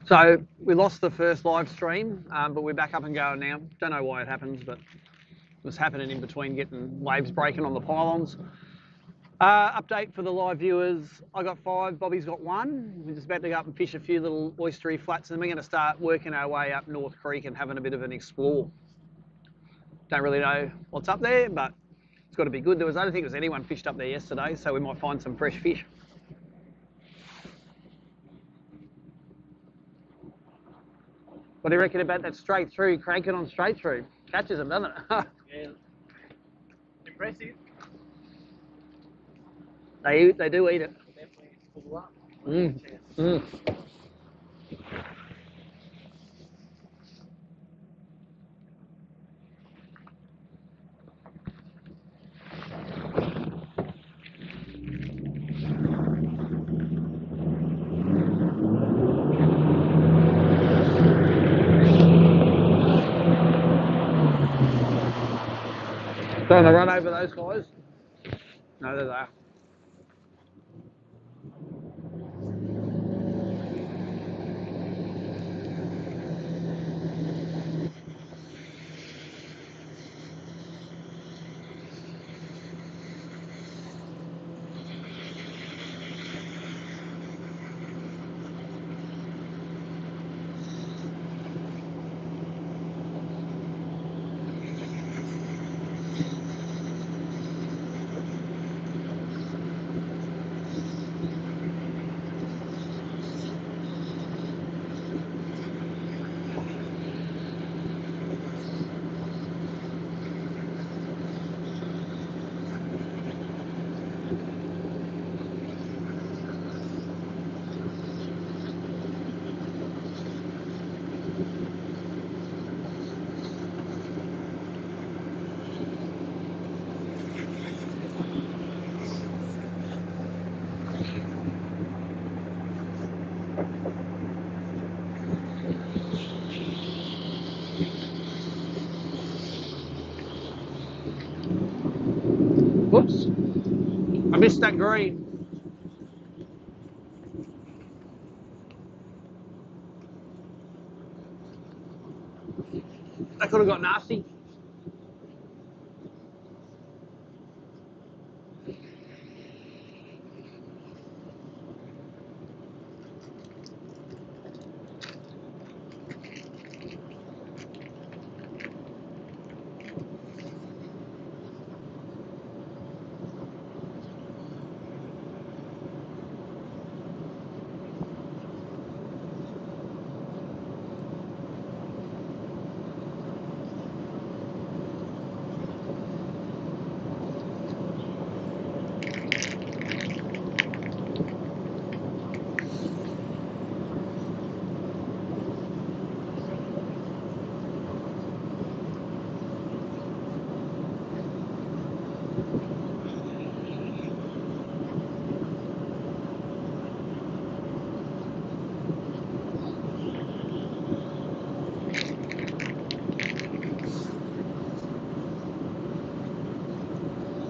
So we lost the first live stream, but we're back up and going now. Don't know why it happens, but it was happening in between getting waves breaking on the pylons. Update for the live viewers. I got 5, Bobby's got 1. We're just about to go up and fish a few little oystery flats, and then we're going to start working our way up North Creek and having a bit of an explore. Don't really know what's up there, but it's got to be good. I don't think there was anyone fished up there yesterday, so we might find some fresh fish. What do you reckon about that straight through, cranking on straight through? Catches them, doesn't it? Yeah. Impressive. They do eat it. Definitely full up. Mm. Don't they run over those guys? No, they're there. Whoops. I missed that green. That could have got nasty.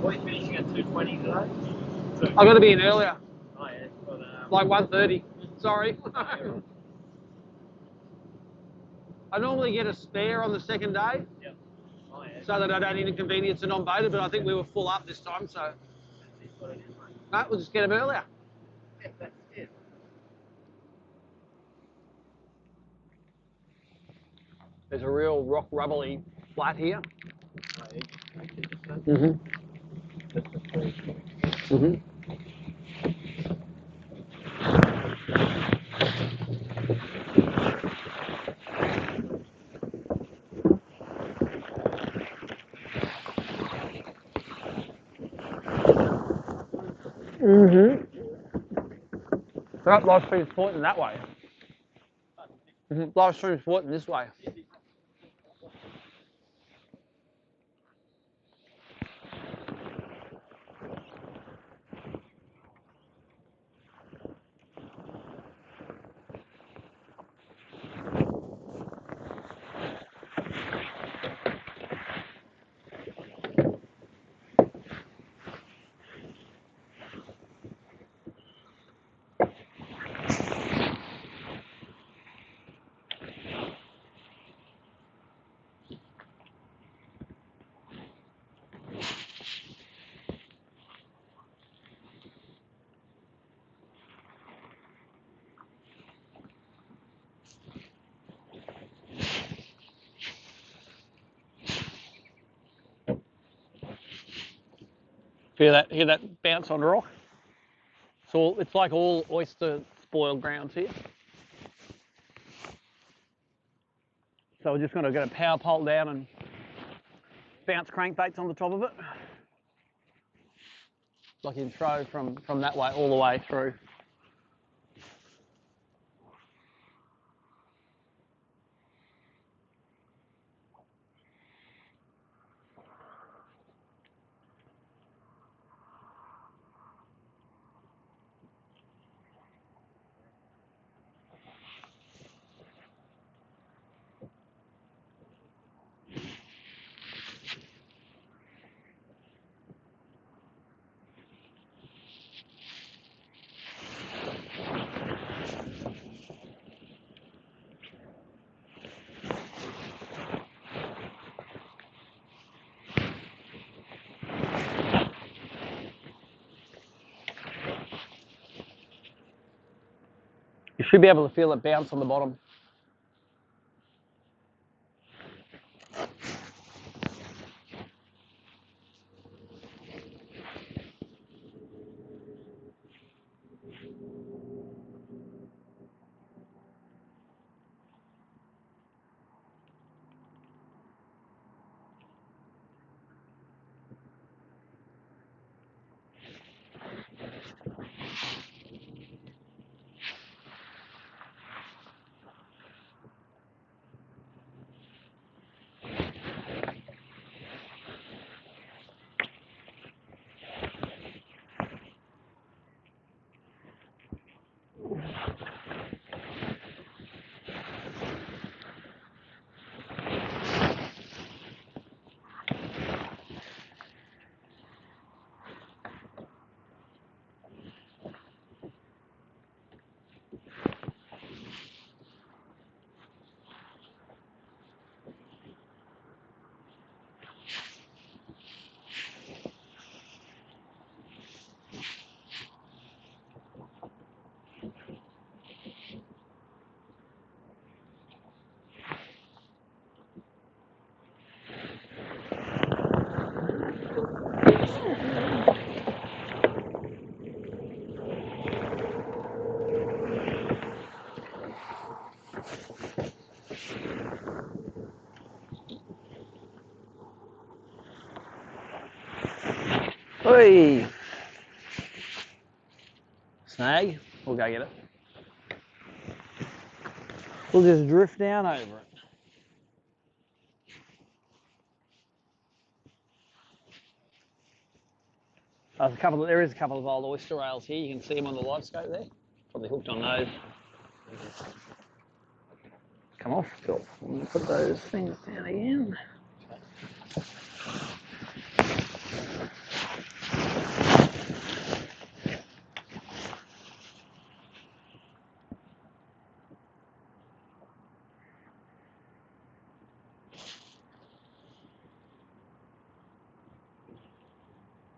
What are you finishing at 2:20 today? I got to be in earlier, Oh yeah, but like 1:30. Sorry. yeah. I normally get a spare on the second day, Yep. Oh yeah. so that I don't inconvenience a non-boater, but I think we were full up this time, so That's what it is, mate. no, we'll just get them earlier. Yeah, that's it. There's a real rock rubbly flat here. Oh yeah. Mm-hmm. That's the first one. Mm-hmm. Mm-hmm. That live stream's pointing that way. Mm-hmm. Live stream's pointing this way. Hear that bounce on rock? It's like all oyster spoiled grounds here. So we're just going to get a power pole down and bounce crankbaits on the top of it. Like you can throw from that way all the way through. You should be able to feel it bounce on the bottom. Hey, snag. We'll go get it. We'll just drift down over it. There is a couple of old oyster rails here. You can see them on the light scope there. Probably hooked on those. Come off. Cool. We'll put those things down again.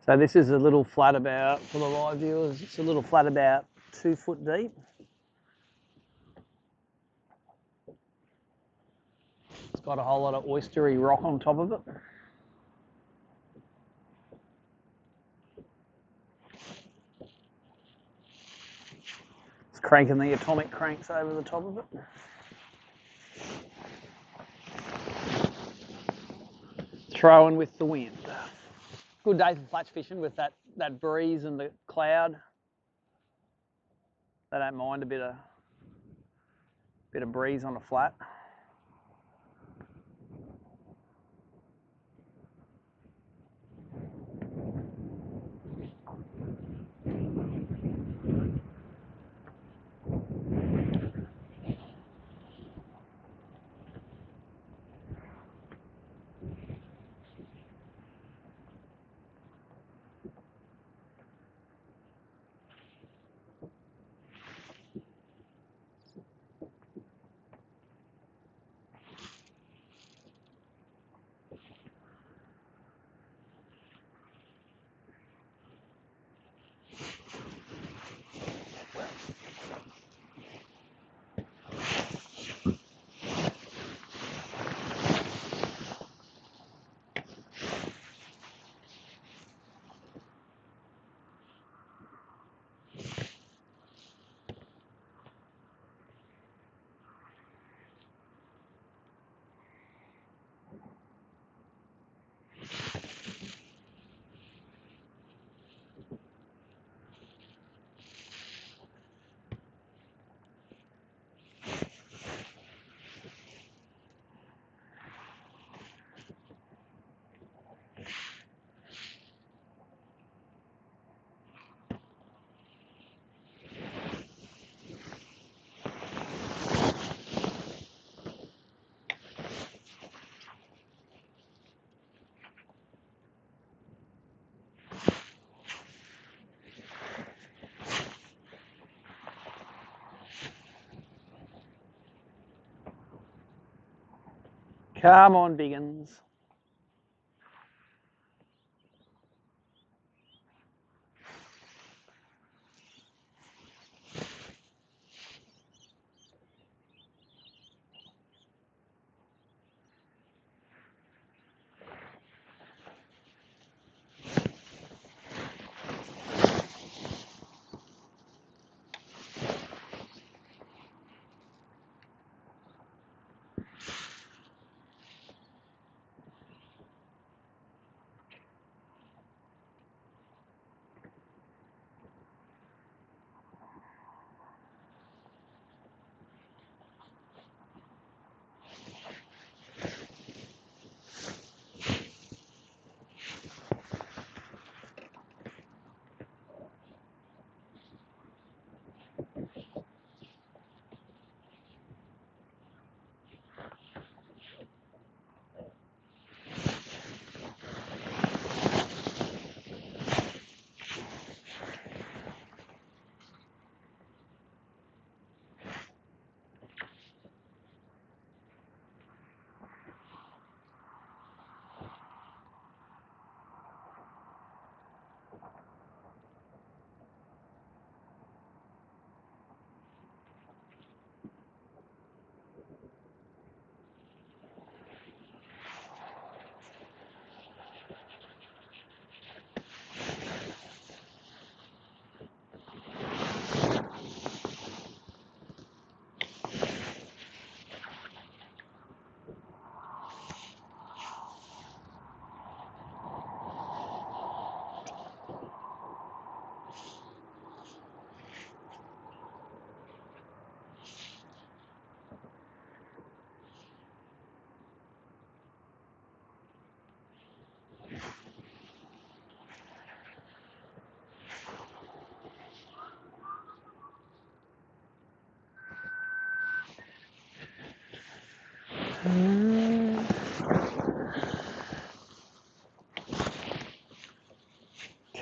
So this is a little flat about, for the live viewers, it's a little flat about 2 foot deep. It's got a whole lot of oystery rock on top of it. It's cranking the atomic cranks over the top of it. Throwing with the wind. Good day for flatch fishing with that breeze and the cloud. They don't mind a bit of breeze on a flat. Come on, biggins.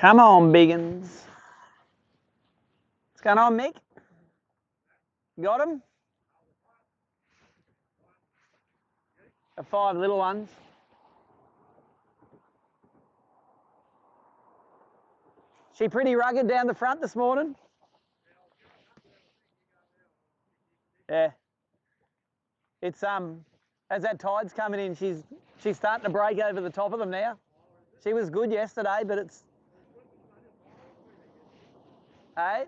Come on, biggins. What's going on, Mick? Got him? The 5 little ones. She pretty rugged down the front this morning? Yeah. It's as that tide's coming in, she's starting to break over the top of them now. She was good yesterday, but it's. Hey?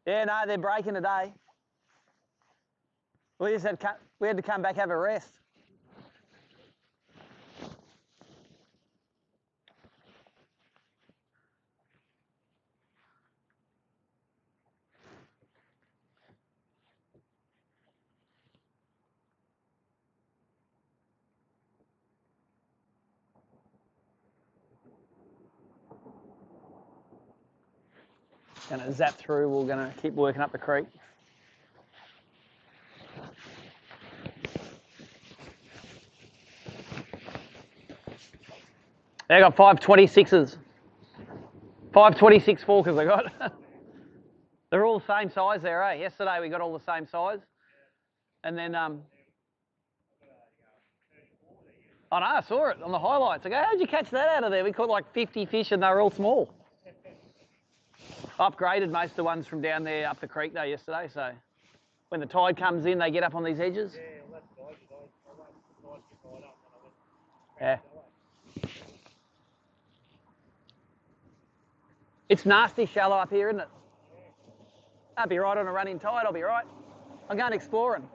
Yeah, no, they're breaking today. We had to come back have a rest. Gonna zap through. We're gonna keep working up the creek. I got 526s. 526 forkers I got. They're all the same size there, eh? Yesterday we got all the same size. And then, I know, I saw it on the highlights. I go, how'd you catch that out of there? We caught like 50 fish and they were all small. Upgraded most of the ones from down there up the creek though yesterday, so when the tide comes in, they get up on these edges. Yeah. It's nasty shallow up here, isn't it? I'll be right on a running tide, I'll be right. I'm going exploring.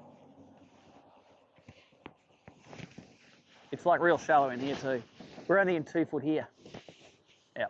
It's like real shallow in here too. We're only in 2 foot here. Yeah.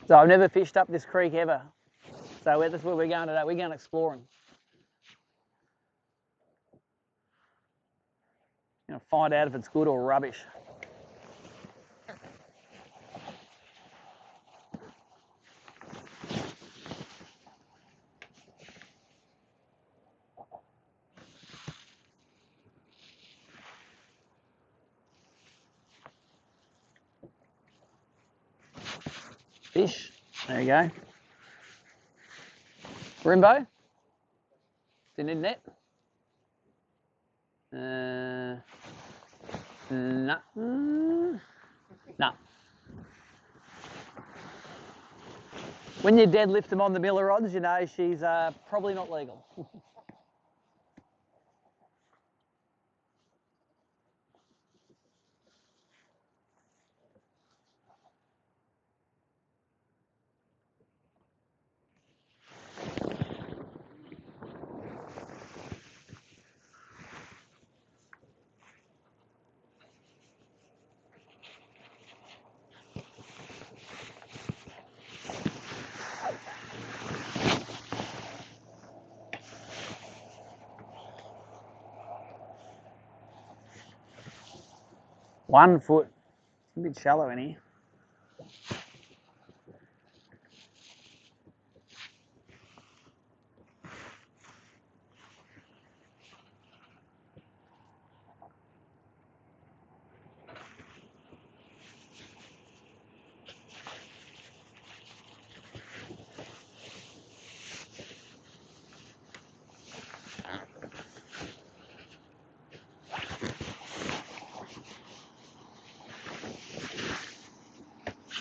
So I've never fished up this creek ever. So that's where we're going today. We're going exploring. Going to find out if it's good or rubbish. Fish. There you go. Rimbo. Do you need a net? No. No. When you deadlift them on the miller rods, you know she's probably not legal. One foot. It's a bit shallow in here.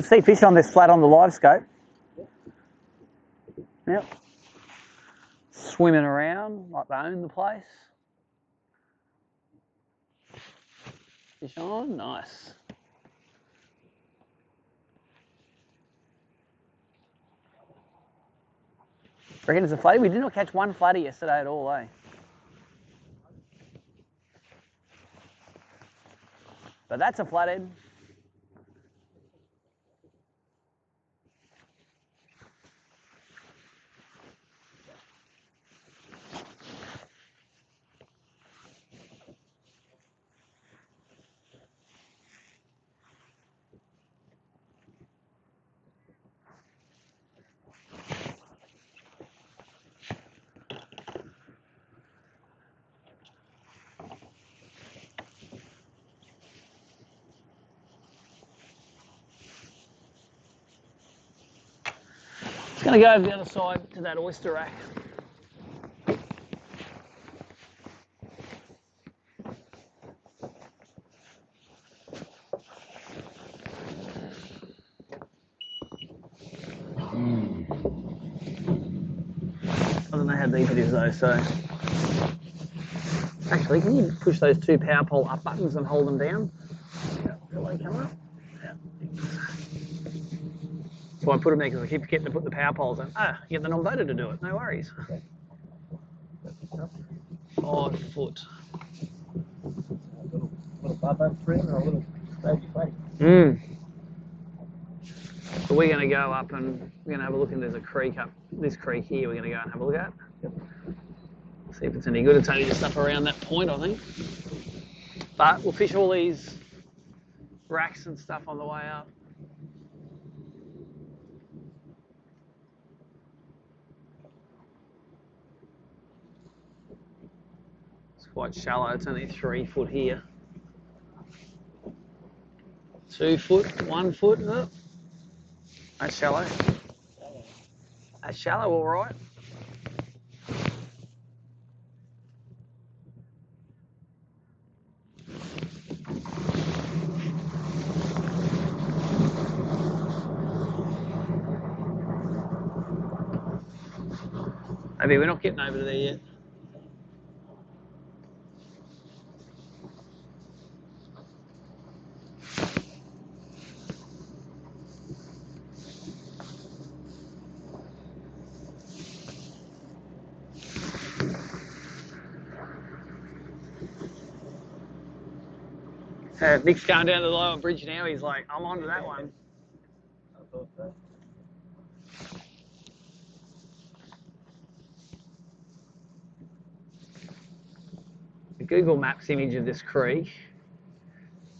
See fish on this flat on the live scope. Yep. Swimming around like they own the place. Fish on, nice. Reckon it's a flatty? We did not catch one flatty yesterday at all, eh? But that's a flathead. It's going to go over the other side to that oyster rack. I don't know how deep it is though, so. Actually, can you push those two power pole up buttons and hold them down? Yeah, will they come up? Yeah. So I put them there because I keep getting to put the power poles in. Ah, you get the non-voter to do it, no worries. 5 foot. A little bubba trim and a little baby plate. So we're going to go up and we're going to have a look, and there's a creek up, this creek here we're going to go and have a look at. See if it's any good. It's only just up around that point, I think. But we'll fish all these racks and stuff on the way up. It's quite shallow. It's only 3 foot here. 2 foot, 1 foot. Oh. That's shallow. That's shallow, all right. Maybe we're not getting over to there yet. Nick's going down to the lower bridge now. He's like, I'm onto that one. I thought so. Google Maps image of this creek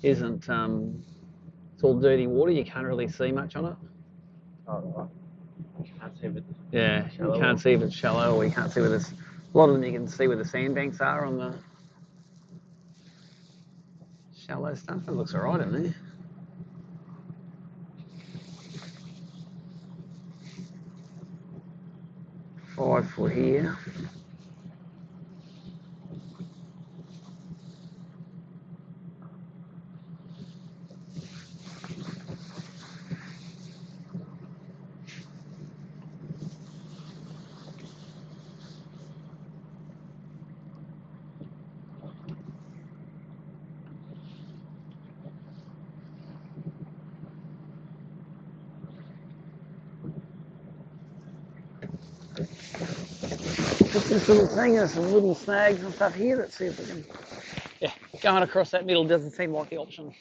isn't, it's all dirty water, you can't really see much on it. Oh, right. You can't see if it's Yeah, shallow. you can't see if it's shallow, or you can't see where there's, a lot of them you can see where the sandbanks are on the shallow stuff. It looks alright in there. Five foot here. Just this little thing, there's some little snags and stuff here. Let's see if we can. Yeah, going across that middle doesn't seem like the option.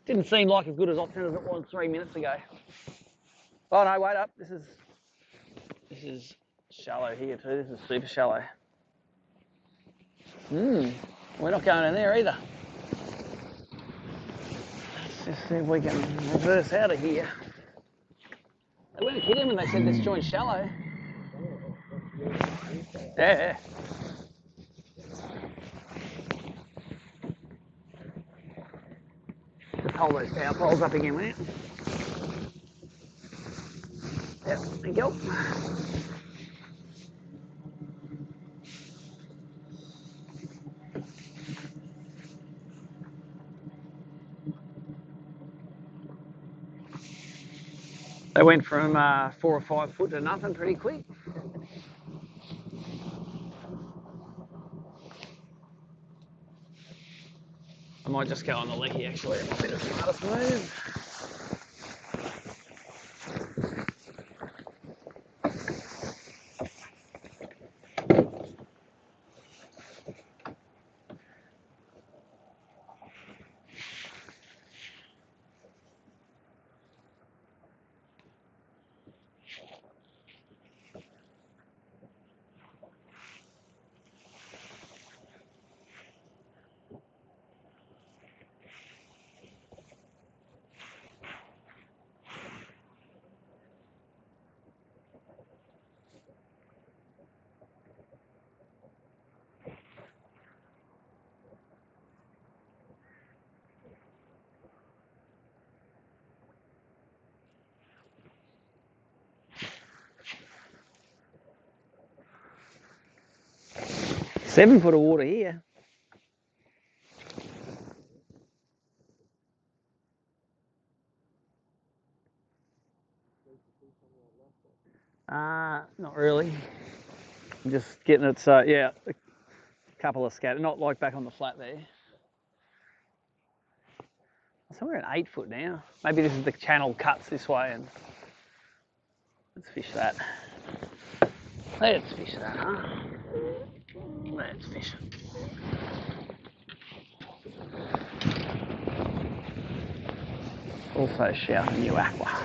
Didn't seem like as good as option as it was 3 minutes ago. Oh no, wait up. This is shallow here too. This is super shallow. We're not going in there either. Let's just see if we can reverse out of here. They weren't kidding when they said this joint's shallow. Yeah. Just hold those power poles up again, will you? Yep, thank you. They went from 4 or 5 foot to nothing pretty quick. I might just go on the lecky actually. It might be the smartest move. Seven foot of water here. Not really. Just getting it, yeah, a couple of scatter, not like back on the flat there. So we're at 8 foot now. Maybe this is the channel cuts this way, and let's fish that. Let's fish that, huh? Let's fish it. Also shouting new aqua.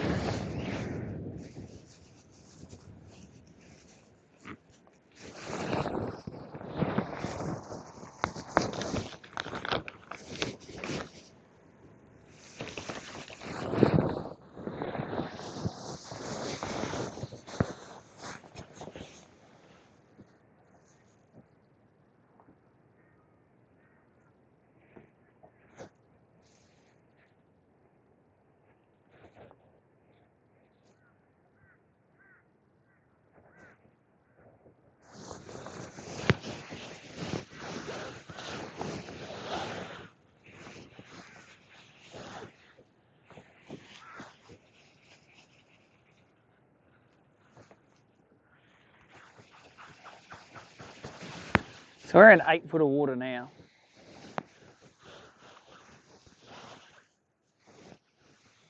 So we're in 8 foot of water now.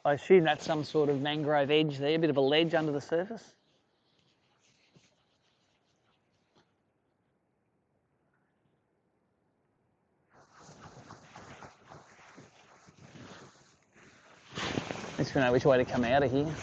I assume that's some sort of mangrove edge there, a bit of a ledge under the surface. At least we know which way to come out of here.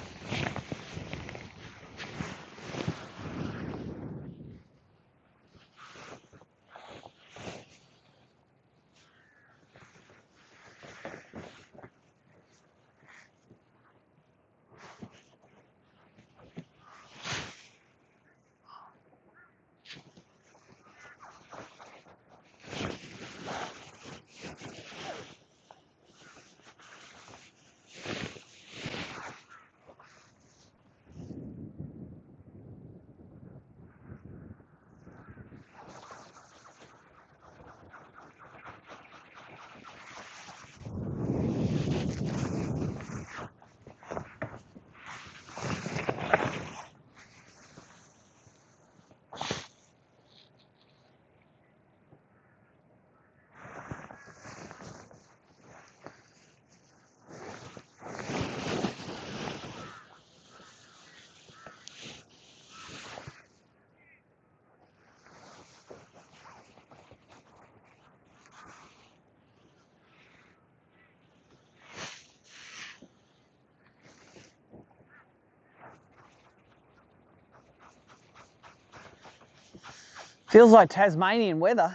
Feels like Tasmanian weather.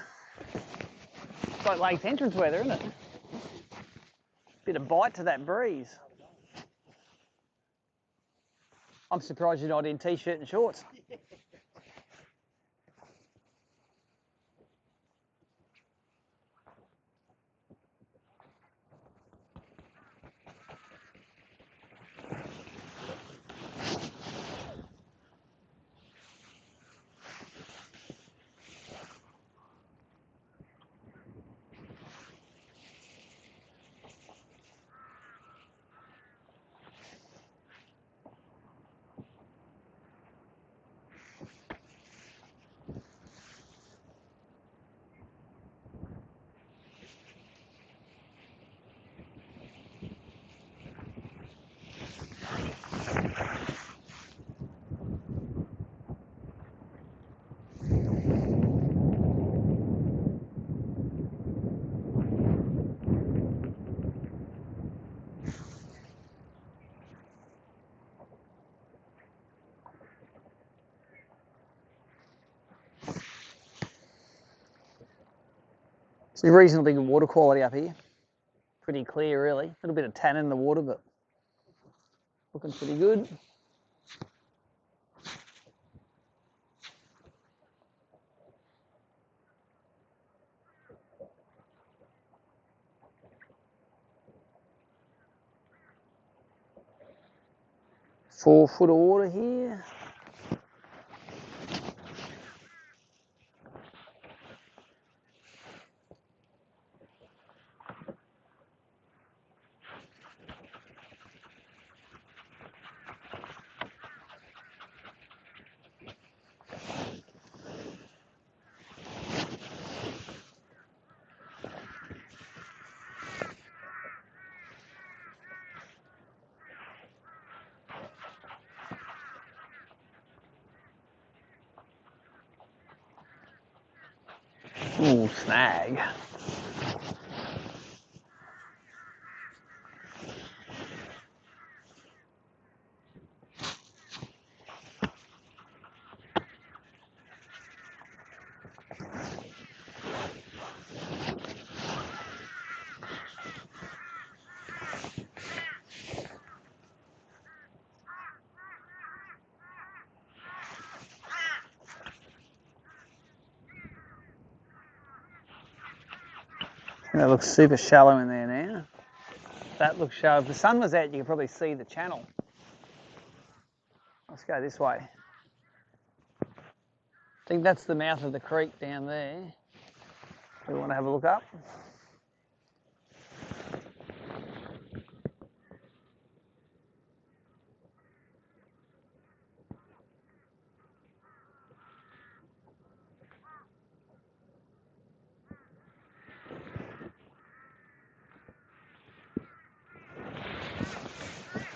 It's like Lakes Entrance weather, isn't it? Bit of bite to that breeze. I'm surprised you're not in t-shirt and shorts. It's reasonably good water quality up here. Pretty clear, really. A little bit of tannin in the water, but looking pretty good. Four foot of water here. Ooh, snag. That looks super shallow in there now. That looks shallow. If the sun was out, you could probably see the channel. Let's go this way. I think that's the mouth of the creek down there. We want to have a look up.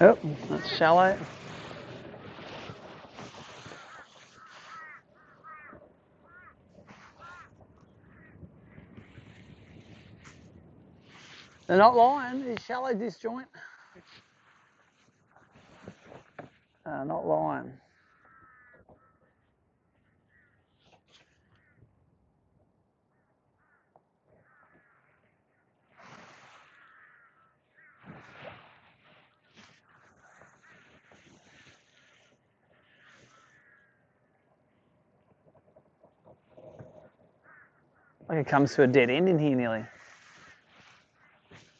Oh, that's shallow. They're not lying. It's shallow disjoint. Not lying. Like it comes to a dead end in here nearly.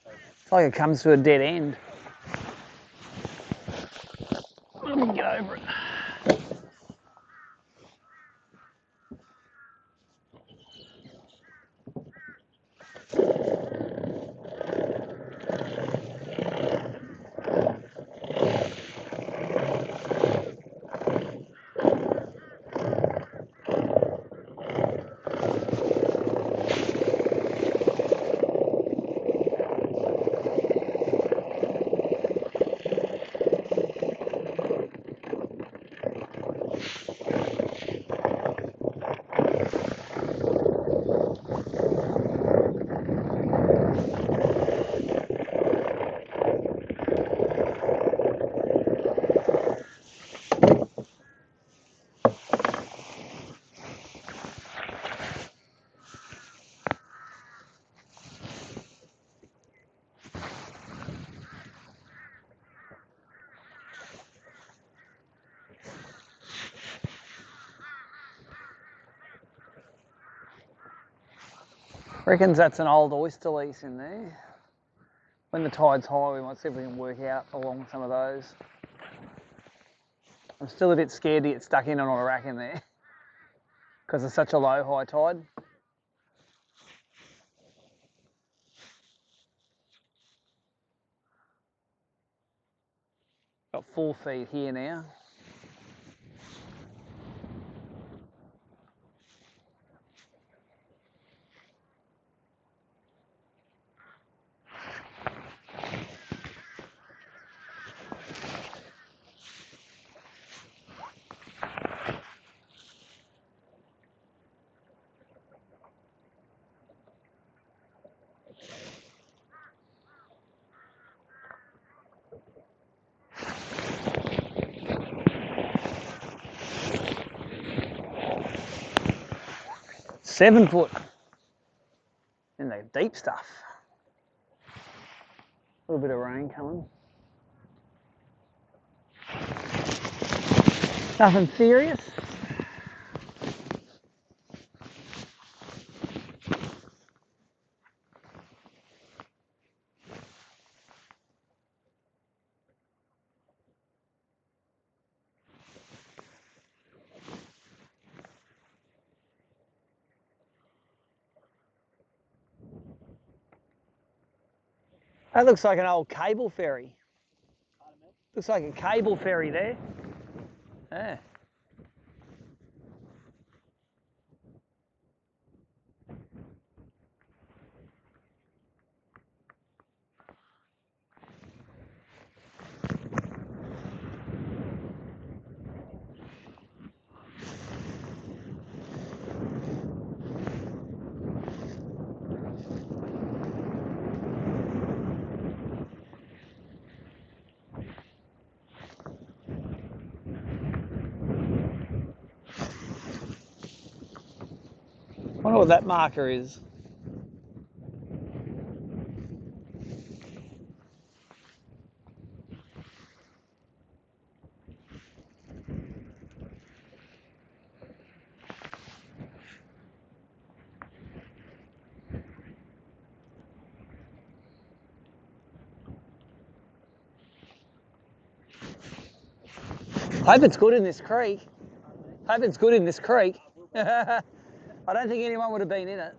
It's like it comes to a dead end. Let me get over it. Reckons that's an old oyster lease in there. When the tide's high, we might see if we can work out along some of those. I'm still a bit scared to get stuck in on a rack in there because it's such a low high tide. Got 4 feet here now. Seven foot in the deep stuff. A little bit of rain coming. Nothing serious. That looks like an old cable ferry. Looks like a cable ferry there. Yeah. I wonder what that marker is. Hope it's good in this creek. Hope it's good in this creek. I don't think anyone would have been in it.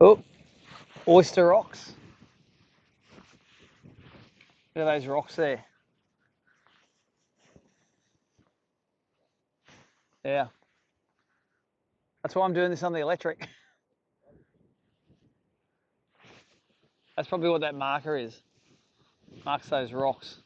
Oh, oyster rocks. Look at those rocks there. Yeah. That's why I'm doing this on the electric. That's probably what that marker is. Marks those rocks.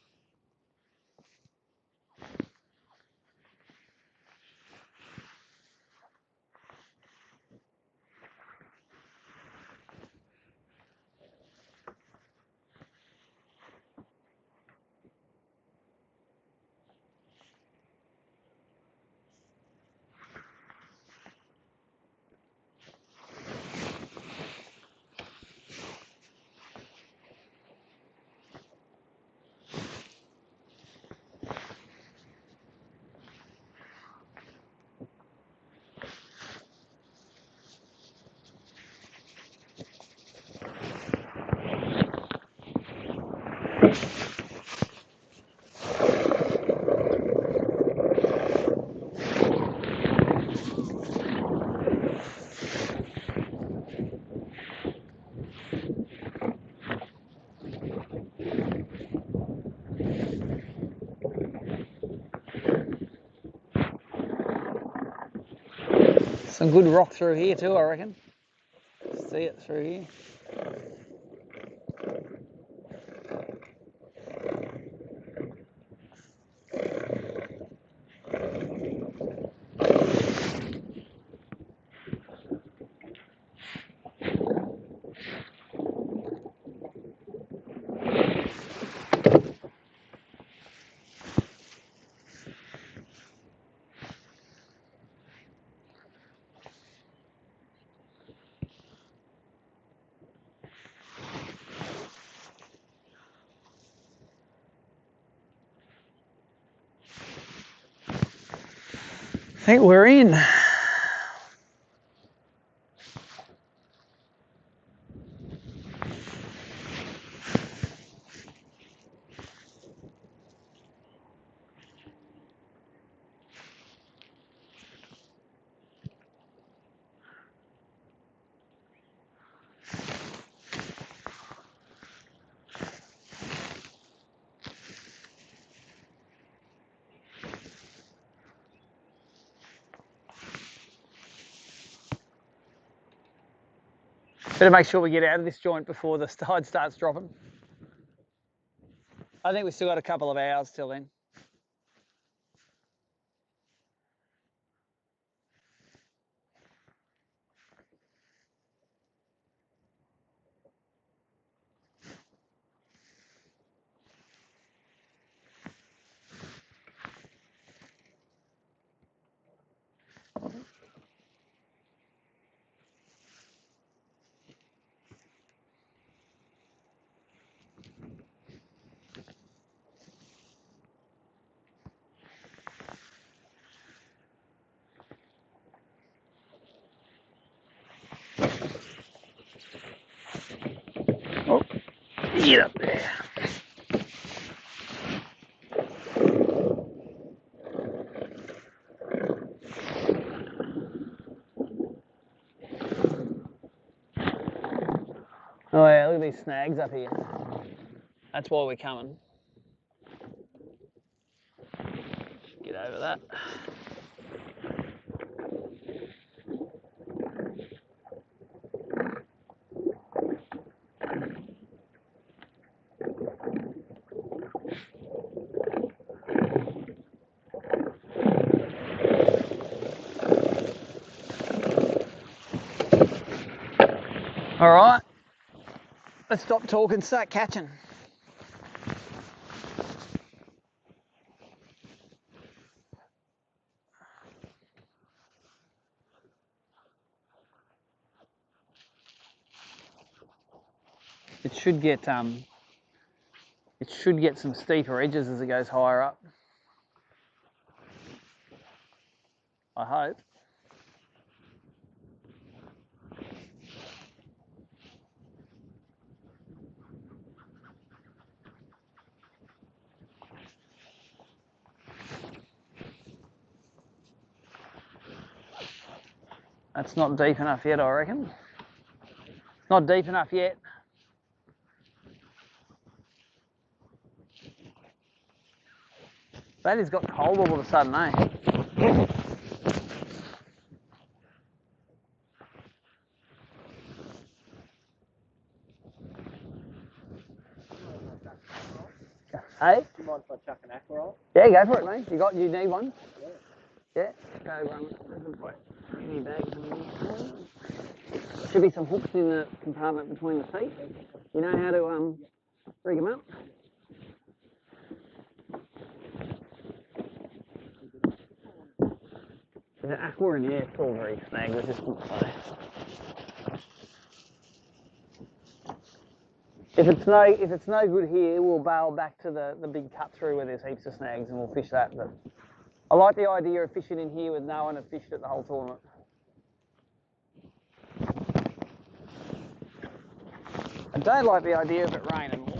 Some good rock through here too, I reckon. See it through here. I think we're in. Better make sure we get out of this joint before the tide starts dropping. I think we've still got a couple of hours till then. Oh, get up there. Oh yeah, look at these snags up here. That's why we're coming. Get over that. All right, let's stop talking, start catching. It should get some steeper edges as it goes higher up. I hope. That's not deep enough yet, I reckon. Not deep enough yet. That has got cold all of a sudden, eh? Hey? Do you mind if I chuck an aqua roll? Yeah, go for it, mate. You need one? Yeah. Yeah, go any bags in here. Should be some hooks in the compartment between the feet. You know how to rig them up? The aqua in here is still very snag resistant, so. If it's no good here, we'll bail back to the big cut through where there's heaps of snags and we'll fish that. But I like the idea of fishing in here with no one had fished it the whole tournament. I don't like the idea of it raining more.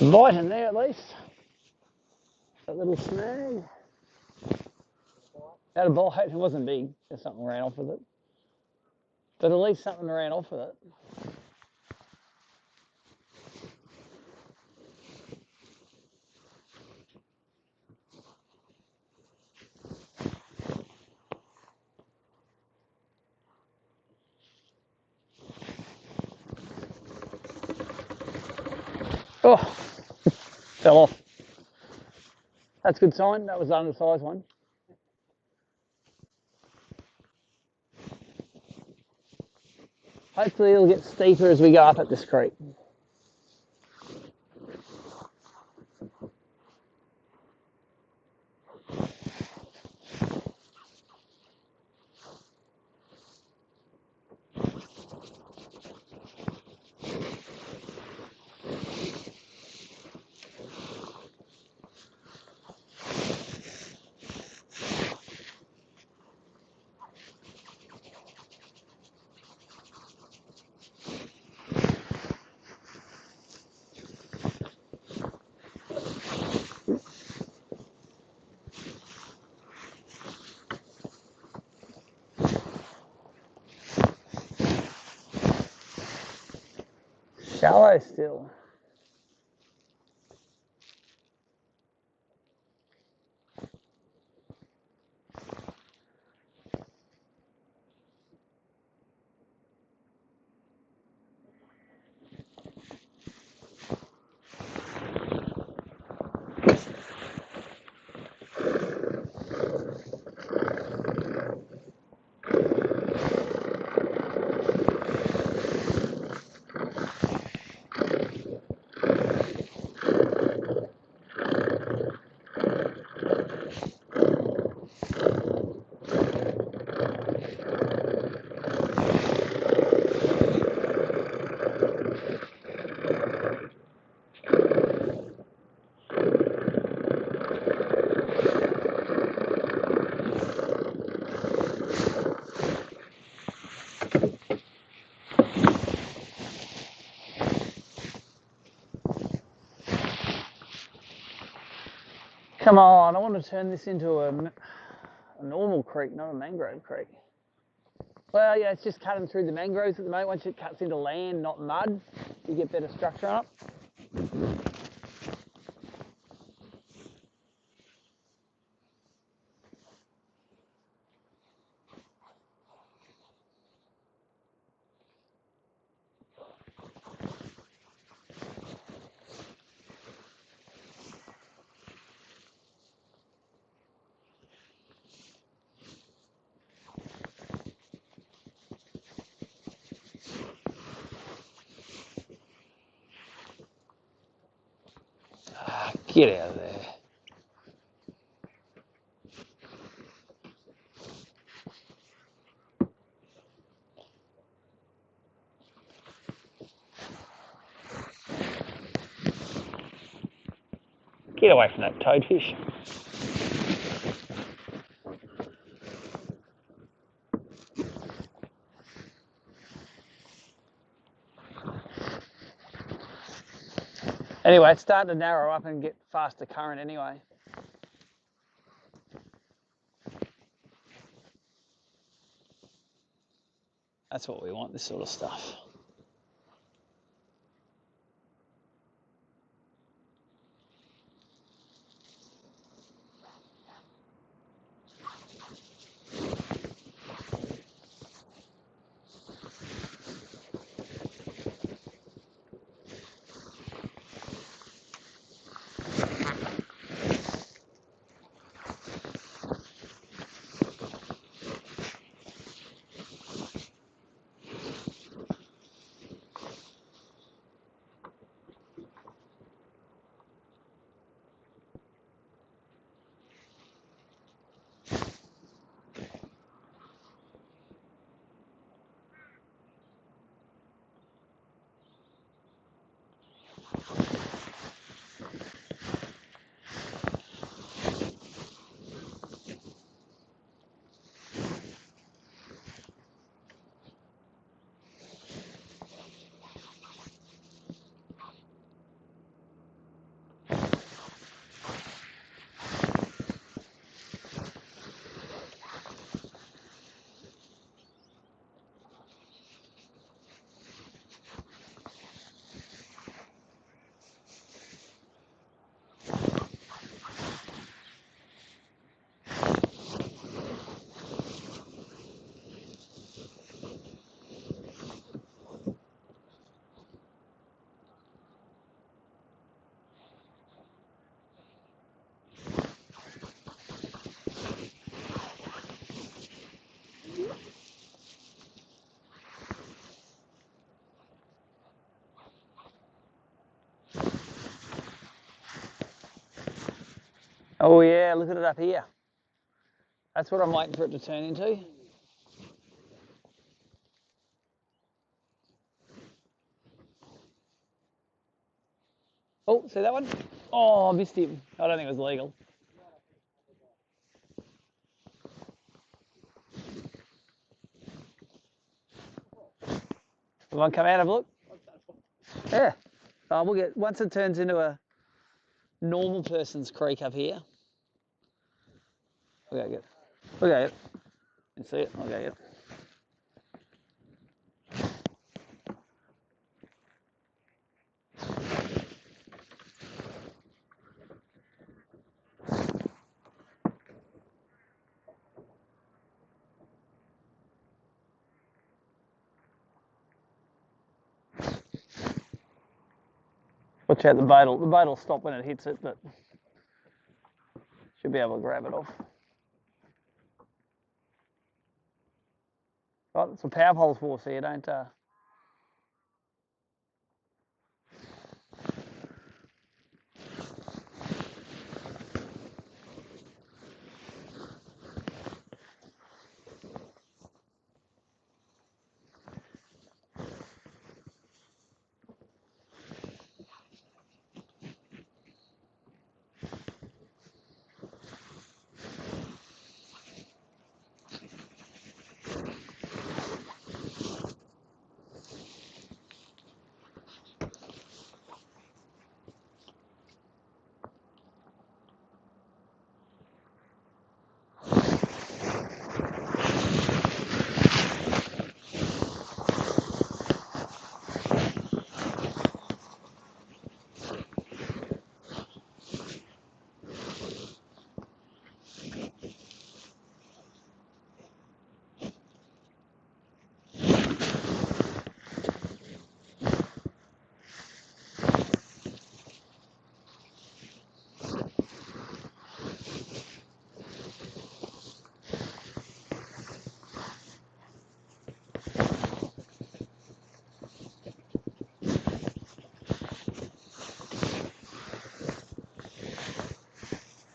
A bite in there at least. That little snag. Had a bite. It wasn't big. Just something ran off with it. But at least something ran off with it. Oh, fell off. That's a good sign. That was the undersized one. Hopefully it'll get steeper as we go up at this creek. Shallow still. Come on, I want to turn this into a normal creek, not a mangrove creek. Well, yeah, it's just cutting through the mangroves at the moment. Once it cuts into land, not mud, you get better structure up. Get out of there. Get away from that toadfish. Anyway, it's starting to narrow up and get faster current anyway. That's what we want, this sort of stuff. Oh yeah, look at it up here. That's what I'm waiting for it to turn into. Oh, see that one? Oh, I missed him. I don't think it was legal. One come out, have a look. Yeah. We'll get, once it turns into a normal person's creek up here. We'll go get it. We'll go get it. You see it? I'll go get it. Watch out, the boat will stop when it hits it, but should be able to grab it off. Right, it's a power poles for us here, don't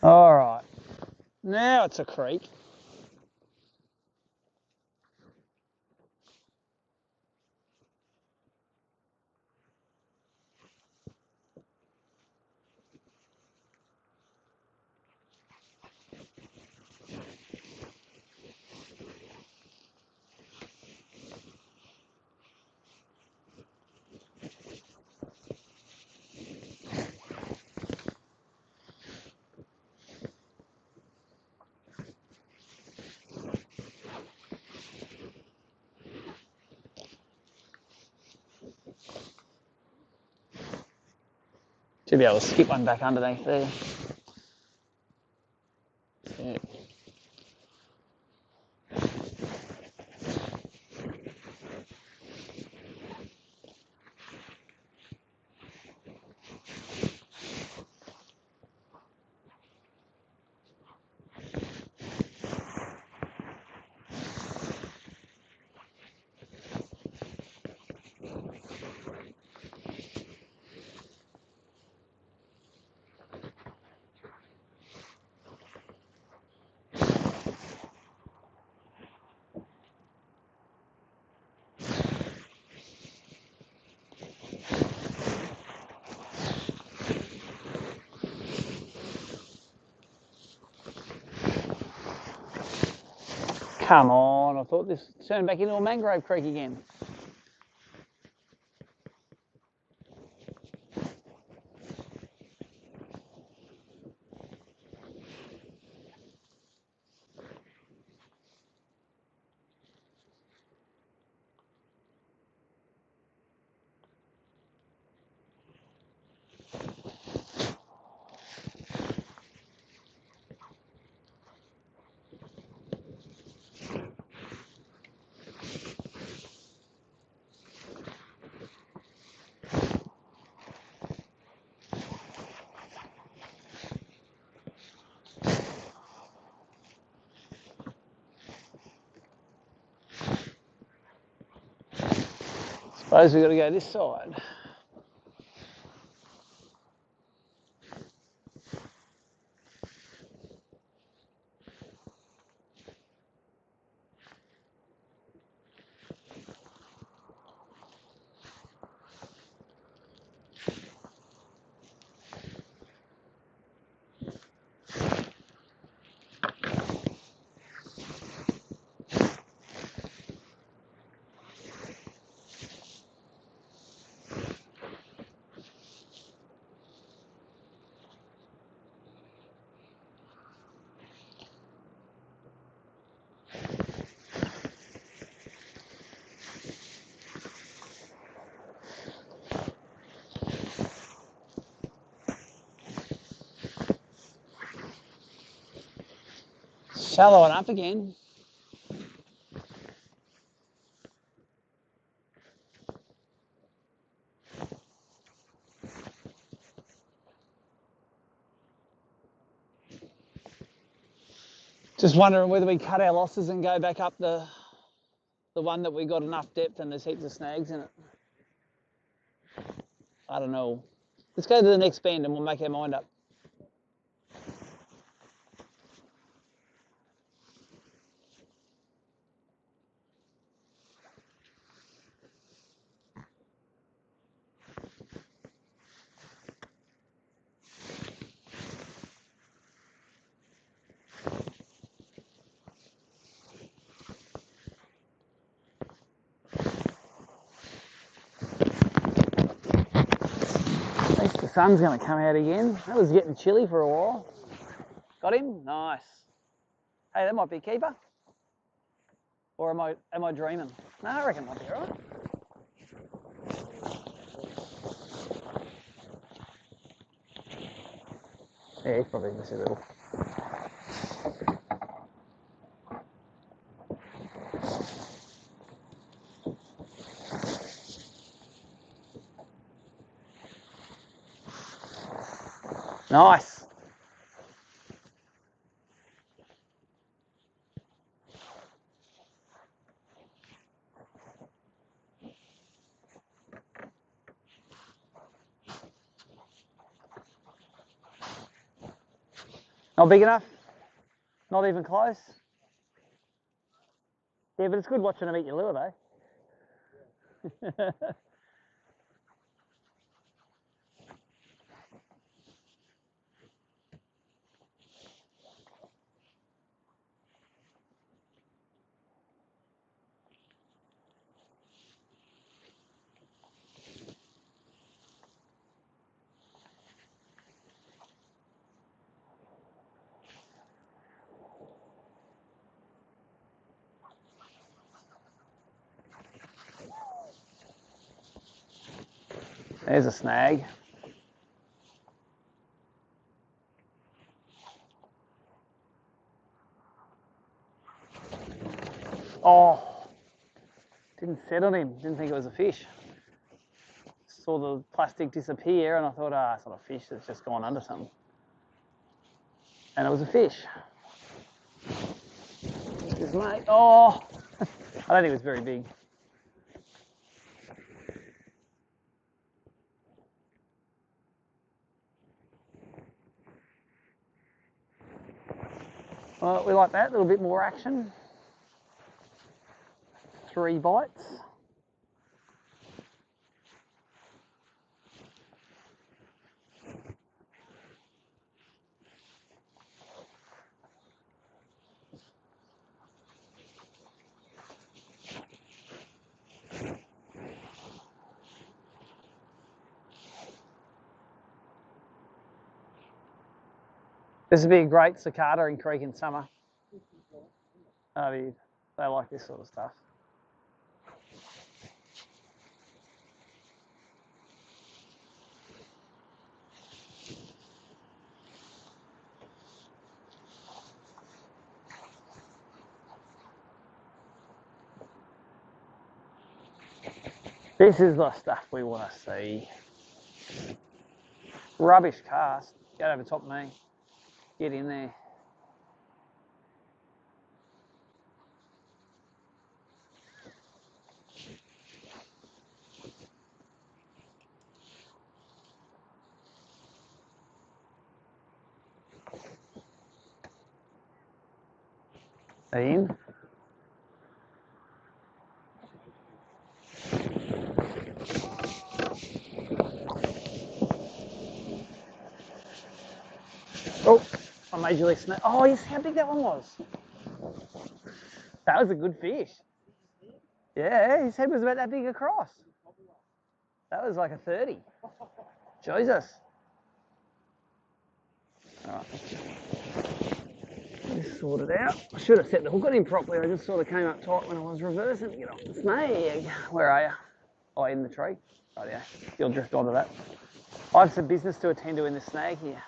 All right. Now it's a creek. Should be able to skip one back underneath there. Yeah. Come on, I thought this turned back into a mangrove creek again. Suppose we've got to go this side. Shallow and up again. Just wondering whether we cut our losses and go back up the one that we got enough depth and there's heaps of snags in it. I don't know. Let's go to the next bend and we'll make our mind up. At least the sun's going to come out again. That was getting chilly for a while. Got him? Nice. Hey, that might be a keeper. Or am I dreaming? No, I reckon it might be all right. Yeah, he's probably just a little. Nice. Not big enough? Not even close? Yeah, but it's good watching them eat your lure though. There's a snag. Oh, didn't set on him. Didn't think it was a fish. Saw the plastic disappear and I thought, it's not a fish, it's just gone under something. And it was a fish. His mate. Oh, I don't think it was very big. Well, we like that, a little bit more action. 3 bites. This would be a great cicada in creek in summer. They like this sort of stuff. This is the stuff we want to see. Rubbish cast. Get over top of me. Get in there. In. Oh, I majorly snapped. Oh, you see how big that one was? That was a good fish. Yeah, his head was about that big across. That was like a 30. Jesus. All right. Just sort it out. I should have set the hook on him properly. I just sort of came up tight when I was reversing to get off the snag. Where are you? Oh, in the tree. Right, yeah. You'll drift onto that. I have some business to attend to in the snag here.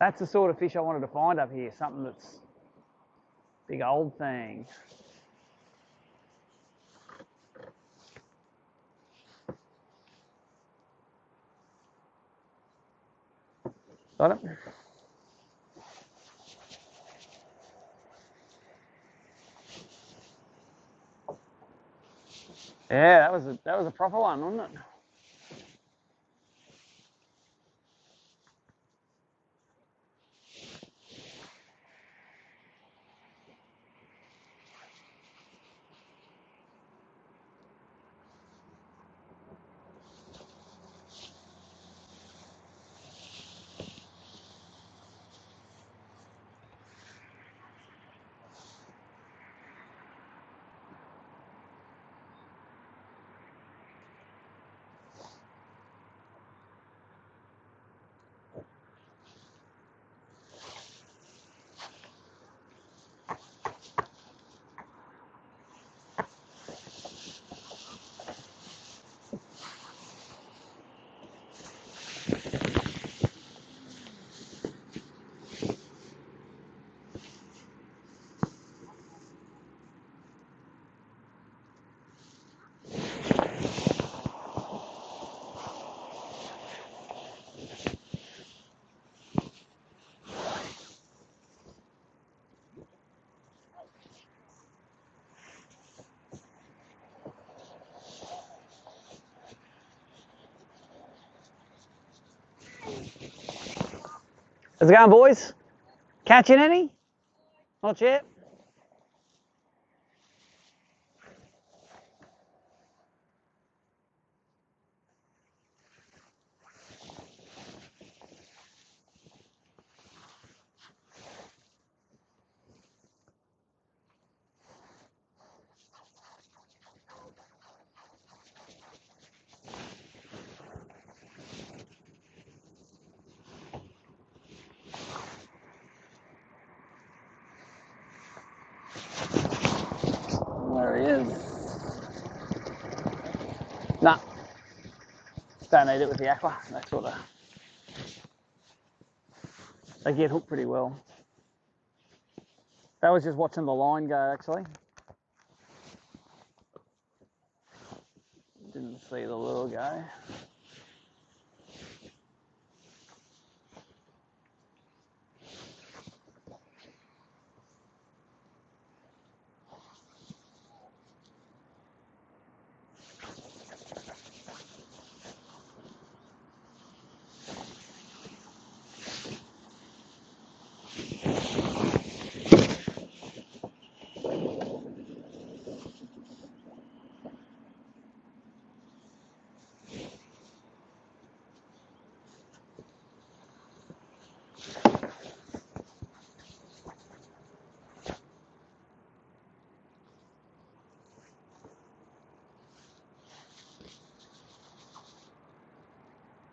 That's the sort of fish I wanted to find up here, something that's big old thing. Got it? Yeah, that was a proper one, wasn't it? How's it going, boys? Catching any? Not yet. There he is. Nah. Don't need it with the aqua. That's sort of. They get hooked pretty well. That was just watching the line go, actually. Didn't see the lure go.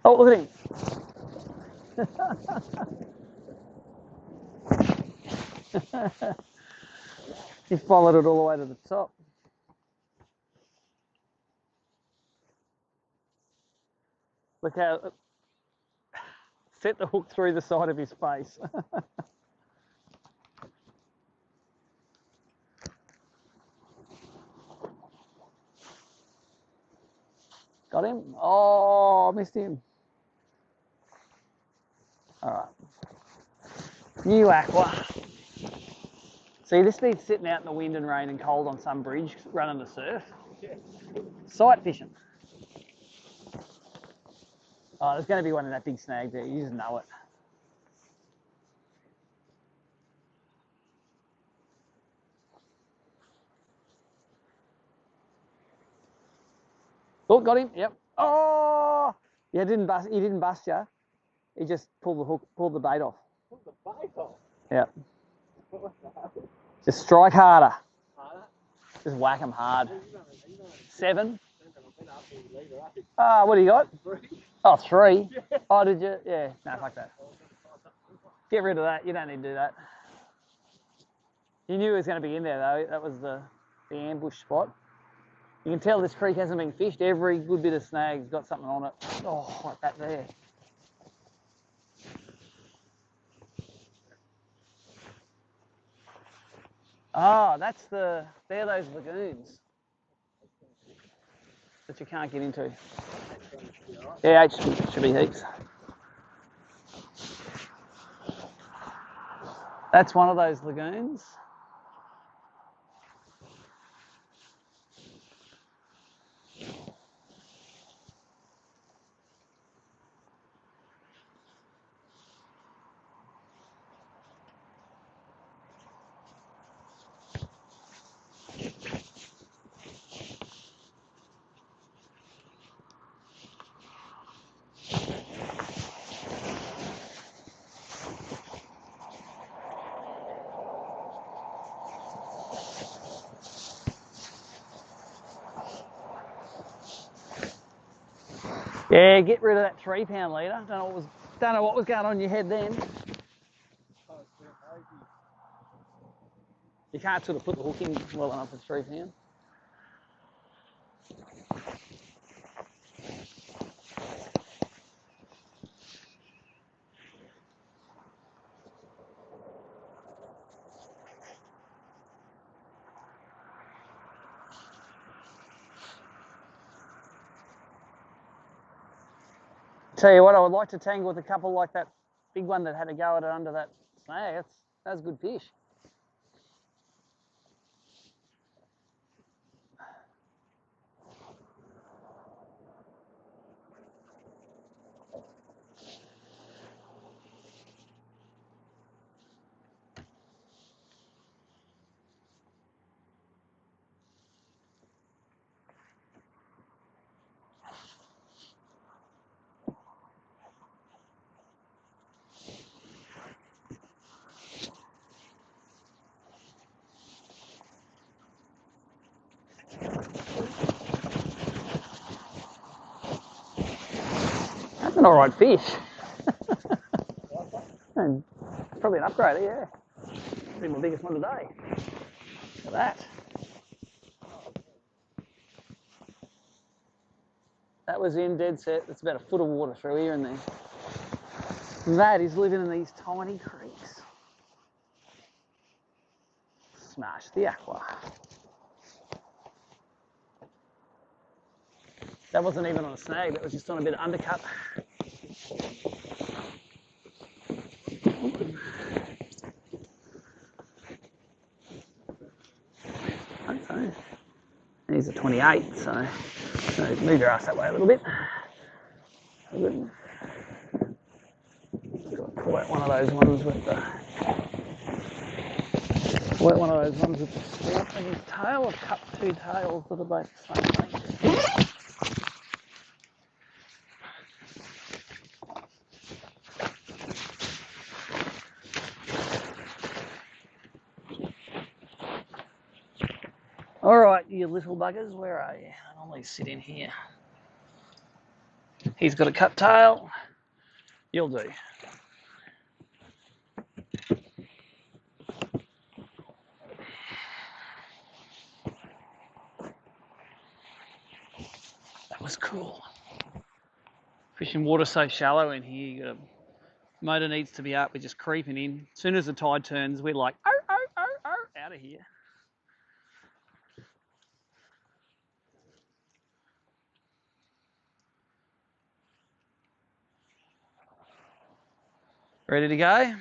Oh, look at him. He followed it all the way to the top. Look how set the hook through the side of his face. Got him? Oh, I missed him. All right. New aqua. See, this needs sitting out in the wind and rain and cold on some bridge running the surf. Sight fishing. Oh, there's going to be one in that big snag there. You just know it. Oh, got him. Yep. Oh, yeah, didn't bust. He didn't bust you. He just pulled the hook, pulled the bait off. Pulled the bait off? Yep. Just strike harder. Harder? Just whack them hard. 7. Ah, what do you got? 3. Oh, 3. Yeah. Oh, did you? Yeah. No, fuck that. Get rid of that. You don't need to do that. You knew it was going to be in there, though. That was the ambush spot. You can tell this creek hasn't been fished. Every good bit of snag's got something on it. Oh, like that there. Oh, they're those lagoons that you can't get into. Yeah, it should be heaps. That's one of those lagoons. Yeah, get rid of that 3 pound leader. Don't know what was going on in your head then. You can't sort of put the hook in well enough for 3 pound. Tell you what, I would like to tangle with a couple like that big one that had a go at it under that snag. That's a good fish. That's an alright fish. And probably an upgrader, yeah. Probably my biggest one today. Look at that. That was in dead set. That's about a foot of water through here and there. That is living in these tiny creeks. Smash the aqua. That wasn't even on a snag, that was just on a bit of undercut. So, he's a 28, so move your ass that way a little bit. Pull out one of those ones with the sport in his tail. I've cut 2 tails that are both the same thing. All right, you little buggers, where are you? I normally sit in here. He's got a cut tail. You'll do. That was cool. Fishing water so shallow in here, motor needs to be up. We're just creeping in. As soon as the tide turns, we're like, out of here. Ready to go?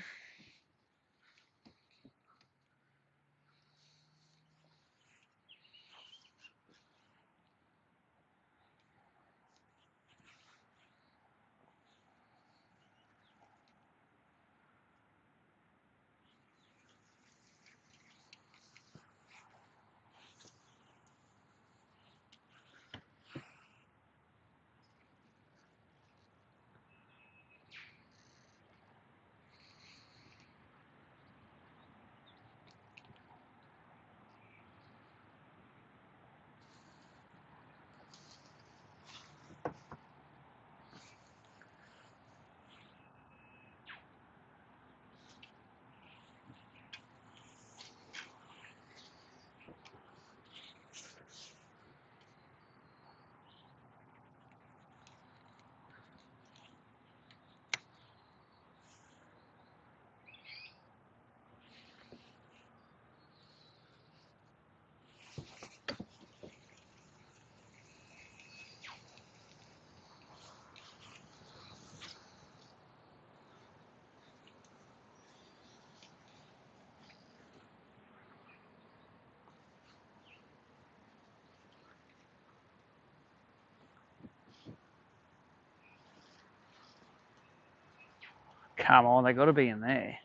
Come on, they got to be in there.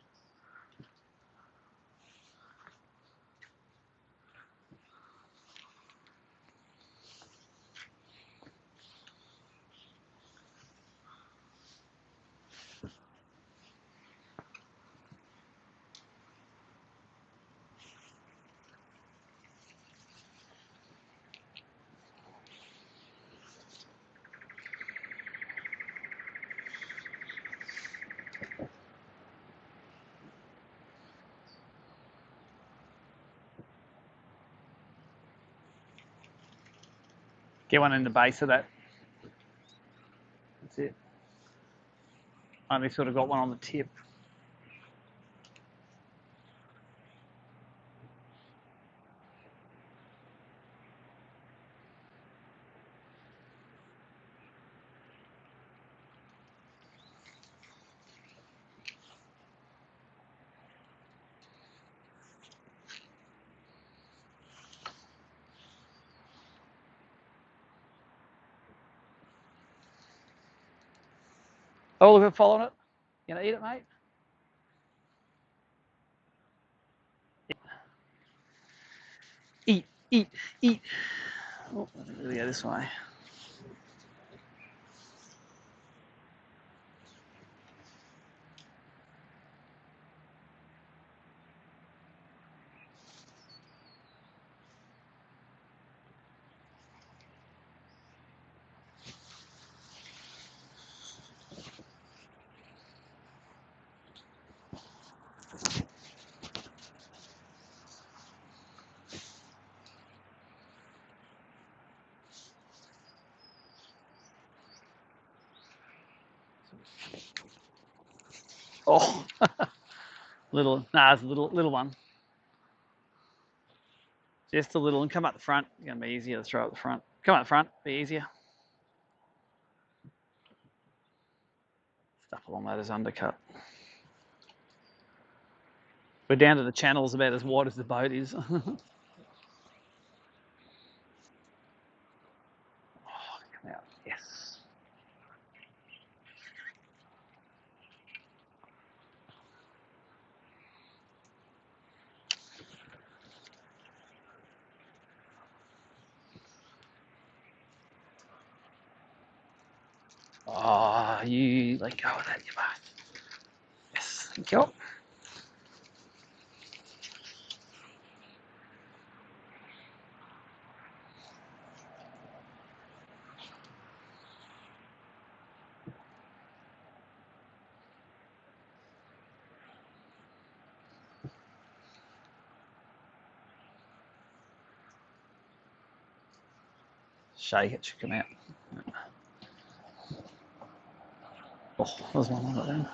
Get one in the base of that. That's it. Only sort of got one on the tip. Oh, look at following it. You gonna eat it, mate? Eat, eat, eat. Oh, there we go this way. Oh, little. Nah, it's a little one. Just a little, and come up the front. It's gonna be easier to throw up the front. Come up the front, be easier. Stuff along that is undercut. We're down to the channels about as wide as the boat is. Oh, come out. Yes. Oh, you let go of that, you bastard. Yes, thank you. Shake it, should come out. Oh, there's one on it then.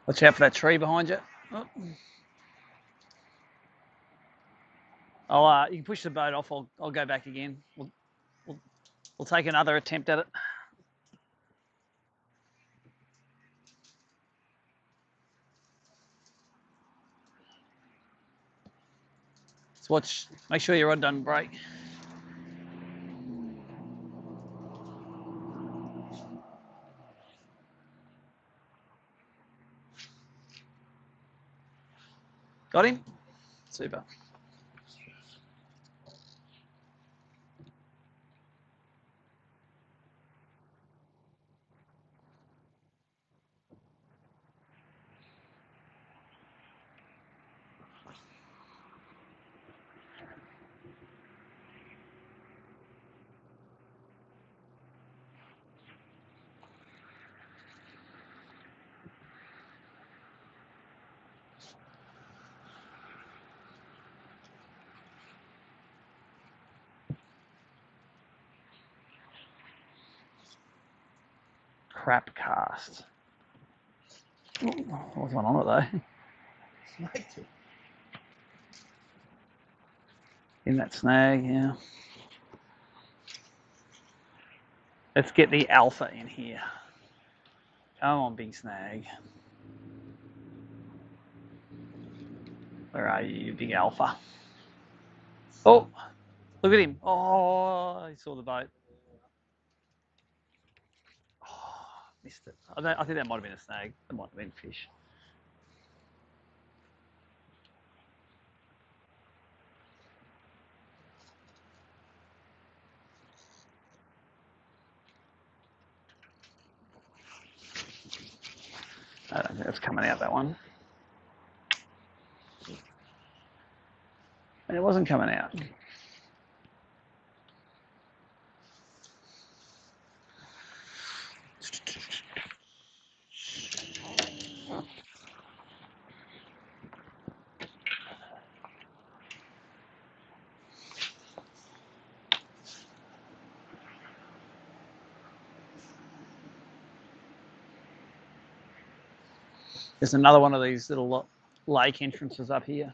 Watch out for that tree behind you. Oh. You can push the boat off. I'll go back again. We'll take another attempt at it. Just watch. Make sure your rod doesn't break. Got him? Super. Crap cast. Oh, there was one on it though. In that snag, yeah. Let's get the alpha in here. Come on, big snag. Where are you, you big alpha? Oh, look at him. Oh, he saw the boat. Oh, missed it. I think that might have been a snag. That might have been fish. I don't think that's coming out, that one. And it wasn't coming out. There's another one of these little lake entrances up here.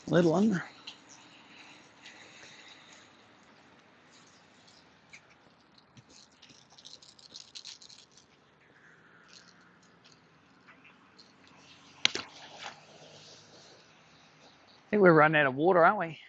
Little one. I think we're running out of water, aren't we?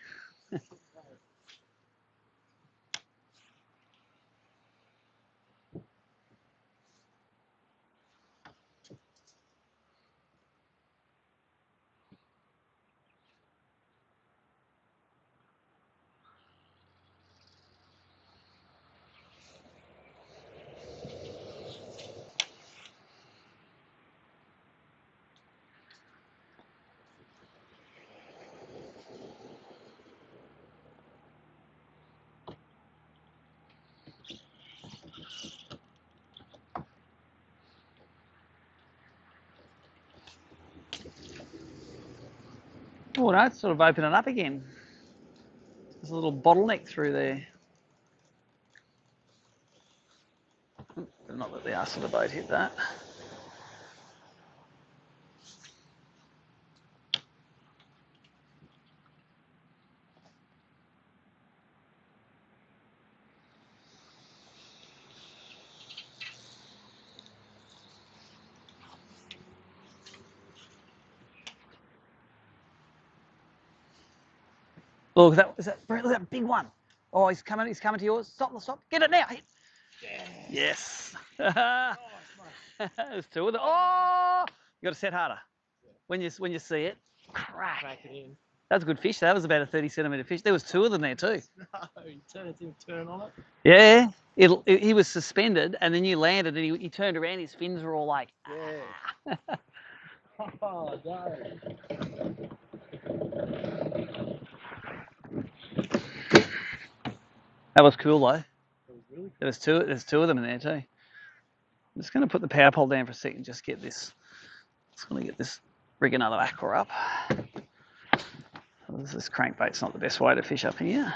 Oh no, it's sort of opening up again. There's a little bottleneck through there. Not that the arse of the boat hit that. Look, look at that big one. Oh, he's coming to yours. Stop, get it now. Yes. There's two of them. Oh, you got to set harder. When you see it, crack it in. That was a good fish. That was about a 30-centimetre fish. There was two of them there too. No, you turn on it. Yeah, he was suspended, and then you landed, and he turned around. His fins were all like, yeah. Oh no. That was cool though. Really cool. There's two of them in there too. I'm just going to put the power pole down for a second. Just get this. Just going to get this. Rig another aqua up. This crankbait's not the best way to fish up here.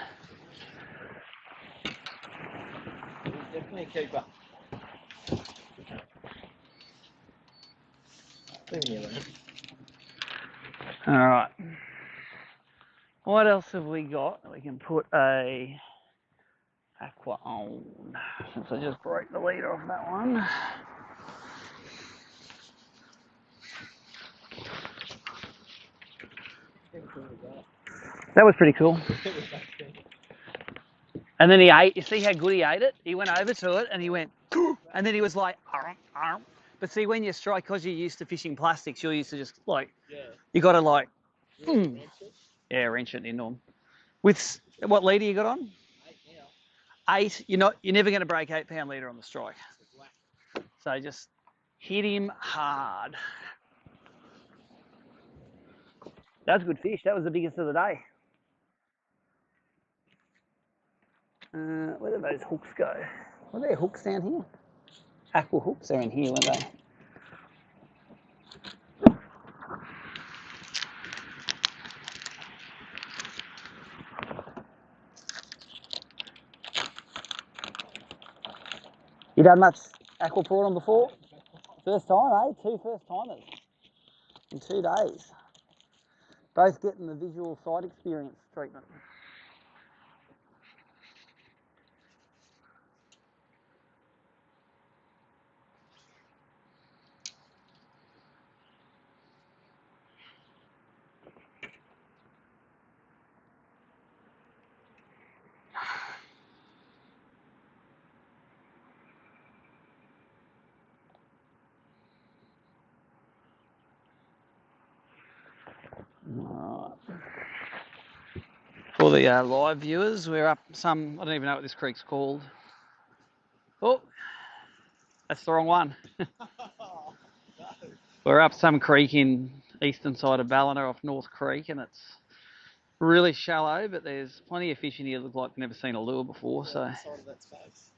Definitely a keeper. All right. What else have we got? We can put a aqua on. Since I just broke the leader off that one. That was pretty cool. And then he ate. You see how good he ate it? He went over to it and he went, and then he was like, arm, arm. But see, when you strike, because you're used to fishing plastics, you're used to just like, you got to like, wrench it into him. With what leader you got on? 8 now. 8. You're never going to break 8-pound leader on the strike. So just hit him hard. That was a good fish. That was the biggest of the day. Where did those hooks go? Were there hooks down here? Aqua hooks are in here, weren't they? You done much aqua prawn before? First time, eh? 2 first timers in 2 days. Both getting the visual sight experience treatment. For the live viewers, we're up some, I don't even know what this creek's called. Oh, that's the wrong one. We're up some creek in eastern side of Ballina off North Creek, and it's really shallow, but there's plenty of fish in here that look like I've never seen a lure before. So,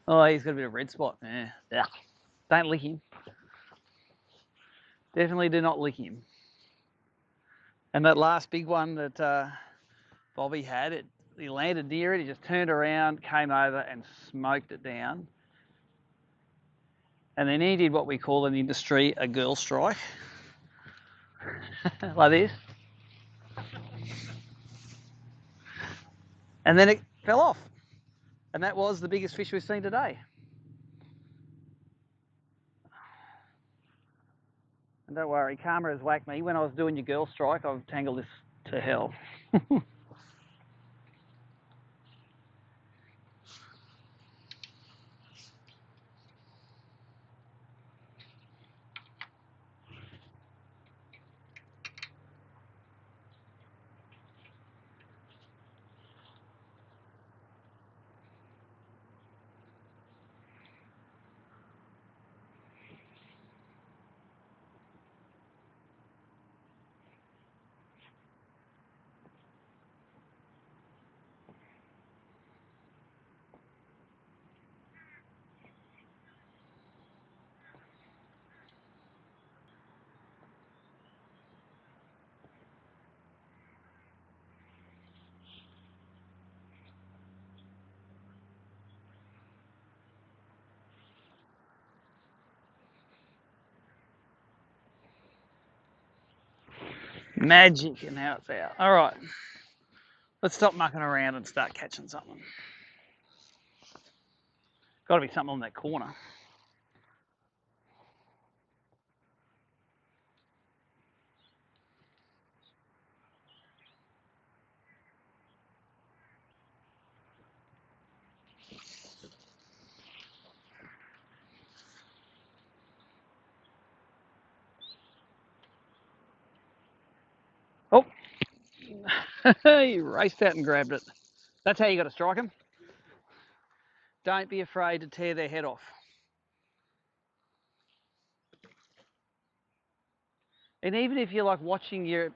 oh, he's got a bit of red spot. Yeah. Don't lick him. Definitely do not lick him. And that last big one that Bobby had, he landed near it, he just turned around, came over and smoked it down. And then he did what we call in the industry a girl strike. Like this. And then it fell off. And that was the biggest fish we've seen today. And don't worry, Karma has whacked me. When I was doing your girl strike, I've tangled this to hell. Magic, and now it's out. All right, let's stop mucking around and start catching something. Got to be something on that corner. Oh, he raced out and grabbed it. That's how you got to strike them. Don't be afraid to tear their head off. And even if you're like watching your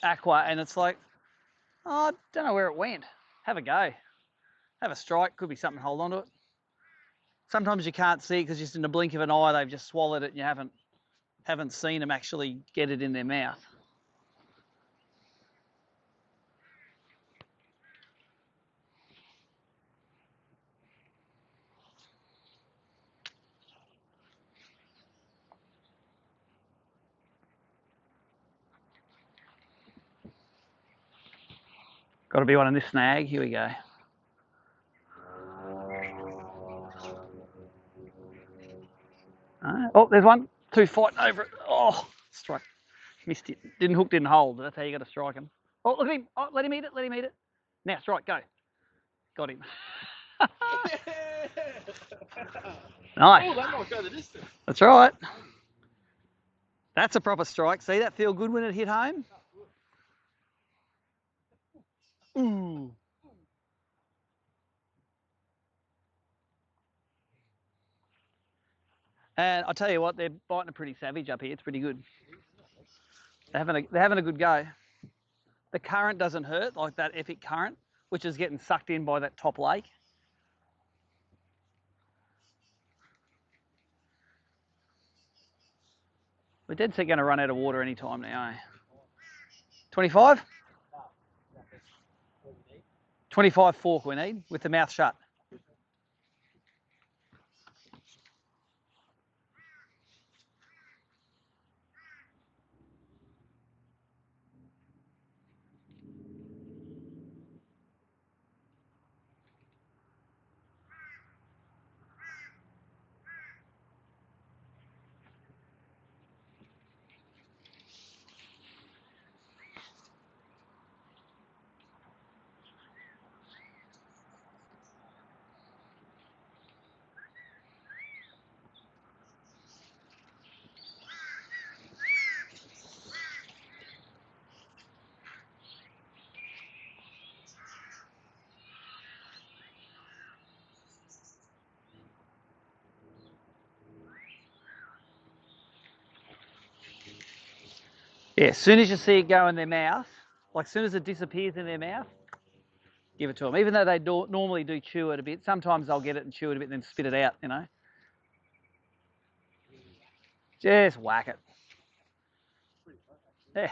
aqua and it's like, oh, I don't know where it went, have a go. Have a strike, could be something, hold on to it. Sometimes you can't see it because just in the blink of an eye, they've just swallowed it and you haven't seen them actually get it in their mouth. Got to be one on this snag. Here we go. Oh, there's one. 2 fighting over it. Oh, strike. Missed it. Didn't hook, didn't hold. That's how you got to strike him. Oh, look at him. Oh, let him eat it. Let him eat it. Now strike. Go. Got him. Nice. Oh, that might go the distance. That's right. That's a proper strike. See that feel good when it hit home? Ooh. And I'll tell you what, they're biting a pretty savage up here. It's pretty good. They're having a good go. The current doesn't hurt, like that epic current, which is getting sucked in by that top lake. We're dead set going to run out of water any time now, eh? 25? 25 fork we need, with the mouth shut. Yeah, as soon as you see it go in their mouth, like as soon as it disappears in their mouth, give it to them. Even though they normally do chew it a bit, sometimes they'll get it and chew it a bit and then spit it out, you know. Just whack it. Yeah.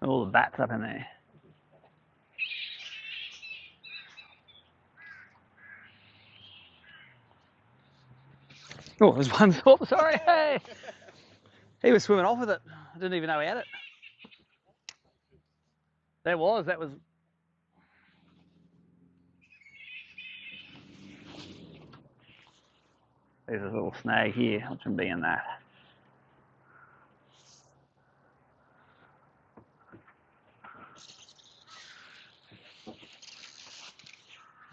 All the bats up in there. Oh, there's one. Oh, sorry. Hey. He was swimming off with it. I didn't even know he had it. That was. There's a little snag here. Watch him being that.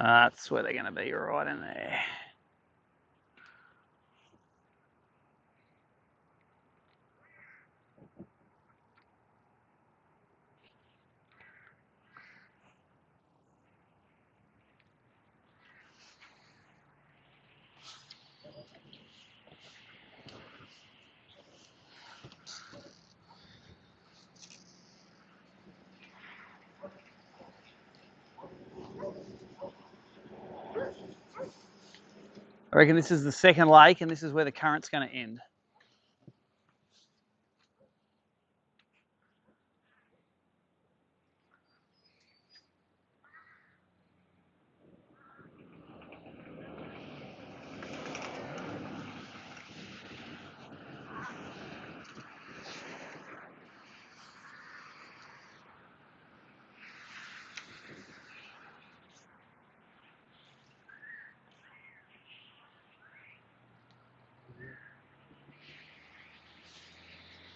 That's where they're going to be, right in there. I reckon this is the second lake and this is where the current's going to end.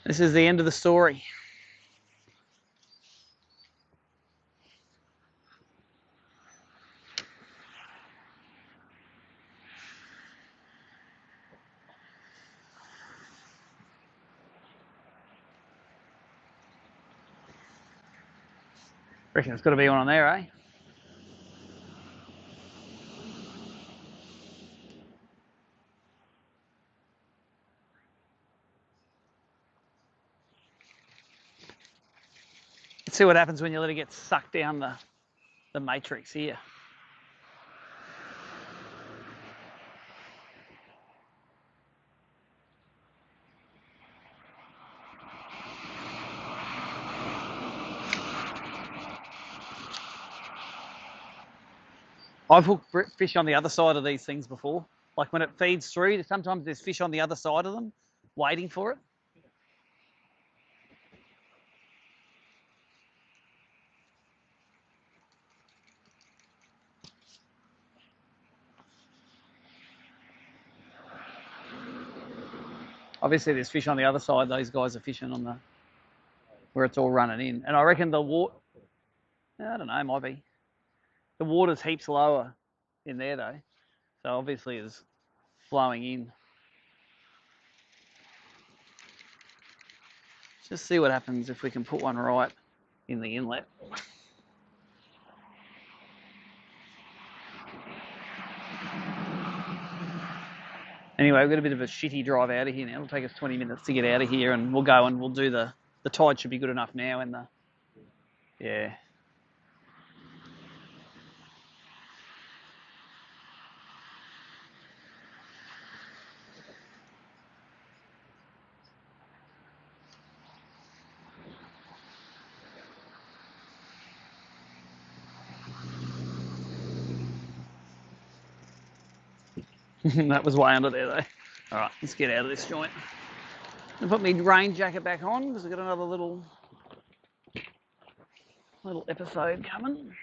This is the end of the story. Reckon it's got to be one on there, eh? Let's see what happens when you let it get sucked down the matrix here. I've hooked fish on the other side of these things before. Like when it feeds through, sometimes there's fish on the other side of them waiting for it. Obviously there's fish on the other side. Those guys are fishing on the where it's all running in. And I reckon the water, I don't know, might be. The water's heaps lower in there though. So obviously it's flowing in. Just see what happens if we can put one right in the inlet. Anyway, we've got a bit of a shitty drive out of here now. It'll take us 20 minutes to get out of here and we'll go and we'll do the tide should be good enough now and yeah. That was way under there though. All right, let's get out of this joint. I'll put my rain jacket back on because I've got another little episode coming.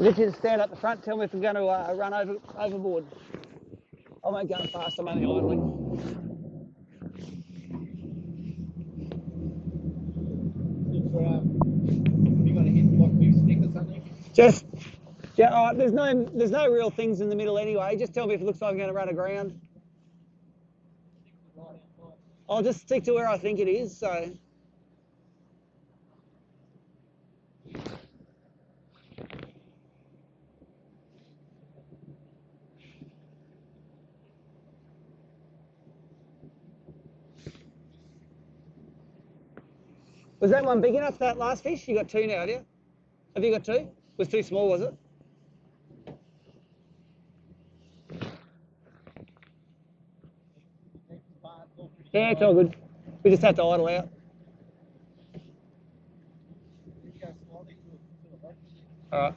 I'll get you to stand up the front, tell me if we're going to run overboard. I won't go fast, I'm only idling. You got to hit what, big stick or something? Just, yeah, there's no real things in the middle anyway. Just tell me if it looks like I'm going to run aground. I'll just stick to where I think it is, so. Was that one big enough, that last fish? You got two now, have you? Have you got two? Was too small, was it? Yeah, it's all good. We just have to idle out. All right.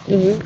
Mm-hmm.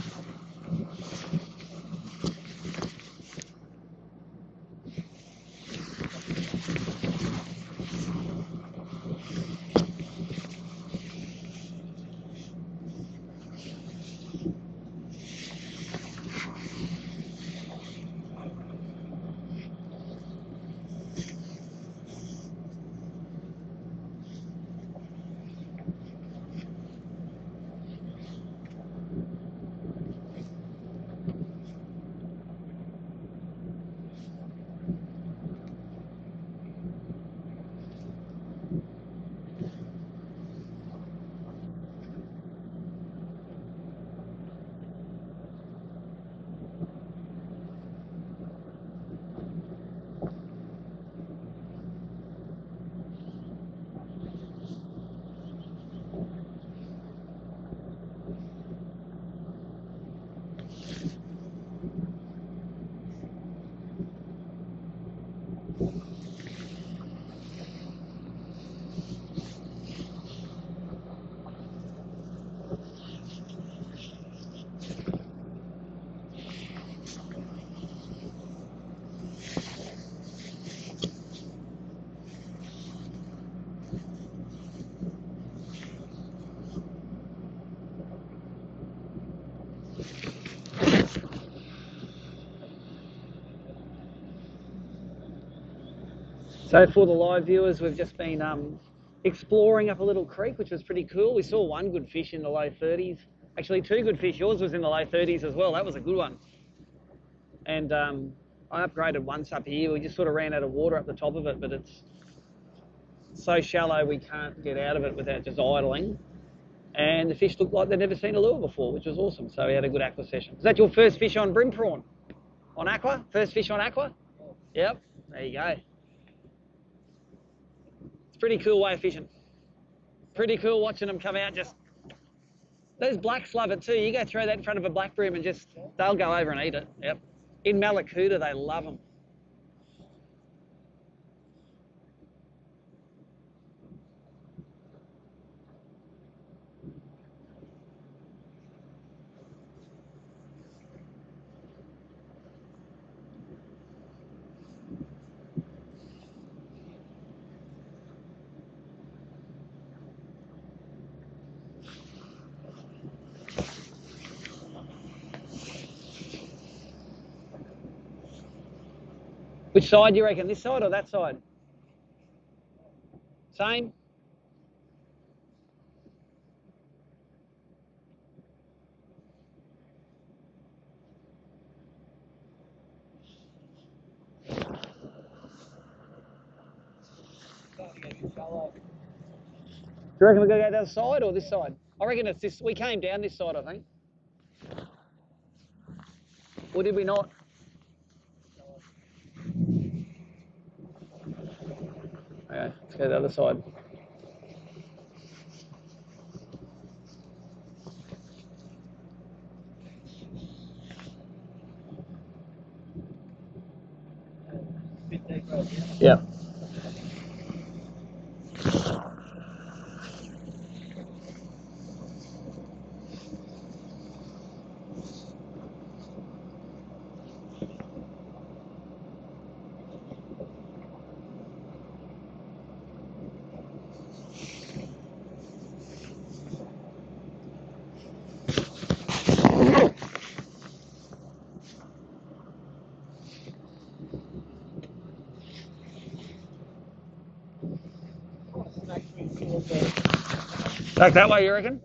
So for the live viewers, we've just been exploring up a little creek, which was pretty cool. We saw one good fish in the low 30s. Actually, two good fish. Yours was in the low 30s as well. That was a good one. And I upgraded once up here. We just sort of ran out of water up the top of it, but it's so shallow we can't get out of it without just idling. And the fish looked like they'd never seen a lure before, which was awesome. So we had a good aqua session. Is that your first fish on brim prawn? On aqua? First fish on aqua? Yep. There you go. It's a pretty cool way of fishing. Pretty cool watching them come out. Just those blacks love it too. You go throw that in front of a black bream and just they'll go over and eat it. Yep. In Malakuta, they love them. Which side do you reckon? This side or that side? Same? Do you reckon we're going to go the other side or this side? I reckon it's this. We came down this side, I think. Or did we not? Okay, let's go the other side. Yeah. Back that way, you reckon?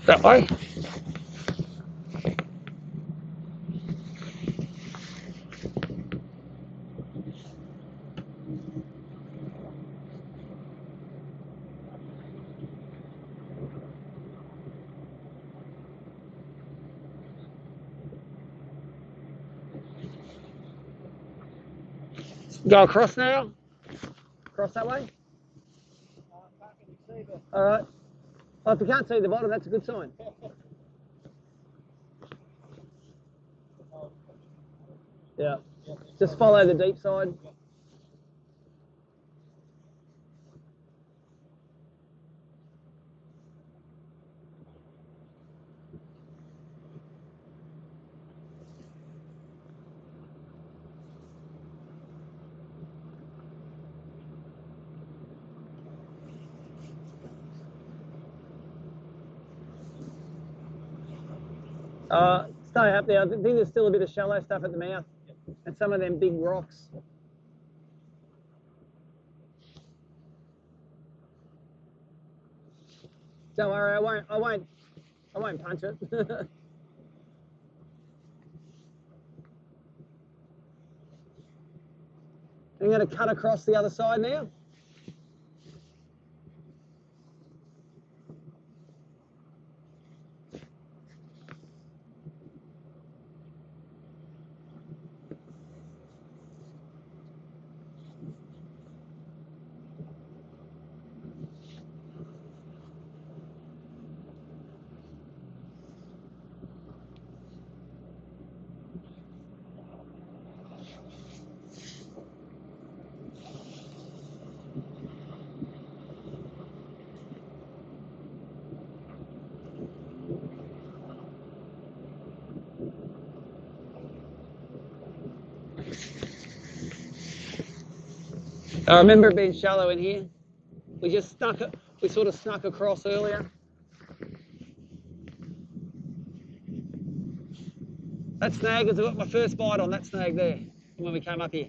That way? Go across now? Across that way? All right. Well, if you can't see the bottom, that's a good sign. Yeah. Just follow the deep side. Stay up there. I think there's still a bit of shallow stuff at the mouth and some of them big rocks. Don't worry, I won't punch it. I'm going to cut across the other side now. I remember it being shallow in here. We sort of snuck across earlier. That snag is my first bite on that snag there when we came up here.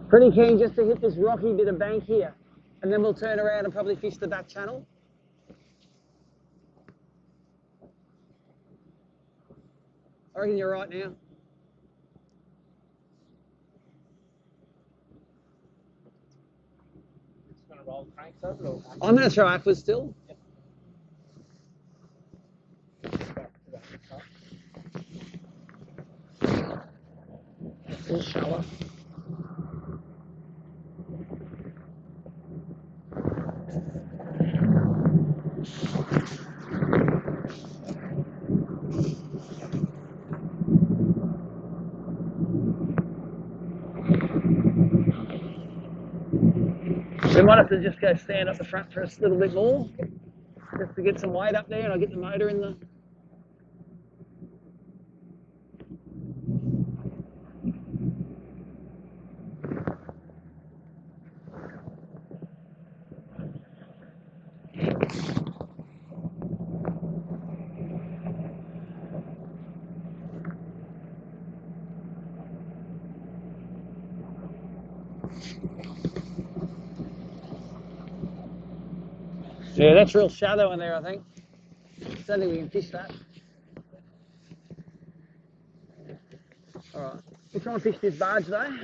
Pretty keen just to hit this rocky bit of bank here, and then we'll turn around and probably fish the back channel. I reckon you're right now. Just going to roll cranks over it, or I'm going to throw aquas still. Yep. It's a little shallow. We might have to just go stand up the front for a little bit more, just to get some weight up there, and I'll get the motor in the... Yeah, that's real shallow in there, I think. Don't think we can fish that. All right, we'll try and fish this barge though.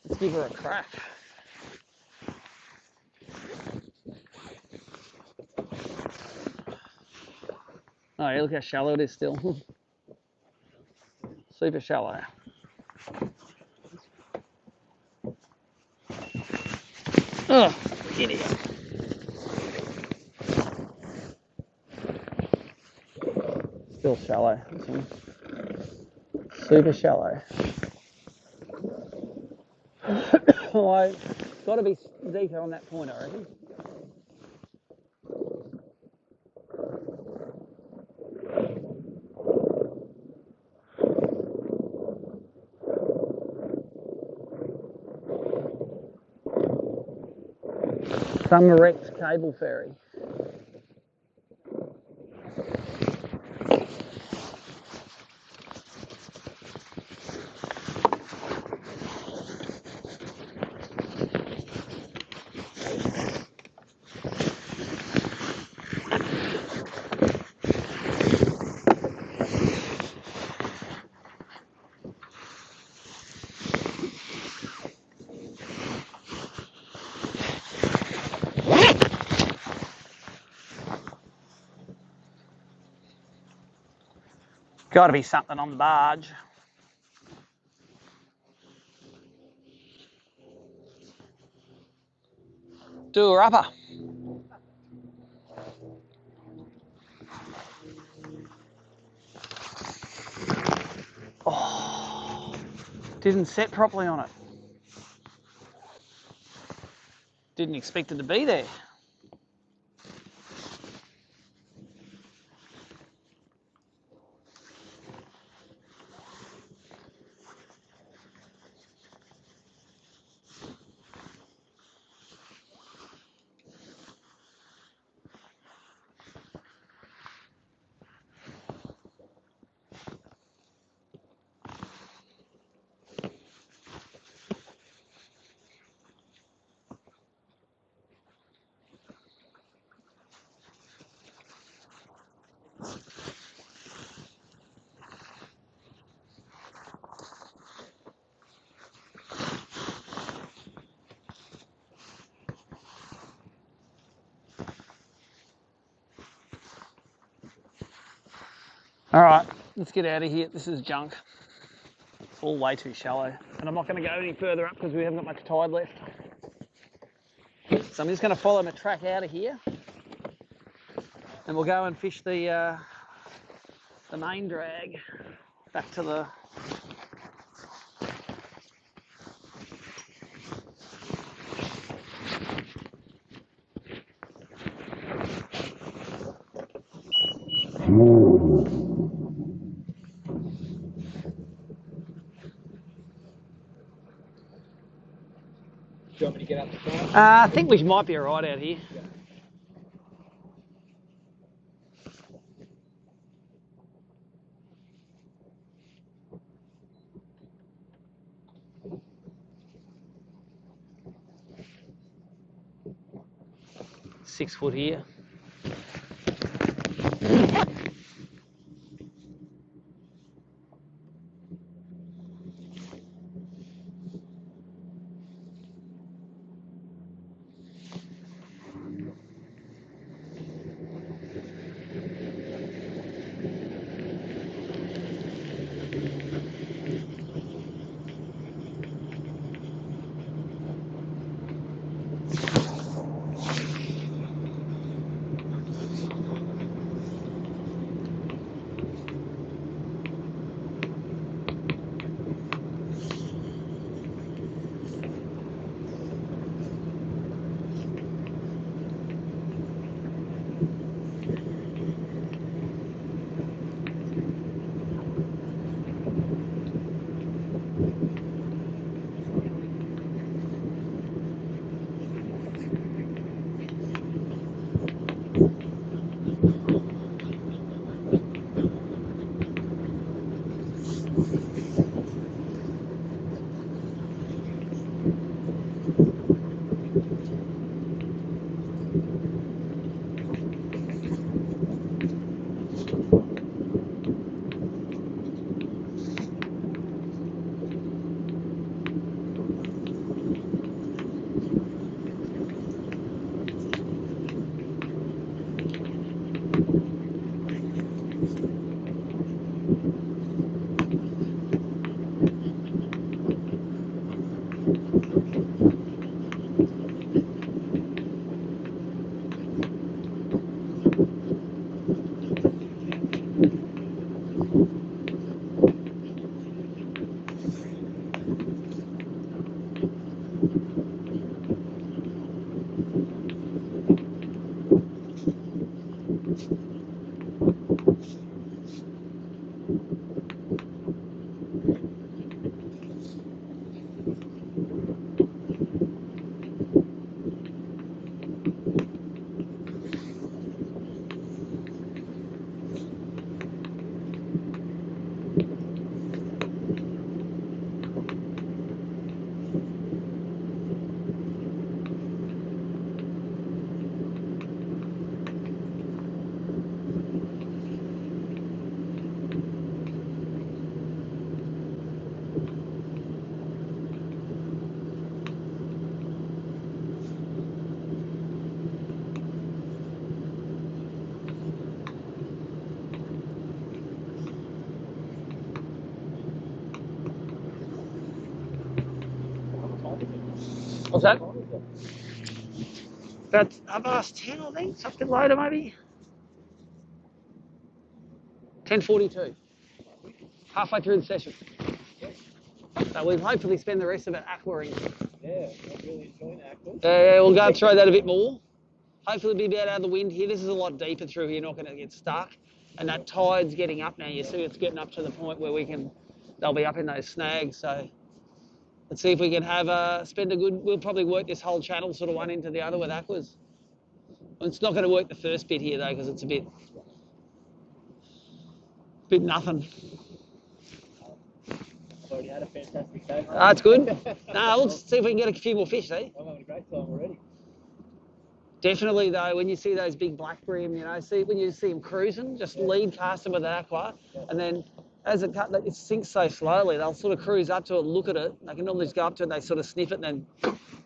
Let's give her a crack. Oh yeah, look how shallow it is still. Super shallow. Oh, idiot. Still shallow, this one. Super shallow. Oh, it's got to be deeper on that point, I reckon. Some erect cable ferry. Got to be something on the barge. Do her upper. Oh, didn't set properly on it. Didn't expect it to be there. All right, let's get out of here. This is junk. It's all way too shallow. And I'm not going to go any further up because we haven't got much tide left. So I'm just going to follow my track out of here. And we'll go and fish the main drag back to the... Do you want me to get up the front? I think we might be all right out here. Yeah. .6 foot here. What's that? About 10, I think. Something later, maybe. 10:42. Halfway through the session. So we'll hopefully spend the rest of it aquaring. Yeah, I'm really enjoying aqua. Yeah, we'll go and throw that a bit more. Hopefully we'll be a bit out of the wind here. This is a lot deeper through here, not going to get stuck. And that tide's getting up now. You see it's getting up to the point where they'll be up in those snags. So let's see if we can we'll probably work this whole channel sort of one into the other with aquas. It's not going to work the first bit here though, because it's a bit nothing. I've already had a fantastic day. That's good. Let's see if we can get a few more fish, eh? I'm having a great time already. Definitely though, when you see those big black bream, when you see them cruising, just lead cast them with an aqua, and then as it sinks so slowly, they'll sort of cruise up to it, look at it. They can normally just go up to it, and they sort of sniff it, and then.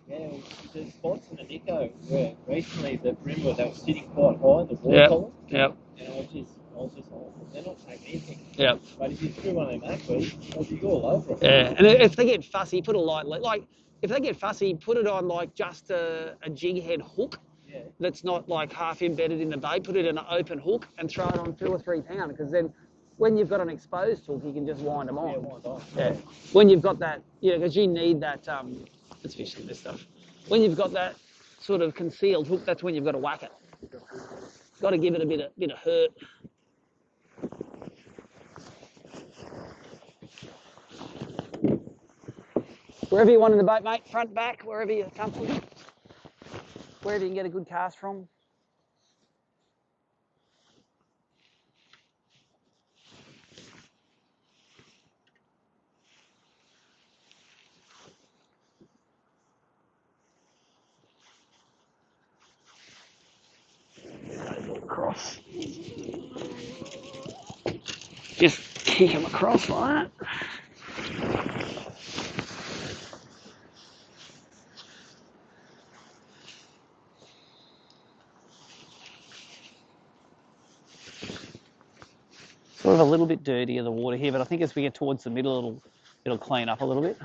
Yeah, there's spots in the Nico where recently the bream they were sitting quite high in the water column. Yep. And I was just they're not taking anything. Yep. But if you threw one of them aquas, they'll be all over it. Yeah, and if they get fussy, put a light, like if they get fussy, put it on like just a jig head hook. Yeah. That's not like half embedded in the bait. Put it in an open hook and throw it on 2 or 3 pound, because then when you've got an exposed hook, you can just wind them on. Yeah, wind on. Yeah. When you've got that, because you need that. Let's fish this stuff. When you've got that sort of concealed hook, that's when you've got to whack it. Got to give it a bit of hurt. Wherever you want in the boat, mate, front, back, wherever you're comfortable. Wherever you can get a good cast from. Across. Just kick them across like that. Sort of a little bit dirtier the water here, but I think as we get towards the middle, it'll clean up a little bit.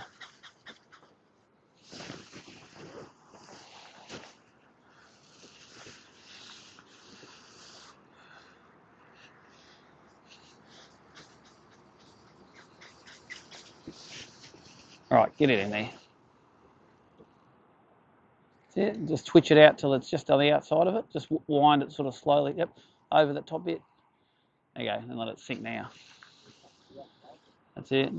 All right, get it in there. That's it. Just twitch it out till it's just on the outside of it. Just wind it sort of slowly, yep, over the top bit. There you go, and let it sink now. That's it.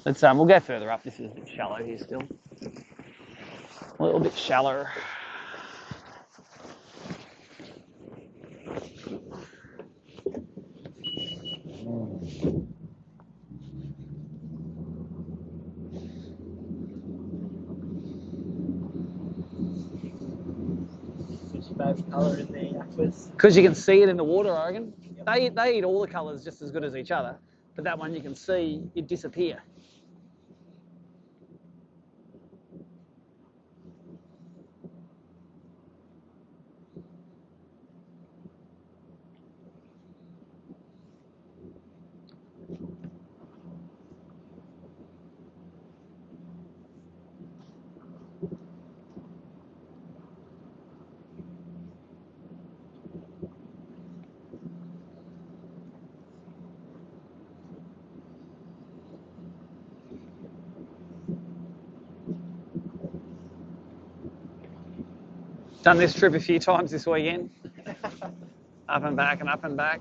Let's we'll go further up. This is a bit shallow here still. A little bit shallower. Colour in the aquas. Because you can see it in the water, I reckon. Yep. They eat all the colours just as good as each other, but that one you can see it disappear. Done this trip a few times this weekend. Up and back and up and back.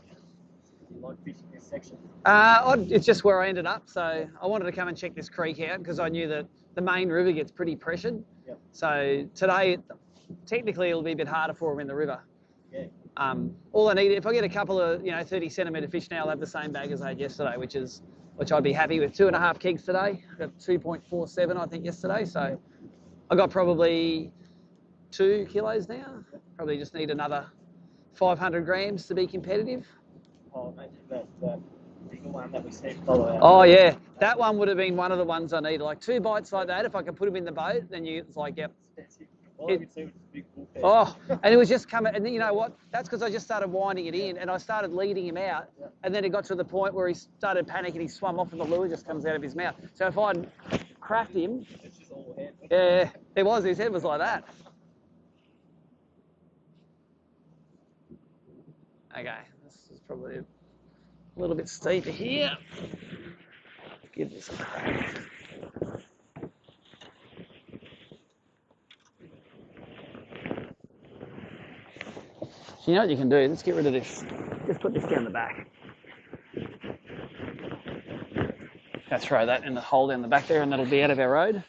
You like fishing this section? It's just where I ended up, so I wanted to come and check this creek out because I knew that the main river gets pretty pressured. Yep. So today, technically, it'll be a bit harder for them in the river. Yeah. All I need, if I get a couple of 30 centimetre fish now, I'll have the same bag as I had yesterday, which I'd be happy with. 2.5 kegs today. I got 2.47 I think yesterday, so I got probably 2 kilos now. Probably just need another 500 grams to be competitive. Oh, imagine that bigger one that we see follow out. Oh yeah, that one would have been one of the ones I needed. Like 2 bites like that, if I could put them in the boat, then it's like, yep. All I could see was this big bullhead. Oh, and it was just coming, and you know what? That's because I just started winding it in, and I started leading him out, and then it got to the point where he started panicking. He swam off, and the lure just comes out of his mouth. So if I'd cracked him, It's just all head. yeah, it was. His head was like that. Okay, this is probably a little bit steeper here. Give this a crack. So you know what you can do? Let's get rid of this. Just put this down the back. Go throw that in the hole down the back there, and that'll be out of our road.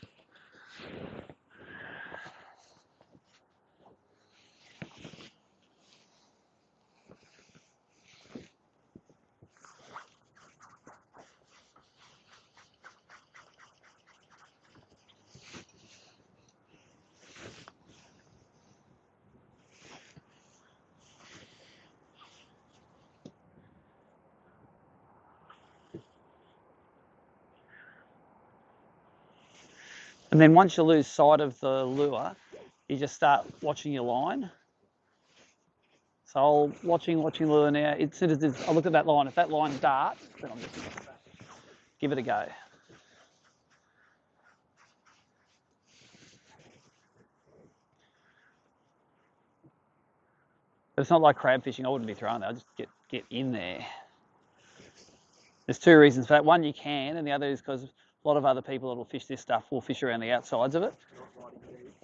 And then once you lose sight of the lure, you just start watching your line. So I'll watching lure now. I look at that line. If that line darts, then I'm just going to give it a go. But it's not like crab fishing. I wouldn't be throwing that. I'll just get in there. There's two reasons for that. One, you can, and the other is because a lot of other people that will fish this stuff will fish around the outsides of it.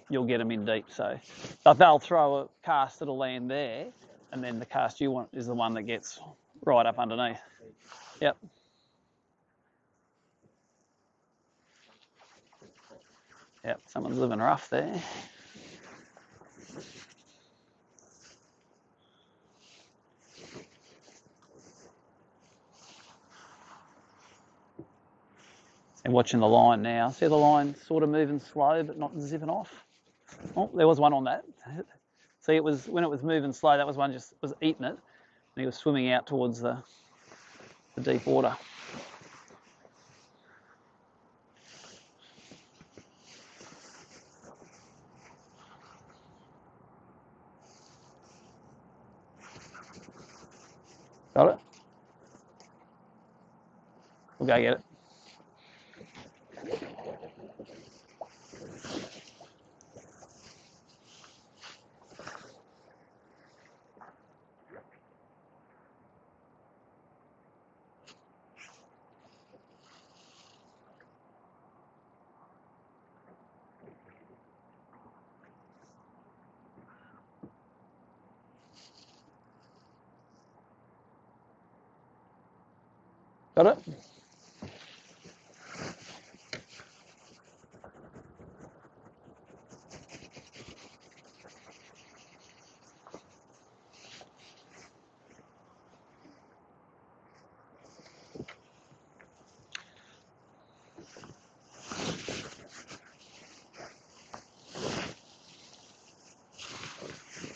You'll get them in deep. So but they'll throw a cast that'll land there, and then the cast you want is the one that gets right up underneath. Yep. Yep, someone's living rough there. And watching the line now. See the line sort of moving slow, but not zipping off. Oh, there was one on that. See, it was when it was moving slow. That was one just was eating it, and he was swimming out towards the deep water. Got it? We'll go get it. Got it?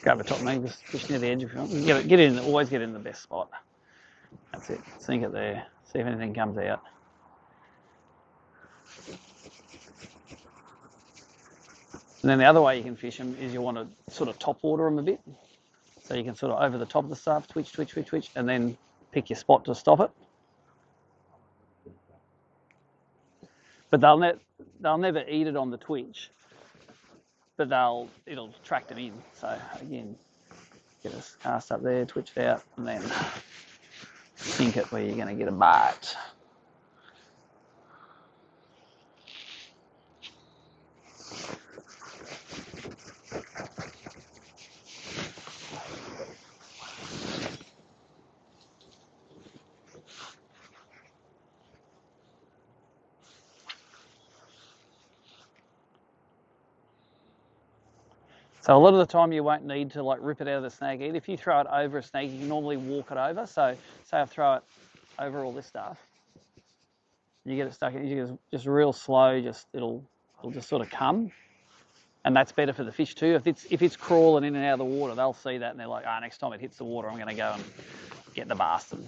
Go over top of me, just fish near the edge if you want. Get in, always get in the best spot. That's it. Sink it there. See if anything comes out. And then the other way you can fish them is you want to sort of top water them a bit. So you can sort of over the top of the stuff, twitch, twitch, twitch, twitch, and then pick your spot to stop it. But they'll never eat it on the twitch, but it'll track them in. So again, get a cast up there, twitch it out, and then sink it where you're going to get a bite. So a lot of the time you won't need to like rip it out of the snag either. If you throw it over a snag, you can normally walk it over. So say I throw it over all this stuff, you get it stuck in, you just real slow, it'll just sort of come. And that's better for the fish too. If it's crawling in and out of the water, they'll see that and they're like, next time it hits the water, I'm going to go and get the bastard.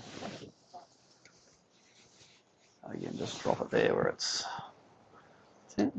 So again, just drop it there where that's it.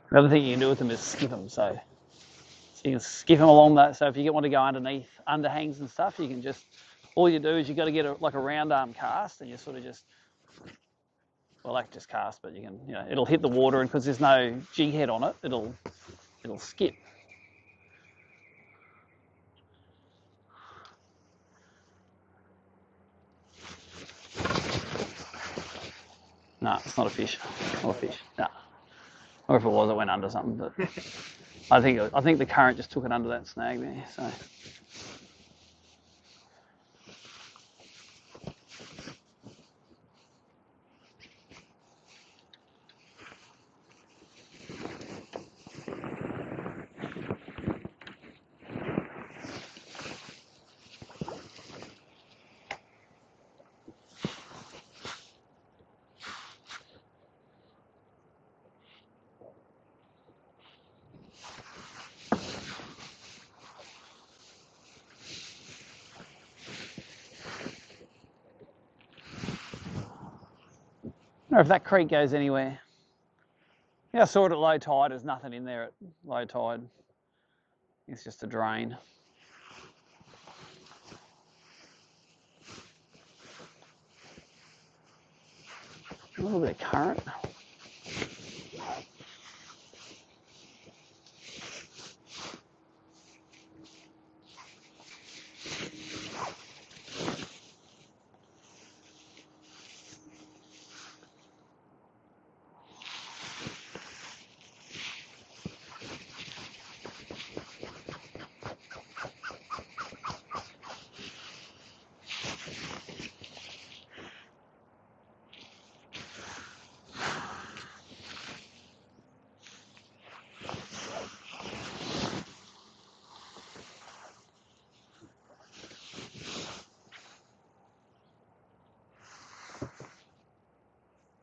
The other thing you can do with them is skip them. So you can skip them along that. So if you want to go underneath underhangs and stuff, you can just, all you do is you got to get like a round arm cast, and you sort of just, well, like just cast, but you can, it'll hit the water, and because there's no jig head on it, it'll skip. No, it's not a fish. Not a fish. No. Or if it was, it went under something. But I think the current just took it under that snag there. So. I don't know if that creek goes anywhere. Yeah, I saw it at low tide. There's nothing in there at low tide. It's just a drain. A little bit of current.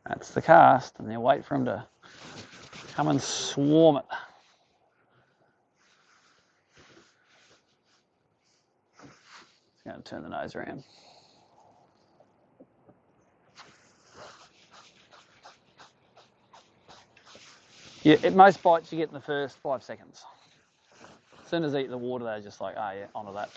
That's the cast, and then wait for him to come and swarm it. It's going to turn the nose around. Yeah, at most bites you get in the first 5 seconds. As soon as they eat the water, they're just like, oh yeah, onto that.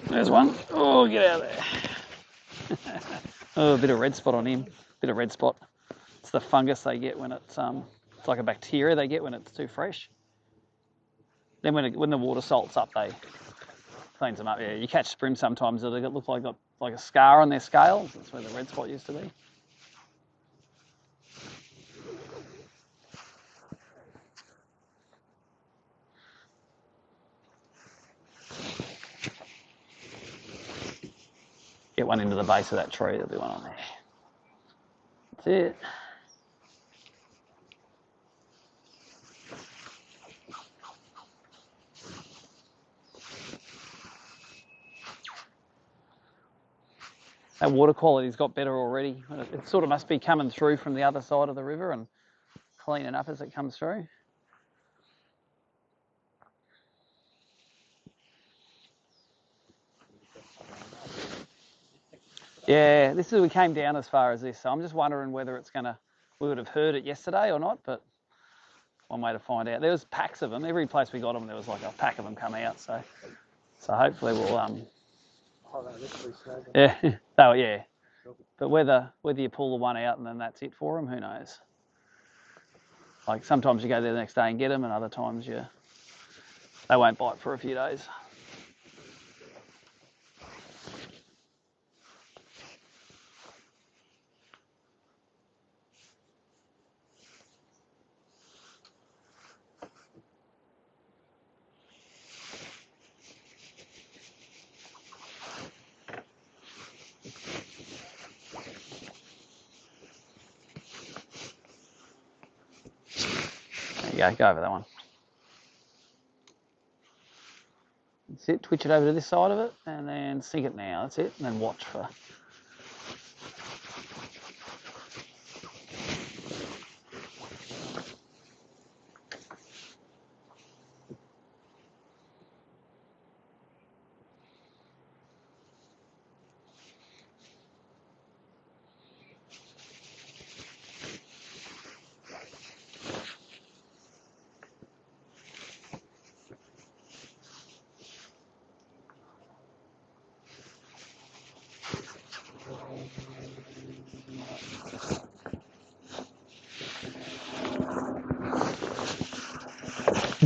There's one. Oh, get out of there. Oh, a bit of red spot on him. Bit of red spot. It's the fungus they get when it's like a bacteria they get when it's too fresh. Then when the water salts up, they cleans them up. Yeah, you catch bream sometimes that they look like a scar on their scales. That's where the red spot used to be. Get one into the base of that tree, there'll be one on there. That's it. That water quality's got better already. It sort of must be coming through from the other side of the river and cleaning up as it comes through. Yeah, we came down as far as this, so I'm just wondering whether we would have heard it yesterday or not, but one way to find out. There was packs of them. Every place we got them, there was like a pack of them come out, so hopefully we'll, yeah, oh yeah. But whether you pull the one out and then that's it for them, who knows? Like sometimes you go there the next day and get them, and other times they won't bite for a few days. you go over that one. That's it, twitch it over to this side of it, and then sink it now, that's it, and then watch for...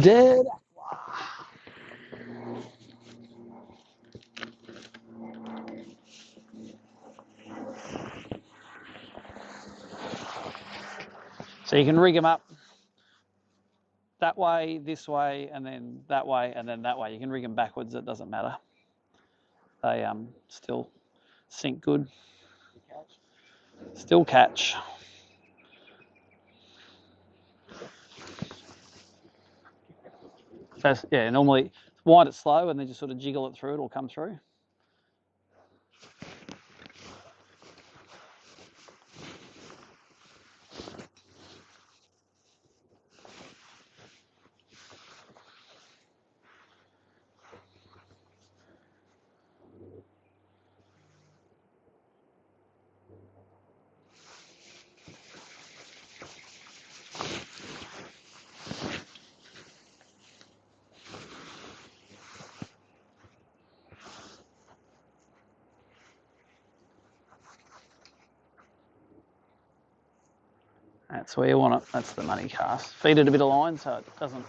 Dead. So you can rig them up that way, this way, and then that way, and then that way. You can rig them backwards, it doesn't matter. They still sink good. Still catch. So yeah, normally wind it slow and then just sort of jiggle it through, it'll come through. That's where you want it. That's the money cast. Feed it a bit of line so it doesn't.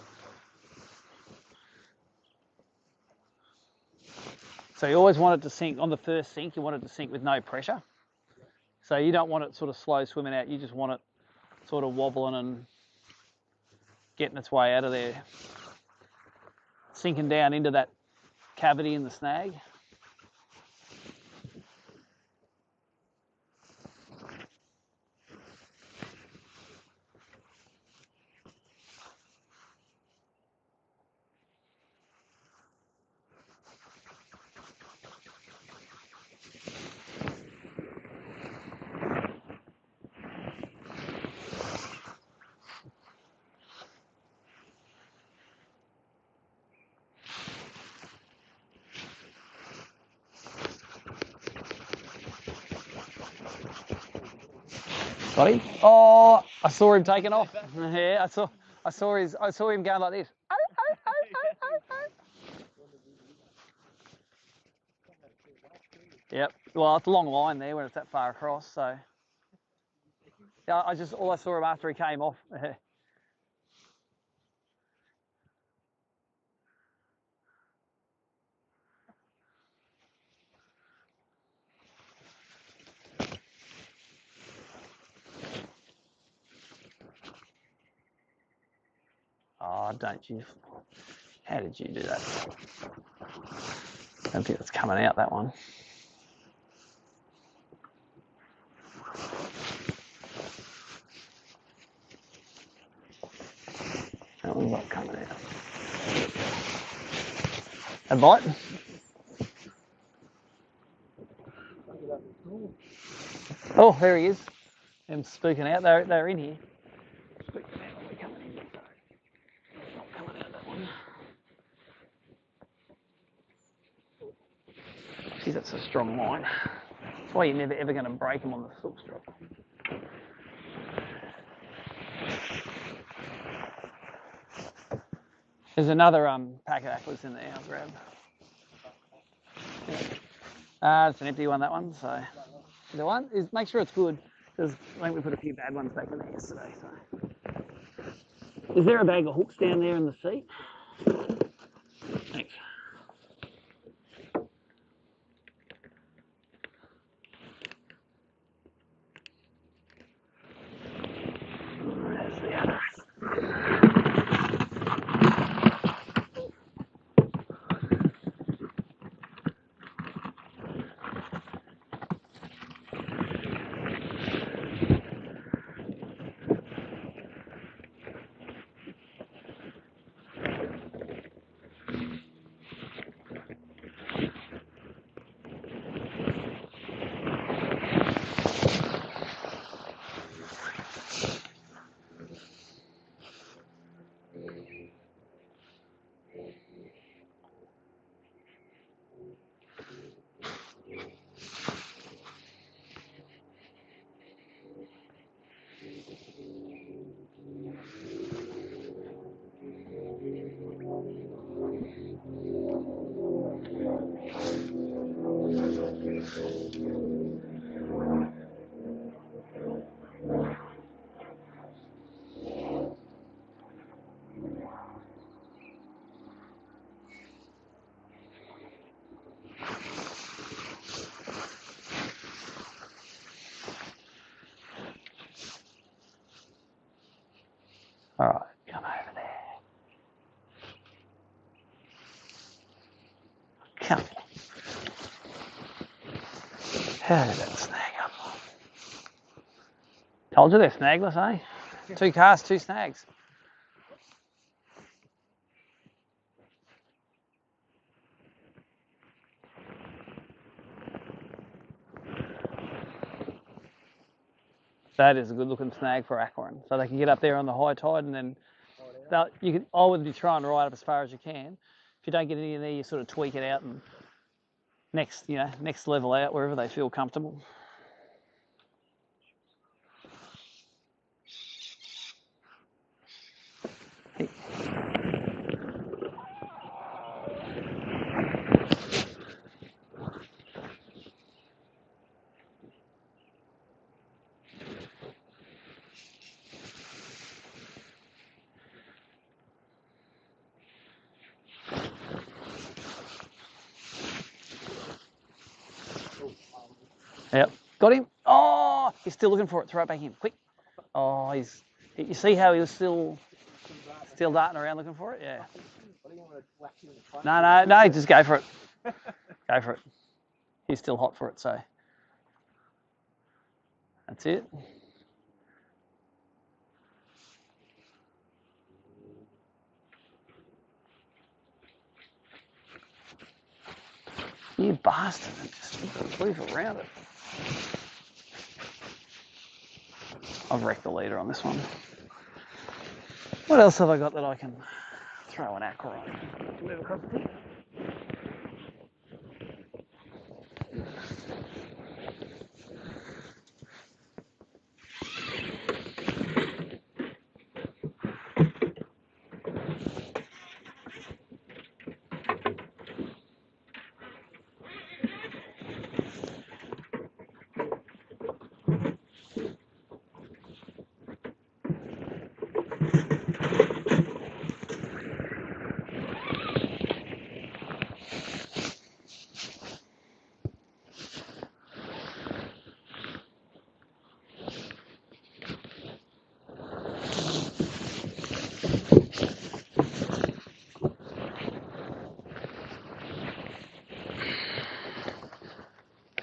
So you always want it to sink, on the first sink, you want it to sink with no pressure. So you don't want it sort of slow swimming out, you just want it sort of wobbling and getting its way out of there. Sinking down into that cavity in the snag. Got him? Oh, I saw him taking off. Yeah, I saw him going like this. Oh, oh, oh, oh, oh, oh. Yep. Well, it's a long line there when it's that far across. So yeah, all I saw him after he came off. Oh, don't you? How did you do that? I don't think it's coming out, that one. That one's not coming out. A bite? Oh, there he is. Them spooking out. They're in here. Spooking out. They're coming in. Not coming out, that one. Geez, that's a strong line. That's why you're never ever going to break them on the silk strop. There's another packet aquas in there. I'll grab. It's an empty one, that one. So the one is, make sure it's good, because I think we put a few bad ones back in there yesterday. So is there a bag of hooks down there in the seat? Thanks. There's the other. How did that snag up? Told you they're snagless, eh? 2 casts, 2 snags. That is a good looking snag for aquarin. So they can get up there on the high tide, and then I would be trying to ride up as far as you can. If you don't get any in there, you sort of tweak it out and next level out wherever they feel comfortable. Yep, got him. Oh, he's still looking for it. Throw it back in, quick. Oh, you see how he was still darting around looking for it? Yeah. No, just go for it. Go for it. He's still hot for it, so that's it. You bastard, just move around it. I've wrecked the leader on this one. What else have I got that I can throw an aqua on? Move across the thing.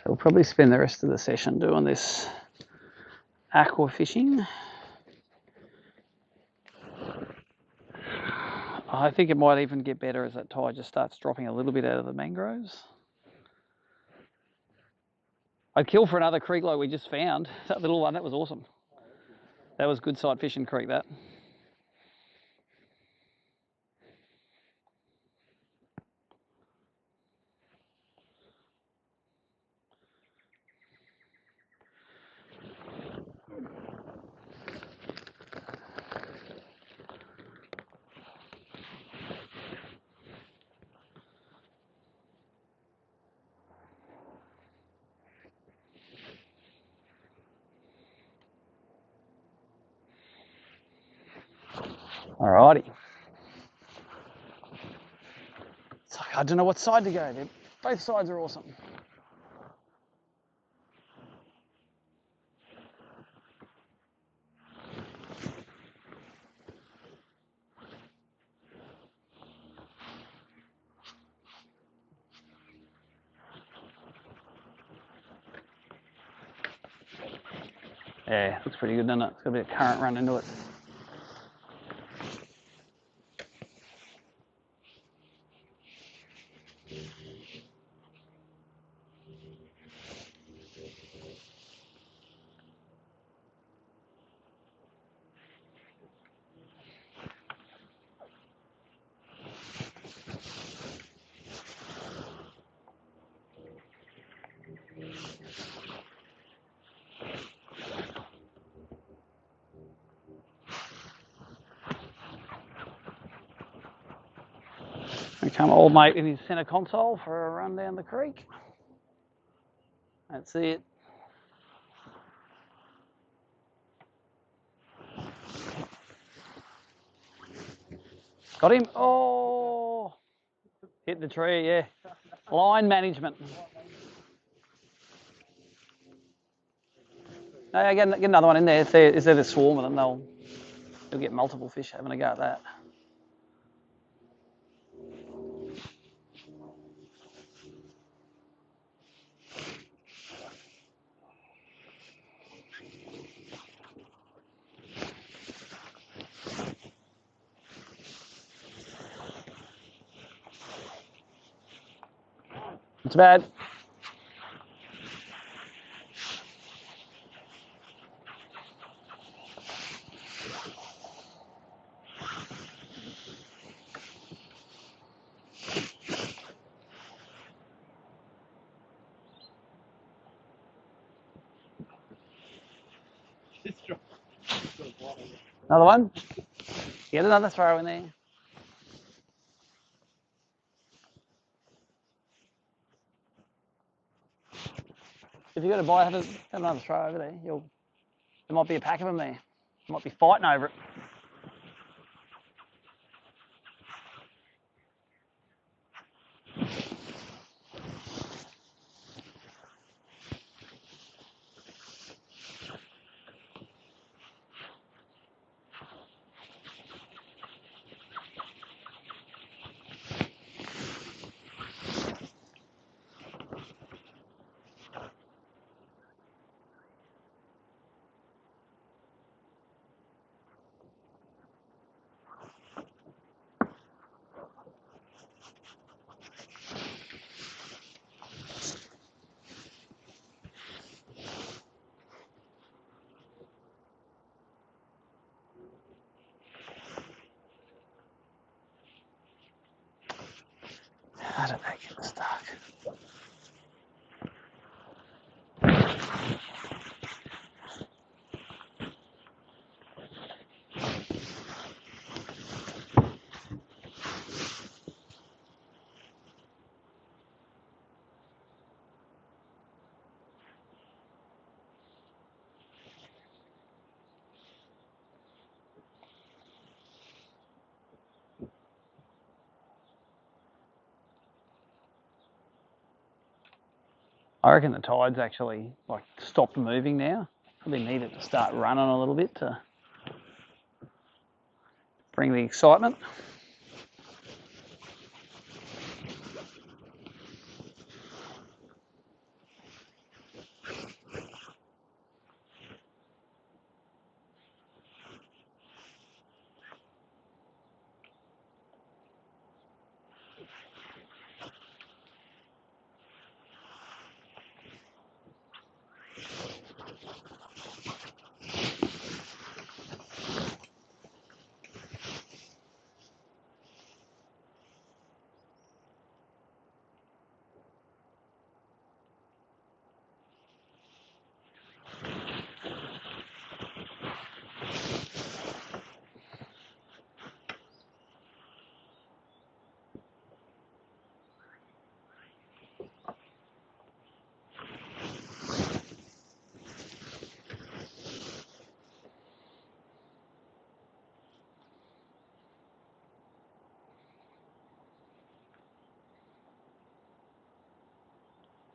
We'll probably spend the rest of the session doing this aqua fishing. I think it might even get better as that tide just starts dropping a little bit out of the mangroves. I'd kill for another creek like we just found. That little one, that was awesome. That was good sight fishing creek, that. Alrighty. It's like, I don't know what side to go. Both sides are awesome. Yeah, looks pretty good, doesn't it? It's got a bit of current run into it. We come old mate in his centre console for a run down the creek. That's it. Got him. Oh, hit the tree, yeah. Line management. No, get another one in there. If they're a swarm of them, you'll get multiple fish having a go at that. It's bad. Another one. Get another throw in there. If you got a bite, have another throw over there. There might be a pack of them there. You might be fighting over it. How did they get stuck? I reckon the tide's actually like stopped moving now. Probably need it to start running a little bit to bring the excitement.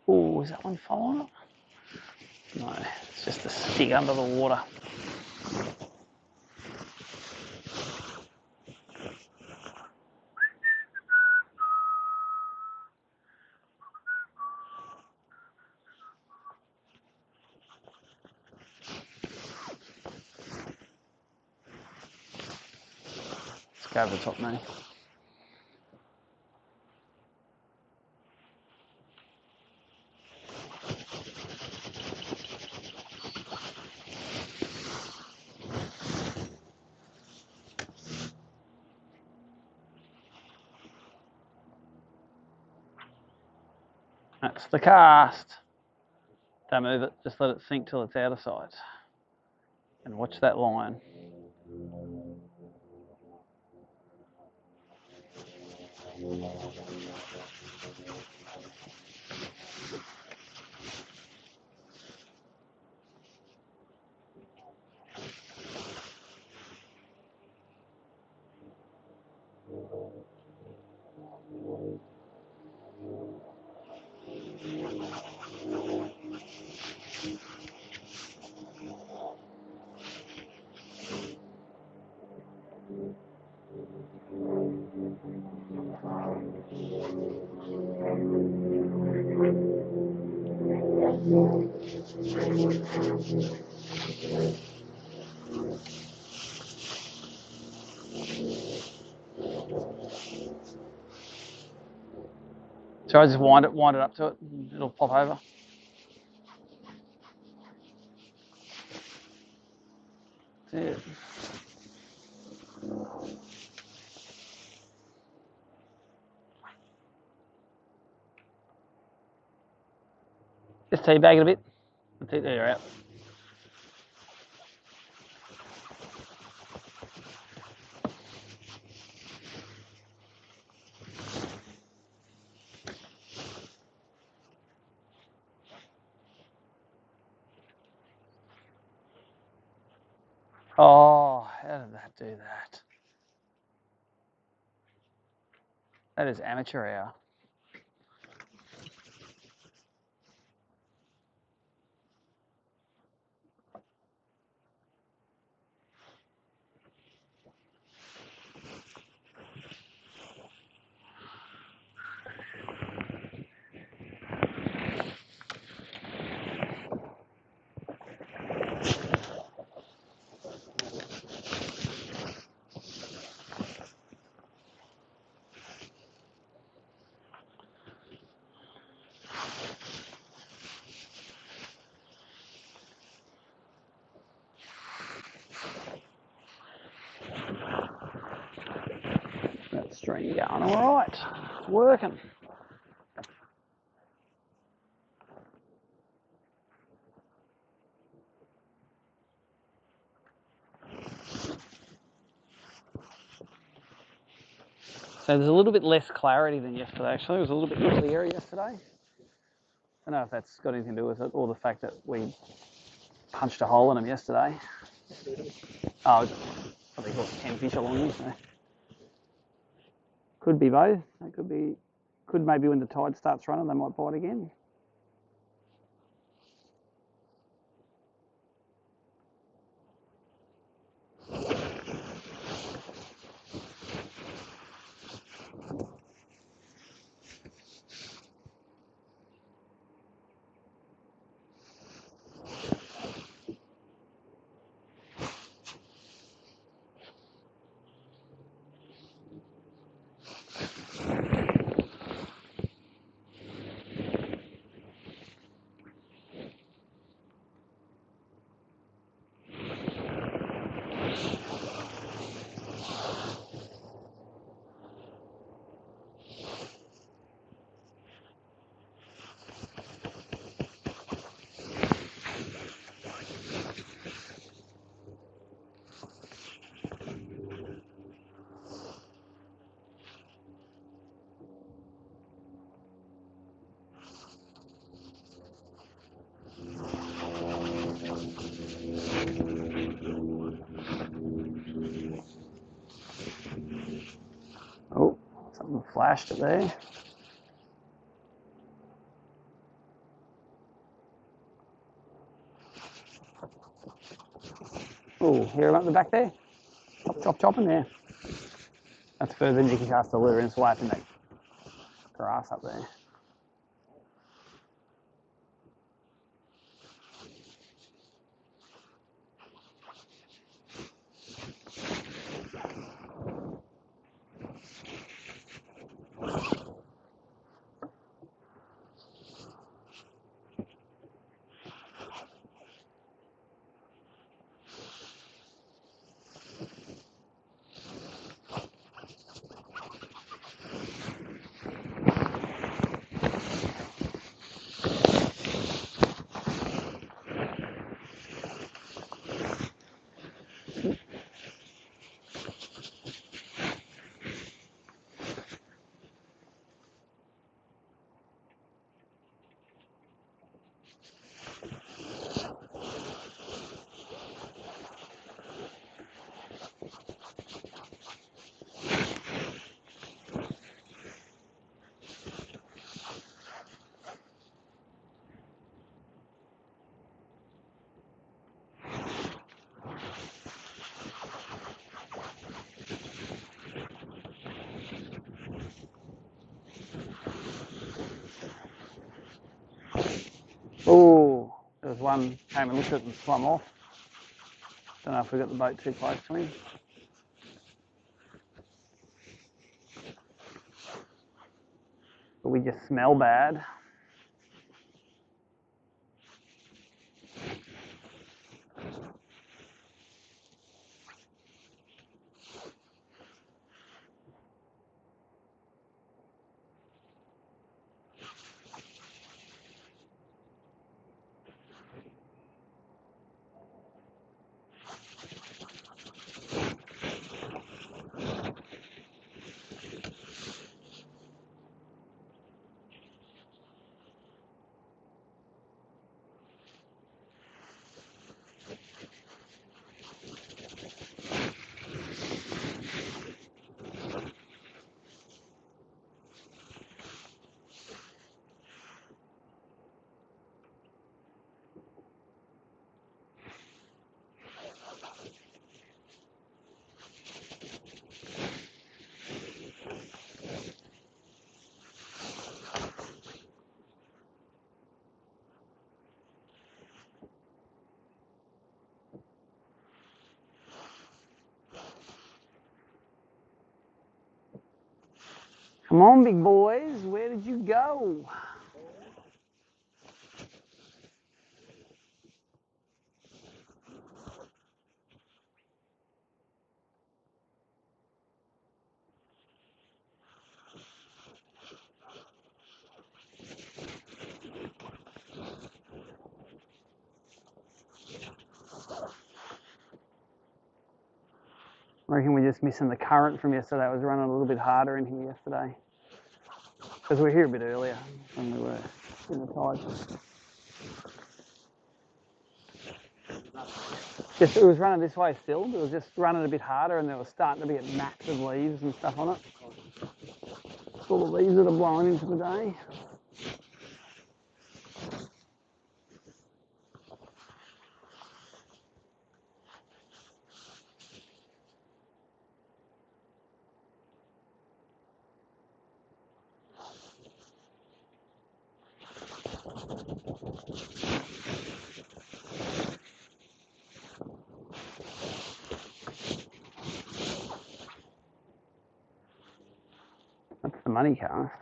Oh, is that one following it? No, it's just a stick under the water. Let's go over the top now. That's the cast. Don't move it, just let it sink till it's out of sight. And watch that line. So I just wind it up to it, and it'll pop over. That's it. Just teabag it a bit. That's it, there you're out. Oh, how did that do that? That is amateur hour. That string going all right. It's working. So there's a little bit less clarity than yesterday, actually. It was a little bit clearer yesterday. I don't know if that's got anything to do with it or the fact that we punched a hole in them yesterday. Oh, I think it was 10 fish along here, so. Could be both. It could maybe when the tide starts running, they might bite again. Oh, something flashed it there. Oh, hear him up the back there? Chopping there. That's further than you can cast the lure and slap in that grass up there. Oh, there was one came and looked at it and swum off. Don't know if we got the boat too close to him. but we just smell bad. Come on, big boys, where did you go? I reckon we're just missing the current from yesterday. It was running a little bit harder in here yesterday. Because we were here a bit earlier than we were in the tide. Just, it was running this way still, but it was just running a bit harder and there was starting to be a mats of leaves and stuff on it. All the leaves that are blowing into the day. That's the money cast.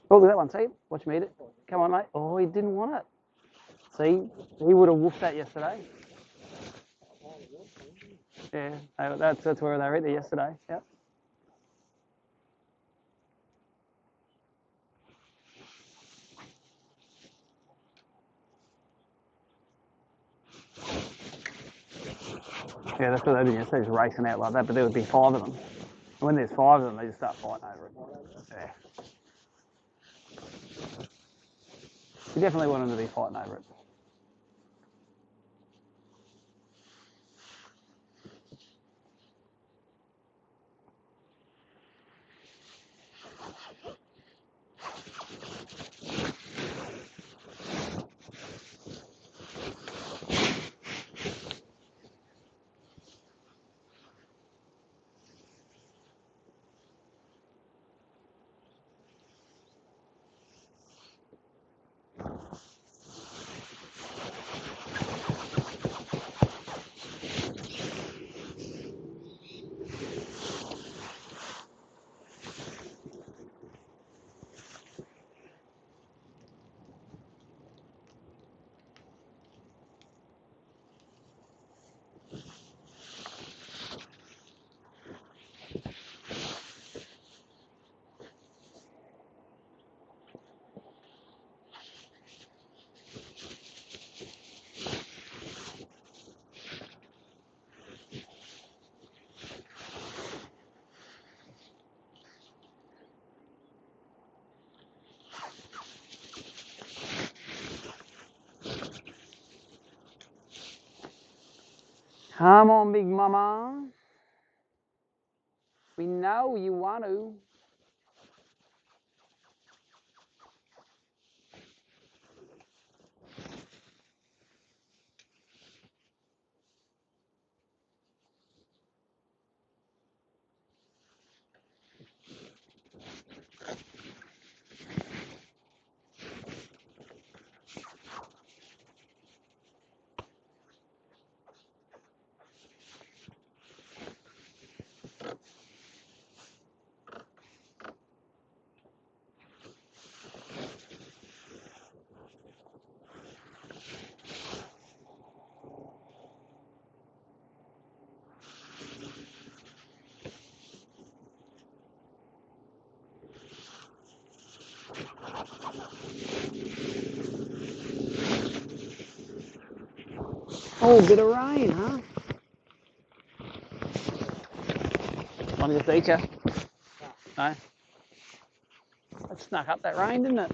Oh, look at that one, see? Watch me eat it. Come on, mate. Oh, he didn't want it. See, he would have woofed that yesterday. Yeah, that's where they were eating yesterday. Yep. Yeah, that's what they did yesterday, just racing out like that, but there would be 5 of them. And when there's 5 of them, they just start fighting over it. Yeah. You definitely want them to be fighting over it. Come on, big mama. We know you want to. Oh, a bit of rain, huh? Want to just eat you? No? That snuck up that rain, didn't it?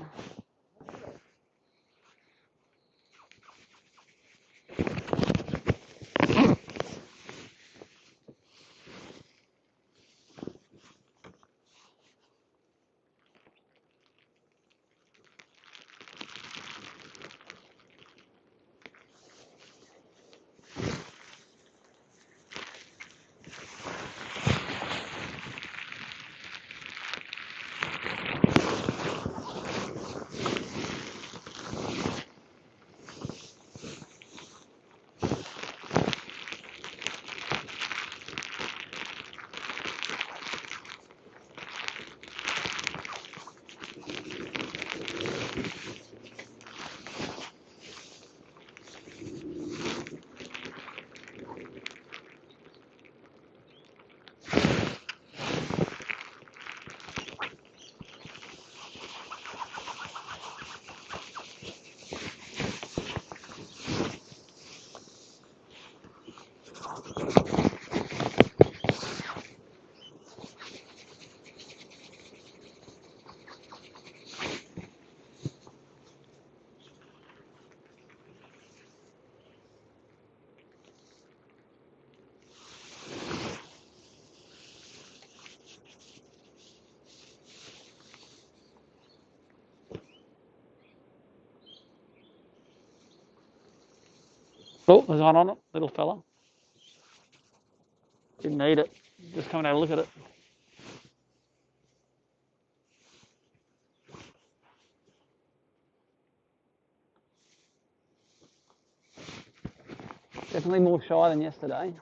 Oh, there's one on it, little fella. Didn't eat it. Just coming out to look at it. Definitely more shy than yesterday.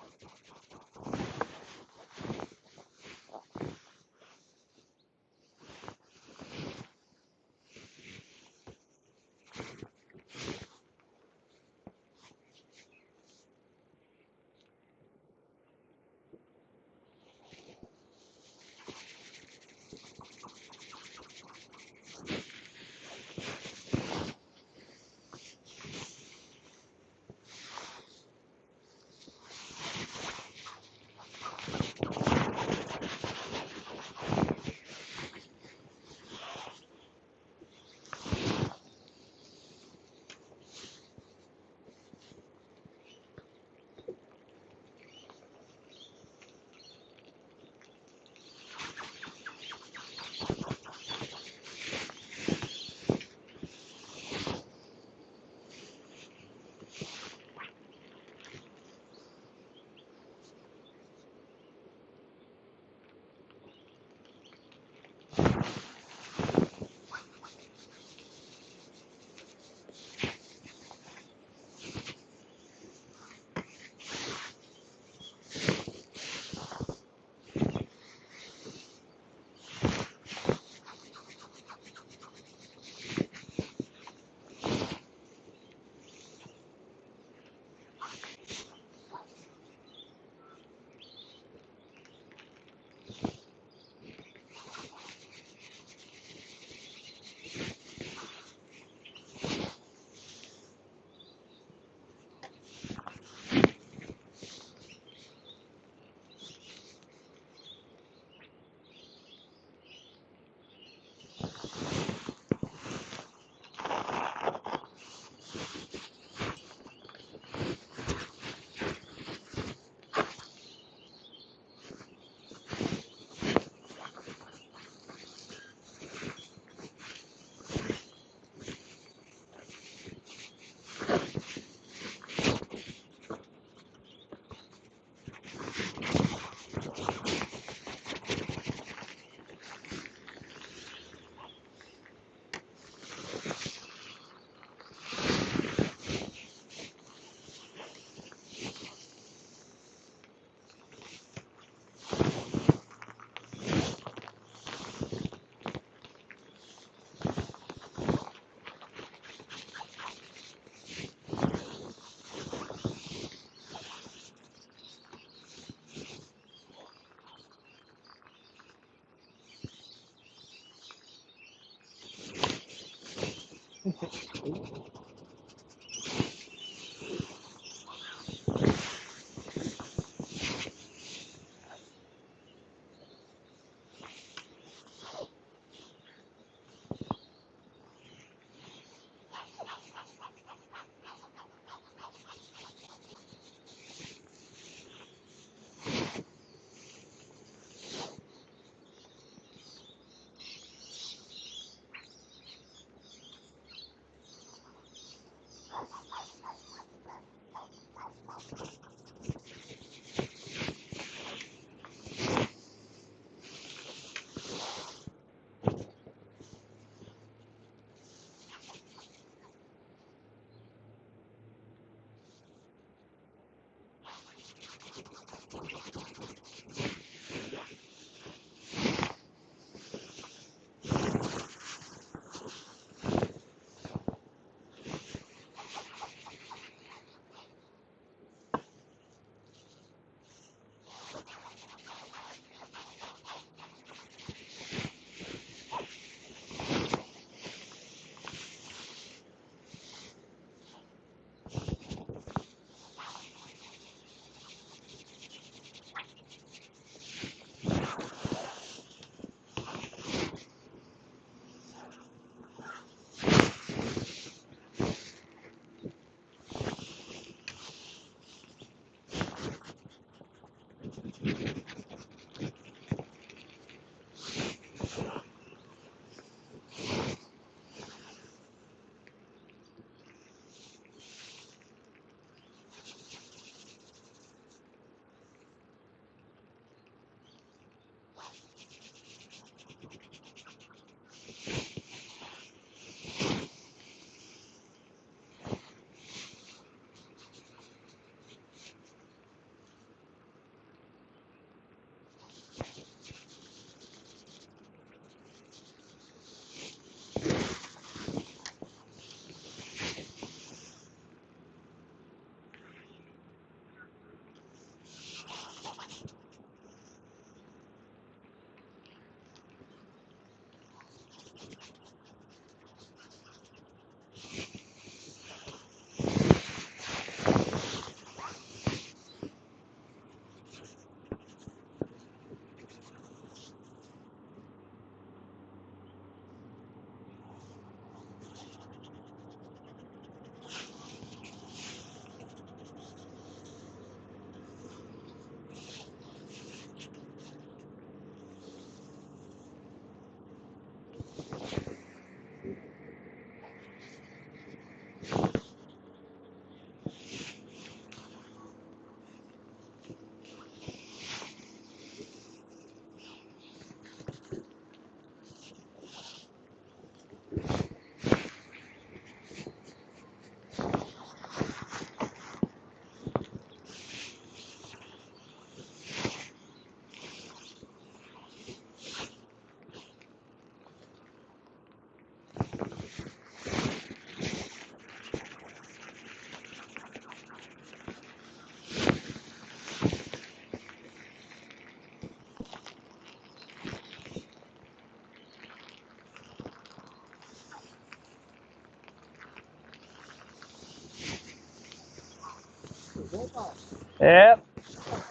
Yep.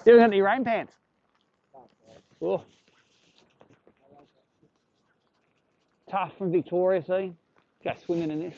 You haven't got any rain pants? Oh. Tough from Victoria, see? Go swimming in this.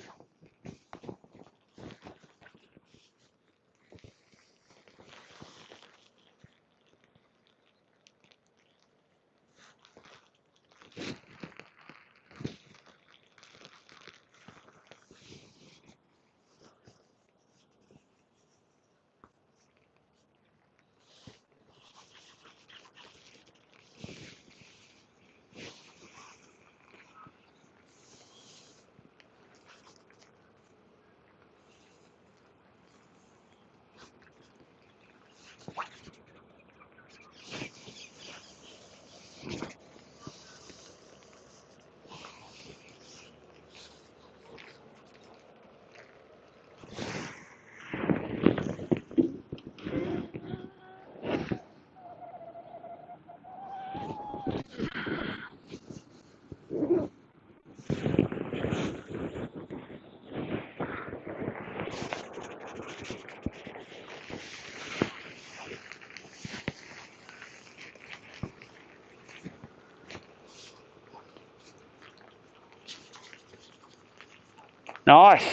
Nice.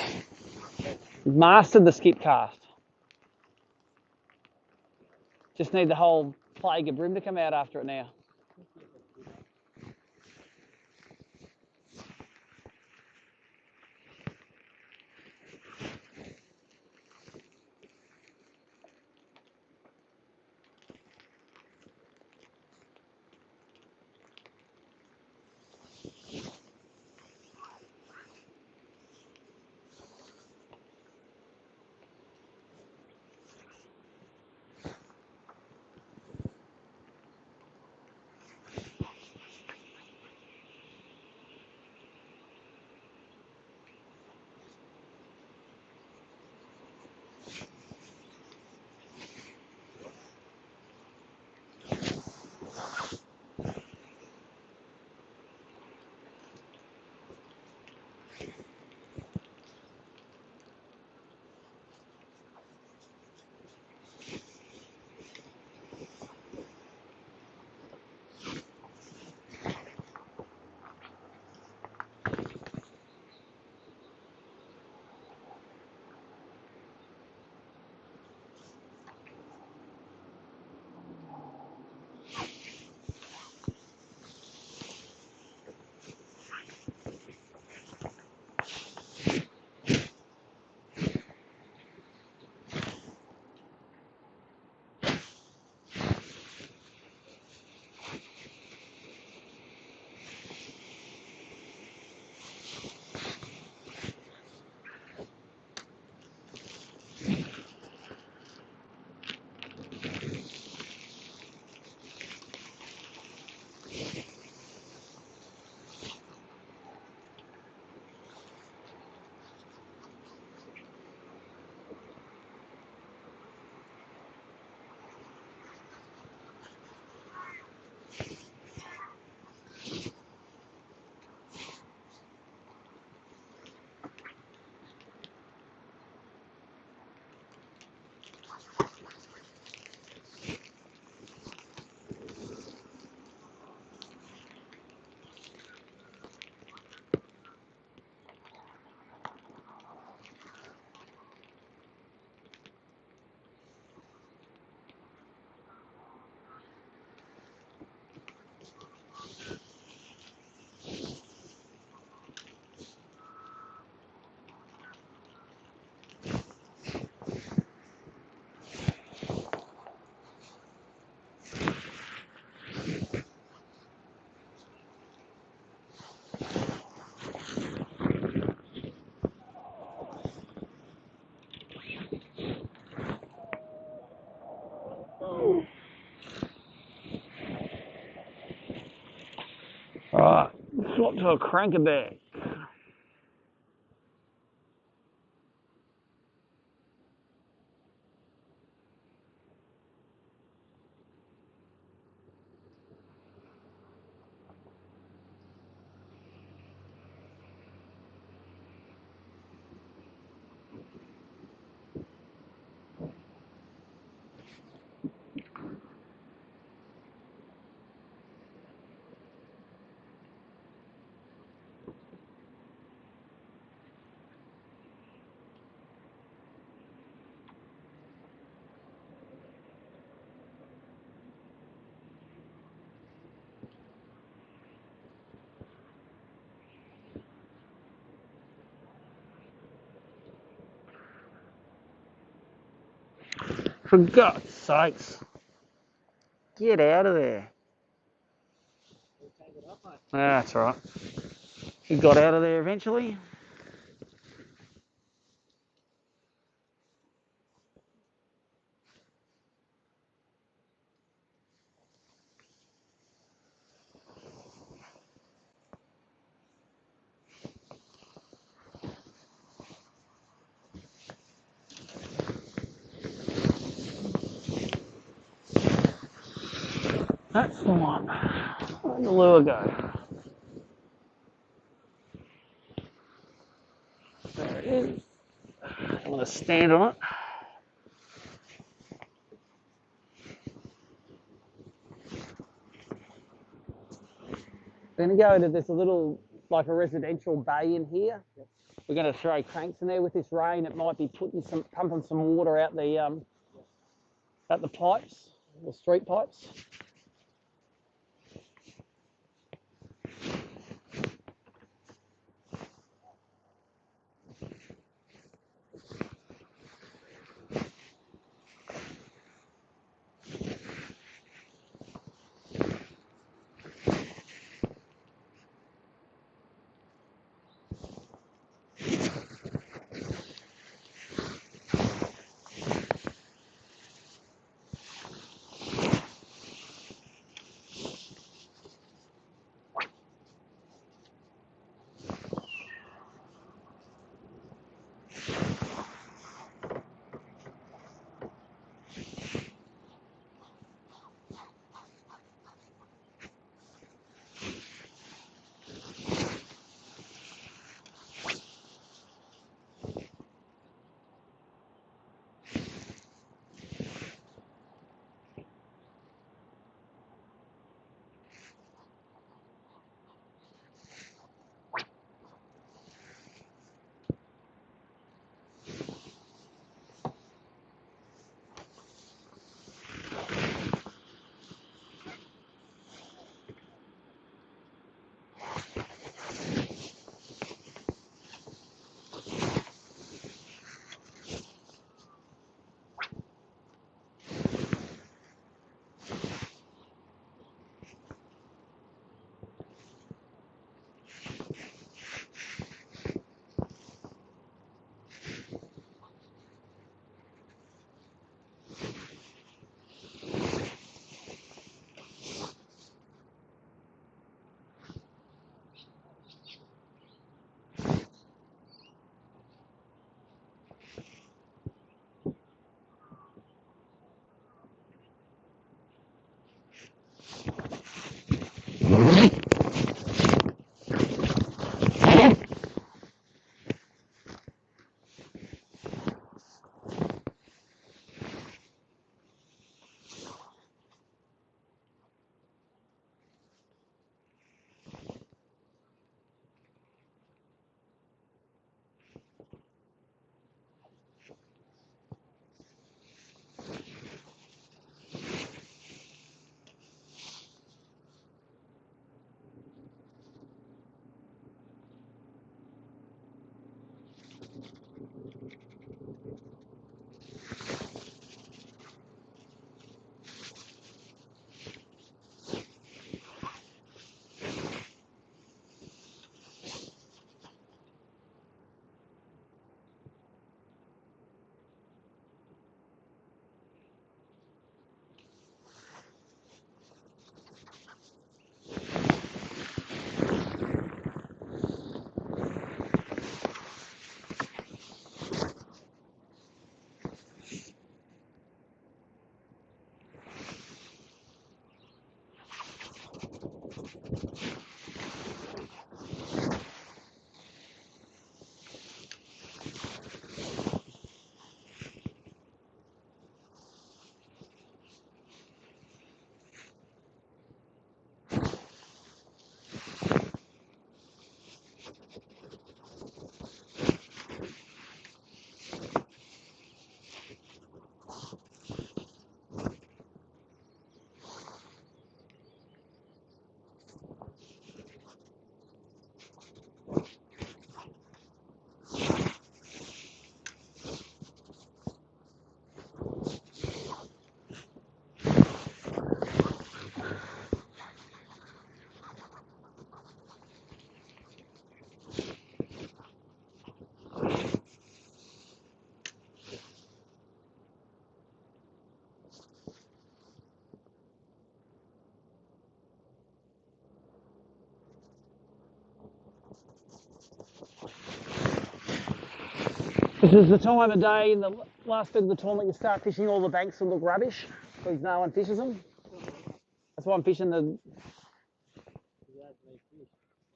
Mastered the skip cast. Just need the whole plague of bream to come out after it now. Alright, swap to a cranker bag. For God's sakes. Get out of there. That's all right. He got out of there eventually. That's the one. Where'd the lure go? There it is. I'm going to stand on it. We're going to go into this little, like a residential bay in here. We're going to throw cranks in there. With this rain, it might be pumping some water out the pipes, the street pipes. This is the time of day in the last bit of the tournament you start fishing all the banks that look rubbish because no one fishes them. That's why I'm fishing the.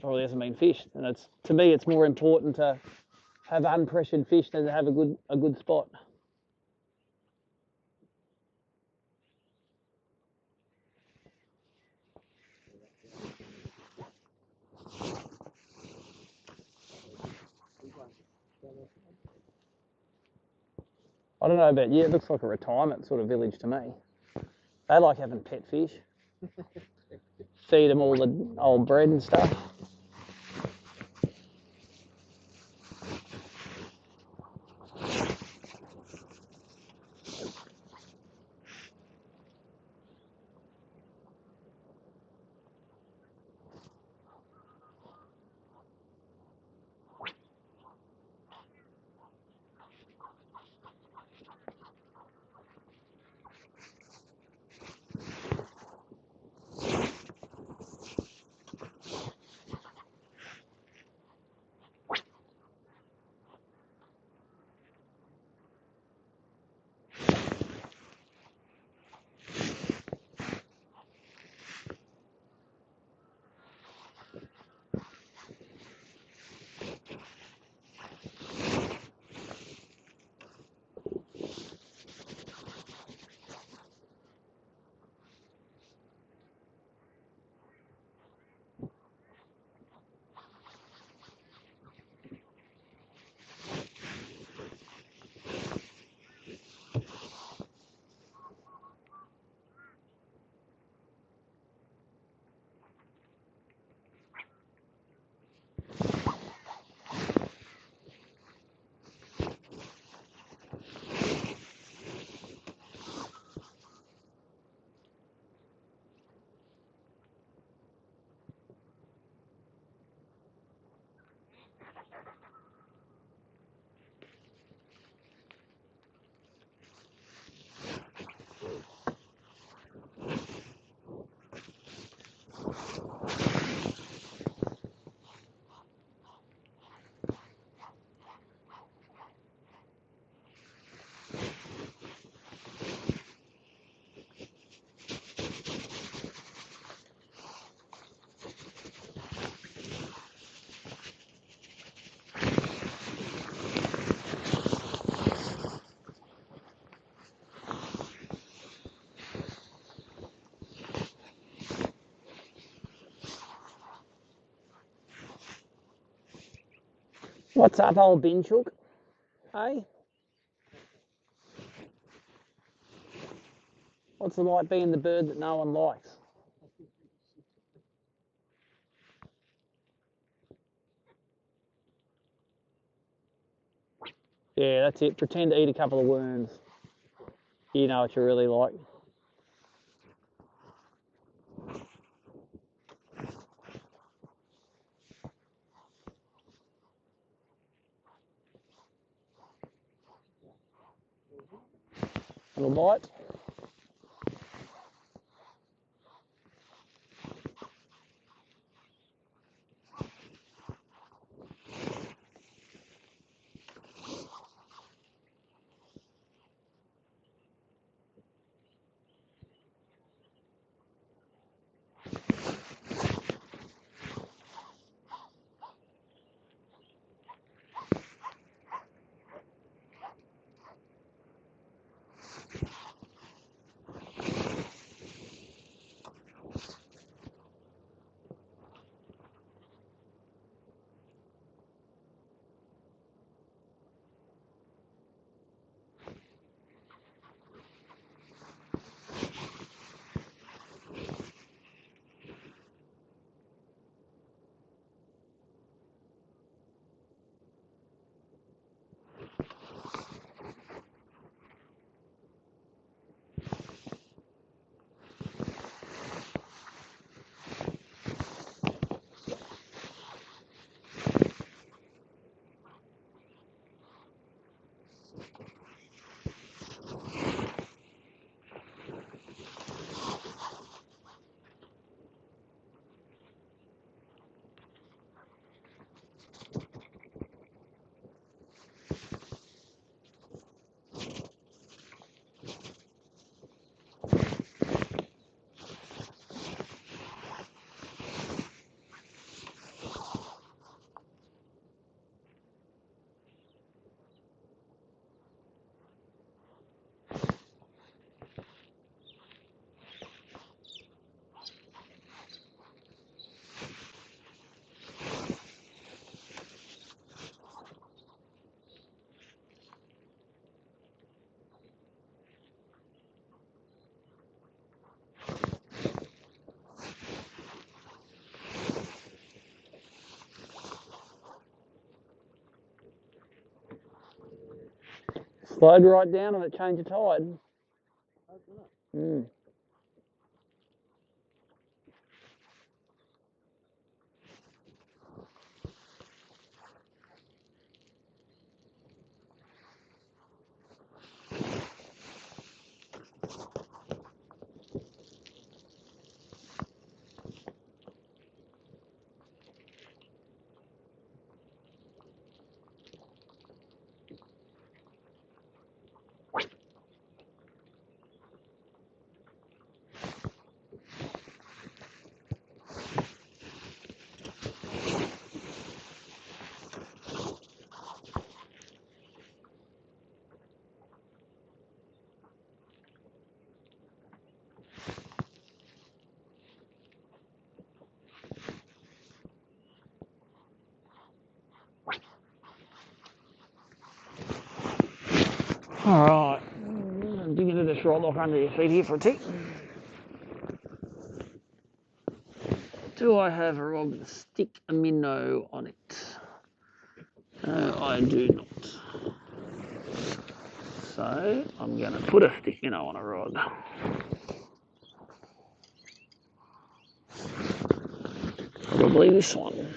Probably hasn't been fished, and it's, to me, it's more important to have unpressured fish than to have a good spot. I don't know about you, it looks like a retirement sort of village to me. They like having pet fish. Feed them all the old bread and stuff. What's up, old bin chook? Hey? What's it like being the bird that no one likes? Yeah, that's it. Pretend to eat a couple of worms. You know what you're really like. Little bite. Slowed right down on it, change of tide. Mm. All right, dig into this rod lock under your feet here for a tick. Do I have a rod with a stick a minnow on it? No, I do not. So I'm going to put a stick minnow on a rod. Probably this one.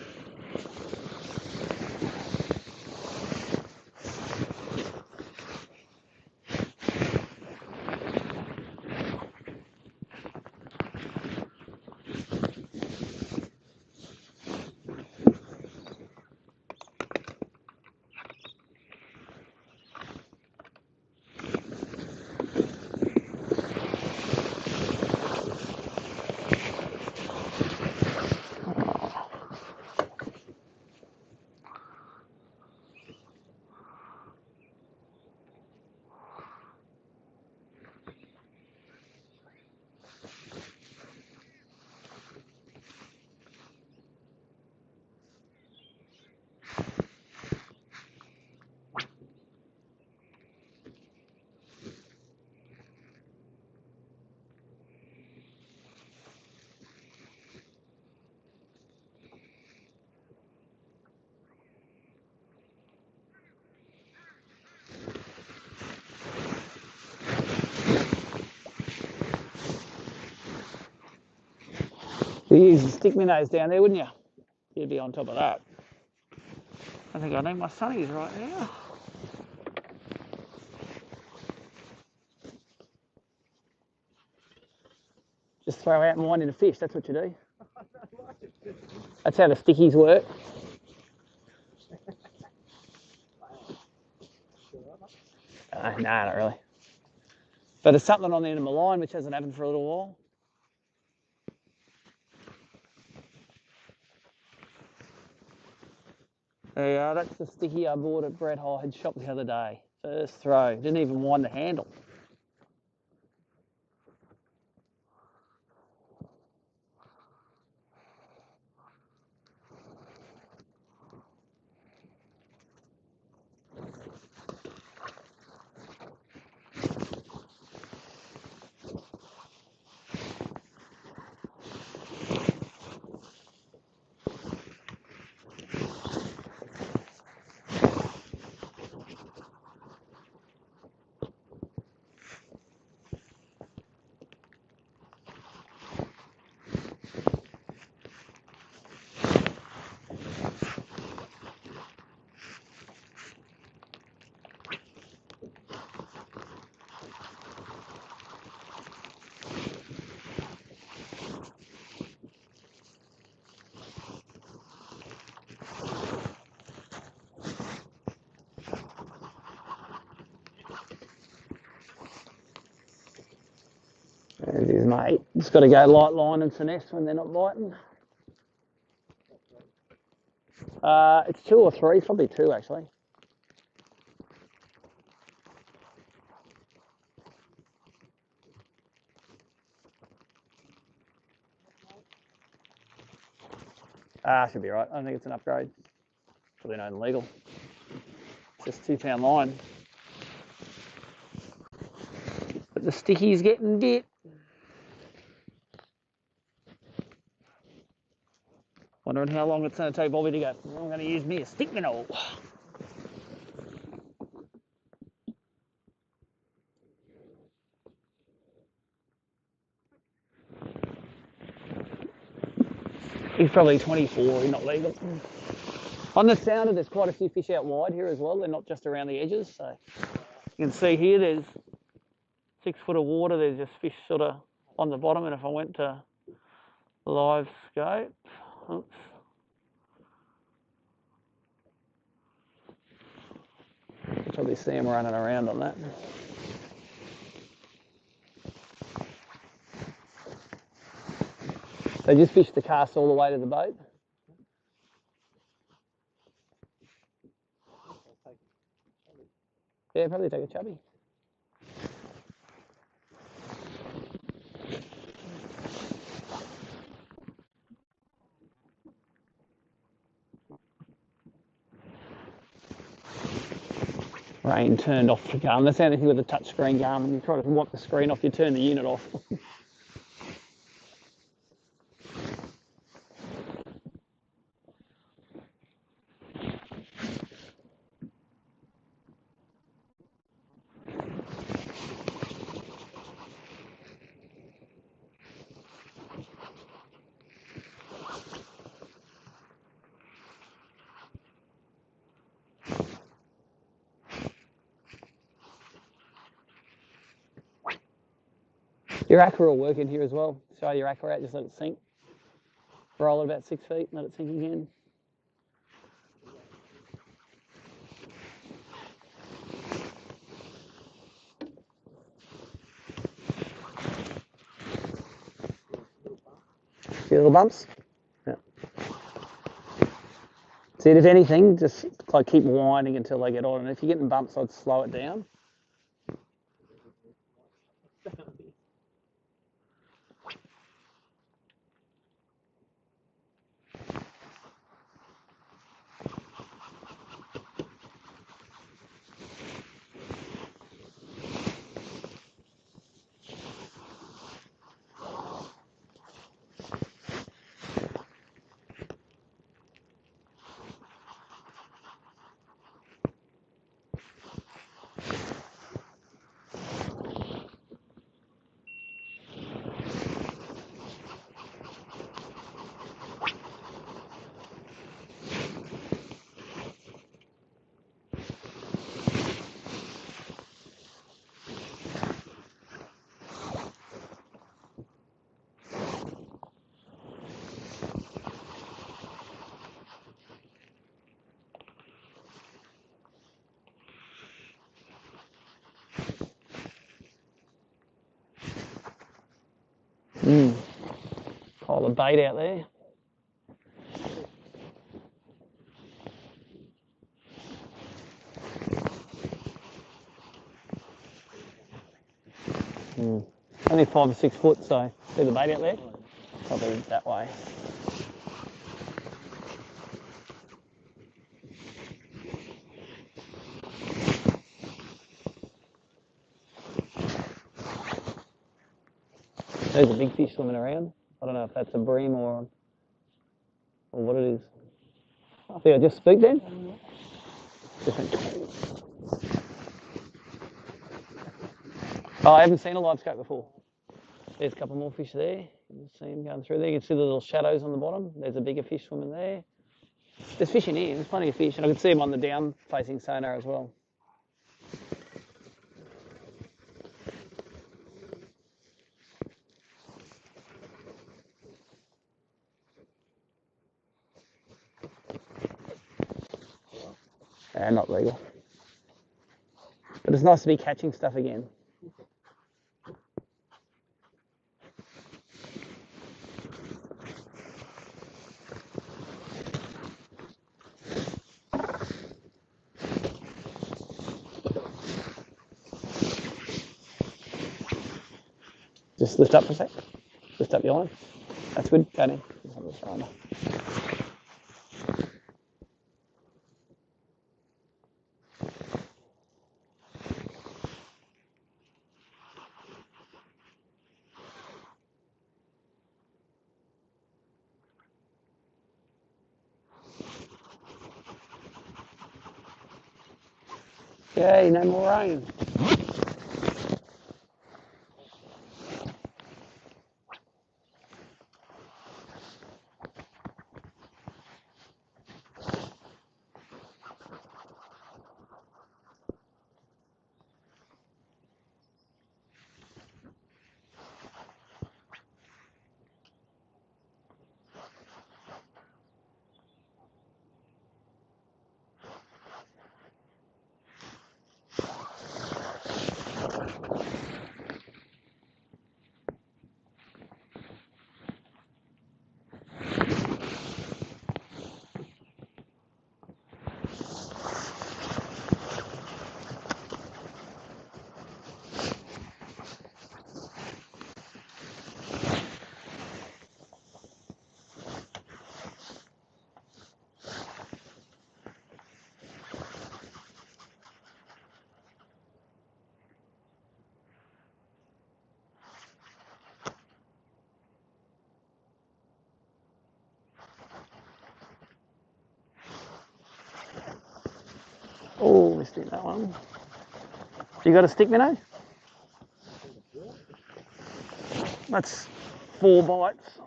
You use the stick minnows down there, wouldn't you? You'd be on top of that. I think I need my sunnies right now. Just throw out and wind in a fish, that's what you do. That's how the stickies work. No, not really. But there's something on the end of my line which hasn't happened for a little while. There you are, that's the sticky I bought at Brett Hyde's shop the other day. First throw, didn't even wind the handle. There's his mate. Just got to go light line and finesse when they're not biting. It's 2 or 3, probably 2 actually. Should be right. I don't think it's an upgrade. Probably not illegal. Just 2-pound line. But the sticky's getting bit. Wondering how long it's going to take Bobby to go, I'm going to use me a stick minnow. He's probably 24, he's not legal. On the sounder, there's quite a few fish out wide here as well. They're not just around the edges. So you can see here, there's 6 foot of water. There's just fish sort of on the bottom. And if I went to live scope, oops. You can probably see them running around on that. They just fished the cast all the way to the boat. Yeah, probably take a chubby. Rain turned off the gun. That's the only thing with the touchscreen gun. When you try to wipe the screen off, you turn the unit off. Your aqua will work in here as well. Show your aqua out, just let it sink. Roll it about 6 feet, let it sink again. See little bumps? Yeah. See, if anything, just like keep winding until they get on. And if you're getting bumps, I'd slow it down. Pile of bait out there. Only 5 or 6 foot, so see the bait out there? Probably that way. There's a big fish swimming around. I don't know if that's a bream or what it is. I think I just spooked then. Different. Oh, I haven't seen a live scope before. There's a couple more fish there. You can see them going through there. You can see the little shadows on the bottom. There's a bigger fish swimming there. There's fish in here. There's plenty of fish. And I can see them on the down-facing sonar as well. Not legal. But it's nice to be catching stuff again. Just lift up for a sec. Lift up your line. That's good. Go in. Yay, no more rain. Oh, missed it, that one. You got a stick minnow? That's 4 bites.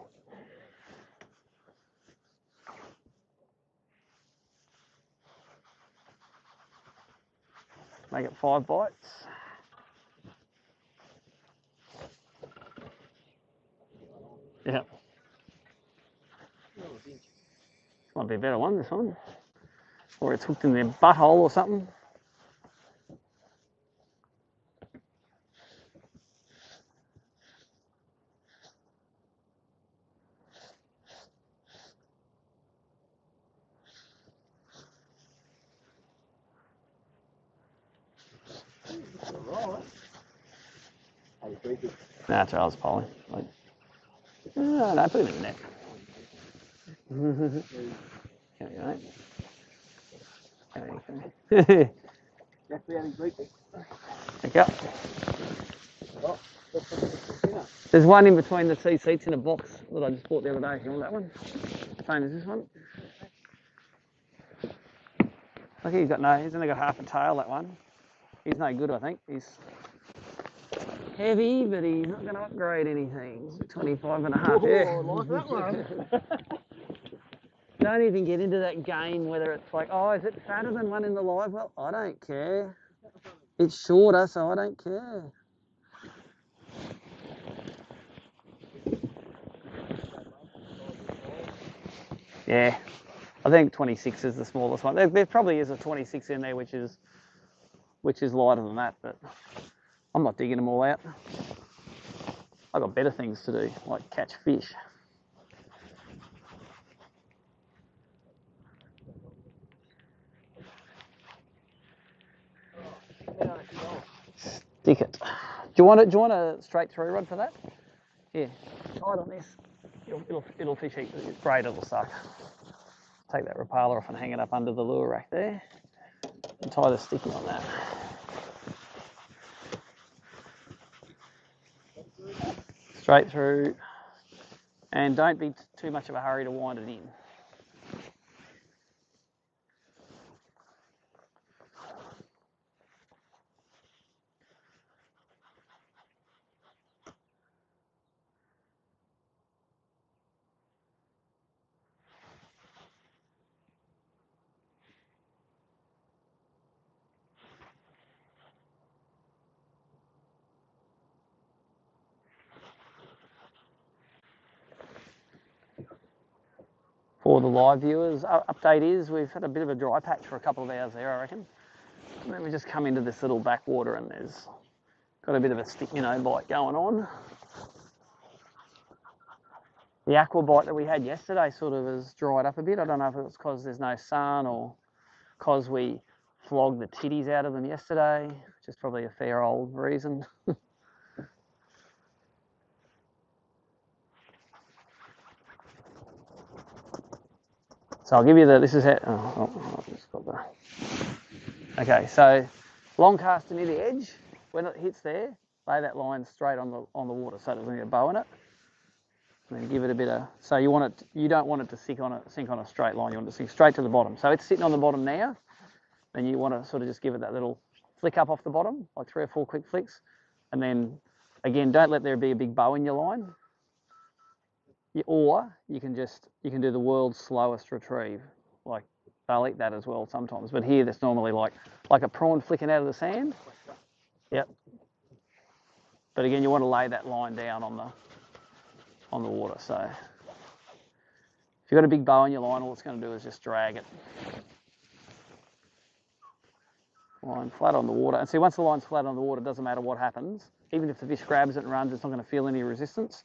Make it 5 bites. Yeah. Might be a better one, this one. Or it's hooked in their butthole or something. Nah, Charles Polly. Like, no, put him in the net. There you go, mate. Thank you. There's one in between the 2 seats in a box that I just bought the other day. You want that one? Same as this one. Look, he's only got half a tail, that one. He's no good, I think. He's heavy, but he's not going to upgrade anything. 25 and a half. Yeah. I like that one. Don't even get into that game whether it's like, oh, is it fatter than one in the live? Well, I don't care. It's shorter, so I don't care. Yeah, I think 26 is the smallest one. There probably is a 26 in there, which is lighter than that, but I'm not digging them all out. I've got better things to do, like catch fish. Stick it. Do you want a straight through rod for that? Yeah, tight on this. It'll fish heaps. It's great. It'll suck. Take that Rapala off and hang it up under the lure rack there, and tie the sticky on that. Straight through, and don't be too much of a hurry to wind it in. For the live viewers, update is we've had a bit of a dry patch for a couple of hours there, I reckon. And then we just come into this little backwater and there's got a bit of a stick minnow bite going on. The aqua bite that we had yesterday sort of has dried up a bit. I don't know if it's because there's no sun or because we flogged the titties out of them yesterday, which is probably a fair old reason. So I'll give you this is how, I've just got the, okay, so long cast near the edge, when it hits there, lay that line straight on the water so it doesn't get a bow in it. And then give it a bit of, so you don't want it to sink on a straight line, you want it to sink straight to the bottom. So it's sitting on the bottom now, and you want to sort of just give it that little flick up off the bottom, like 3 or 4 quick flicks. And then, again, don't let there be a big bow in your line. Or you can do the world's slowest retrieve. Like, they'll eat that as well sometimes. But here, that's normally like a prawn flicking out of the sand. Yep. But again, you want to lay that line down on the water. So if you've got a big bow in your line, all it's going to do is just drag it. Line flat on the water. And see, once the line's flat on the water, it doesn't matter what happens. Even if the fish grabs it and runs, it's not going to feel any resistance,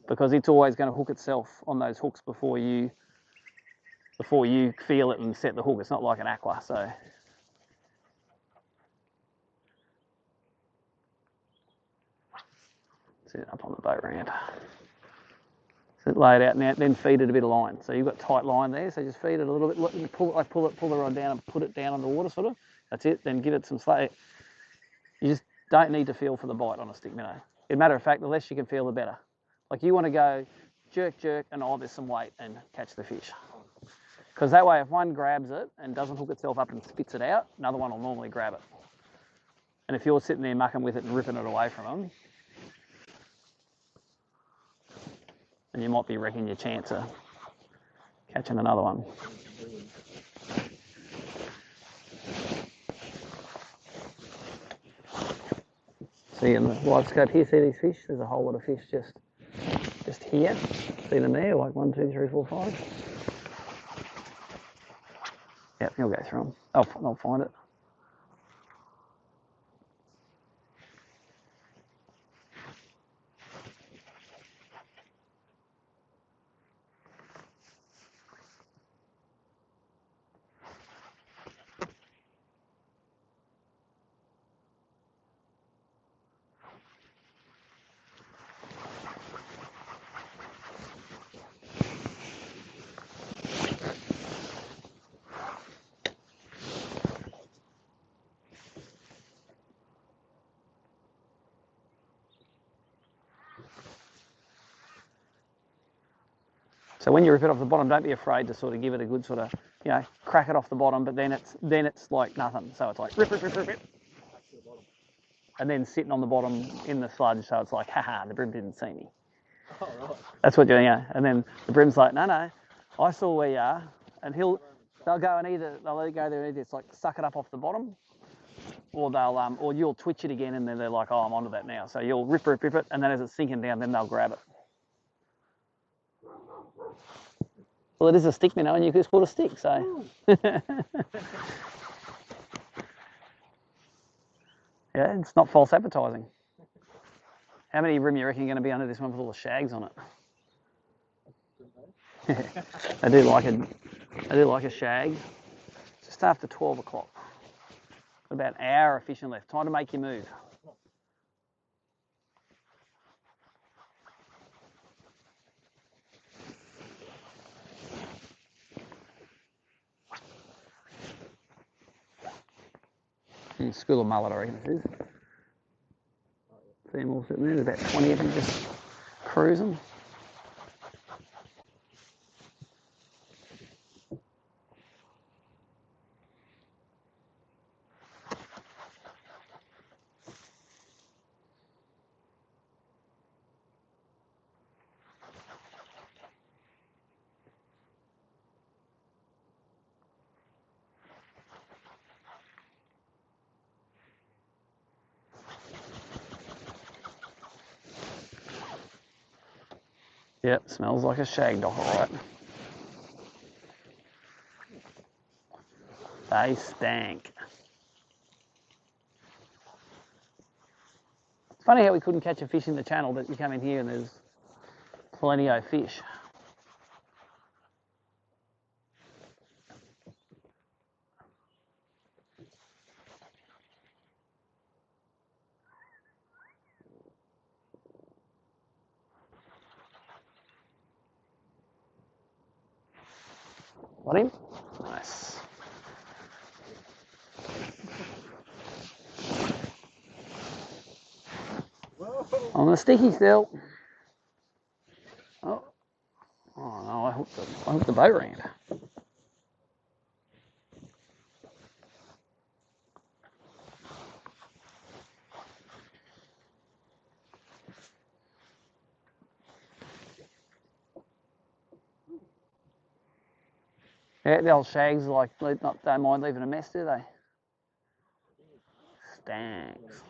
because it's always going to hook itself on those hooks before you feel it and set the hook. It's not like an aqua, so. Set it up on the boat ramp. So lay it out now, then feed it a bit of line. So you've got tight line there, so just feed it a little bit. You pull the rod down and put it down on the water, sort of. That's it. Then give it some slack. You just don't need to feel for the bite on a stick minnow. As a matter of fact, the less you can feel, the better. Like, you want to go jerk, and there's some weight, and catch the fish. Because that way, if one grabs it and doesn't hook itself up and spits it out, another one will normally grab it. And if you're sitting there mucking with it and ripping it away from them, then you might be wrecking your chance of catching another one. See in the live scope here, see these fish? There's a whole lot of fish just here. See them there, like 1, 2, 3, 4, 5. Yep, you'll go through them. They'll find it. So when you rip it off the bottom, don't be afraid to sort of give it a good sort of, crack it off the bottom, but then it's like nothing. So it's like rip, rip, rip, rip, rip. And then sitting on the bottom in the sludge, so it's like, haha, the bream didn't see me. Oh, right. That's what you're doing, And then the bream's like, no, I saw where you are. And they'll go and they'll either go there and either it's like suck it up off the bottom, or or you'll twitch it again, and then they're like, oh, I'm onto that now. So you'll rip, rip, rip it, and then as it's sinking down, then they'll grab it. Well, it is a stick, and you just call it a stick, so. Yeah, it's not false advertising. How many bream you reckon are going to be under this one with all the shags on it? I do like a shag. Just after 12 o'clock. About an hour of fishing left. Time to make your move. School of mullet, I reckon this is. See them all sitting there. There's about 20 of them just cruising. Yep, smells like a shag dock, alright. They stank. It's funny how we couldn't catch a fish in the channel, but you come in here and there's plenty of fish. Got him? Nice. Whoa. On the sticky still. Oh no, I hooked the boat round. Yeah, the old shags don't mind leaving a mess, do they? Stanks.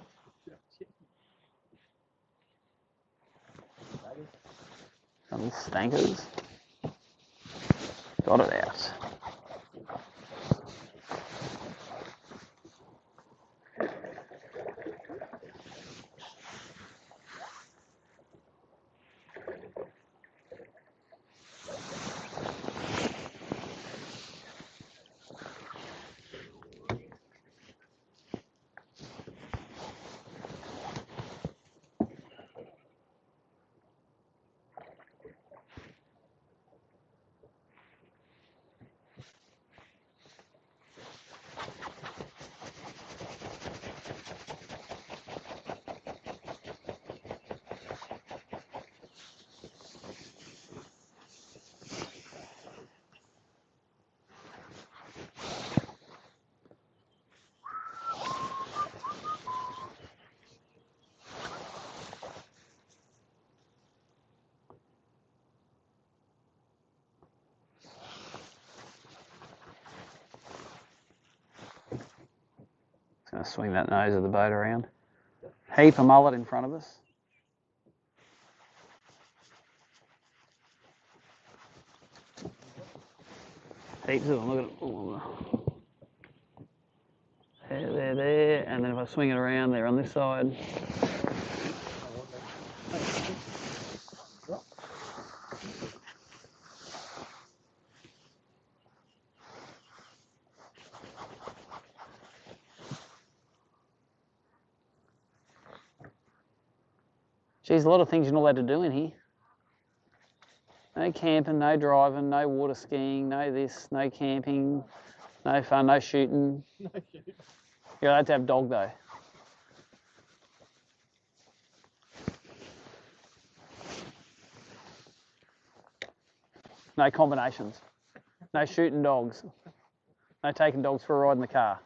Little stankers. Got it out. Let's swing that nose of the boat around. Heap of mullet in front of us. Heaps of them, look at it. Ooh. There, and then if I swing it around, they're on this side. Geez, a lot of things you're not allowed to do in here. No camping, no driving, no water skiing, no this, no camping, no fun, no shooting. No shooting. You're allowed to have dog though. No combinations. No shooting dogs. No taking dogs for a ride in the car.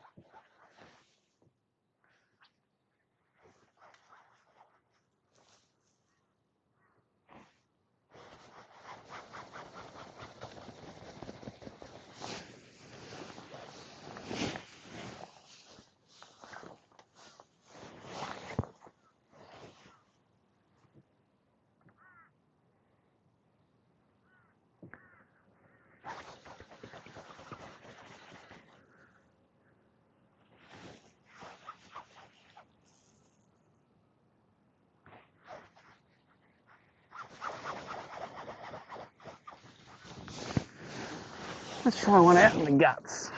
Let's try one out in the guts.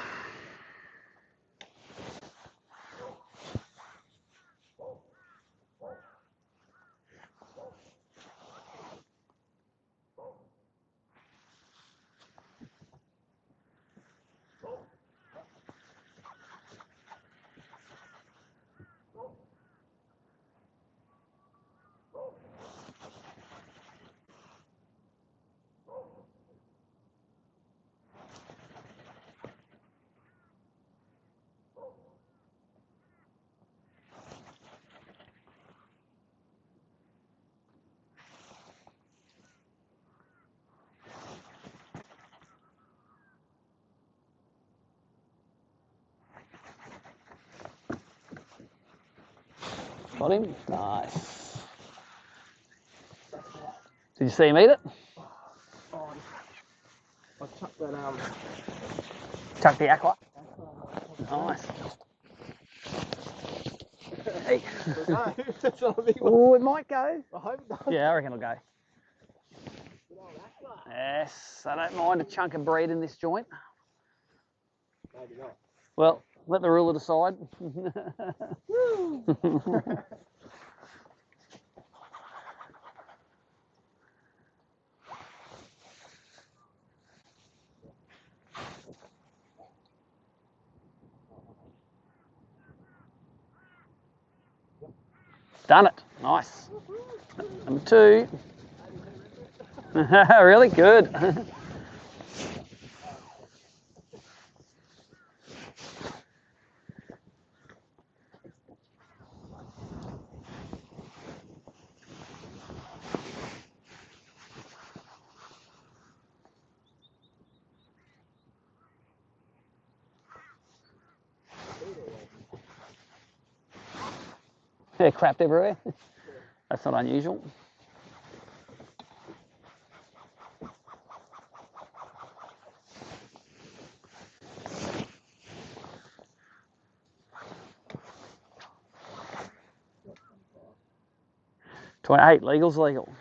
Got him? Nice. Did you see him eat it? Oh, I chucked that Chuck the aqua. Nice. Hey. No, that's not a big one. Oh, it might go. I hope it does. Yeah, I reckon it'll go. Yes, I don't mind a chunk of bread in this joint. Maybe not. Well, let the ruler decide. Done it. Nice. Number 2. Really good. Yeah, crapped everywhere. That's not unusual. $28, legal's legal.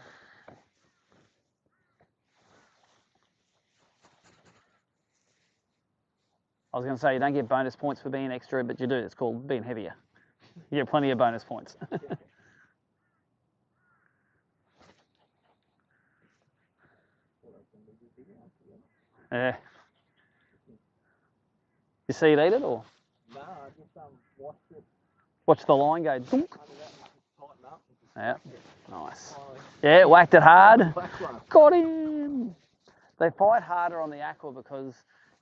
I was going to say you don't get bonus points for being extra, but you do. It's called being heavier. You get plenty of bonus points. Yeah. You see it eat it or? No, I just watched it. Watch the line go. Dunk. Yeah. Nice. Oh, Yeah, whacked it hard. Got him. They fight harder on the aqua because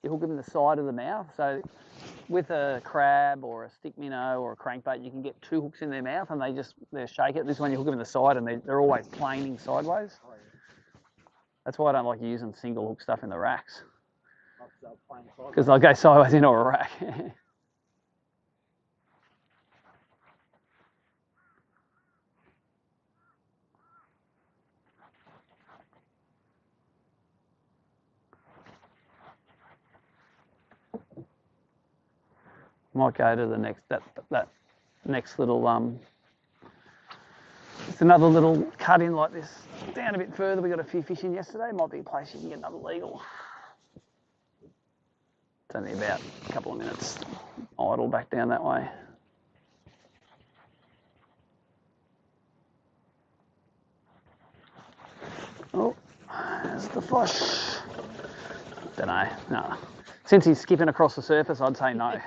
you hook them in the side of the mouth. So with a crab or a stick minnow or a crankbait, you can get 2 hooks in their mouth and they shake it. This one you hook them in the side and they're always planing sideways. That's why I don't like using single hook stuff in the racks. Because they'll go sideways into a rack. Might go to the next that next little it's another little cut in like this. Down a bit further, we got a few fish in yesterday. Might be a place you can get another legal. It's only about a couple of minutes idle back down that way. Oh, there's the fish. Don't know. No. Since he's skipping across the surface, I'd say no.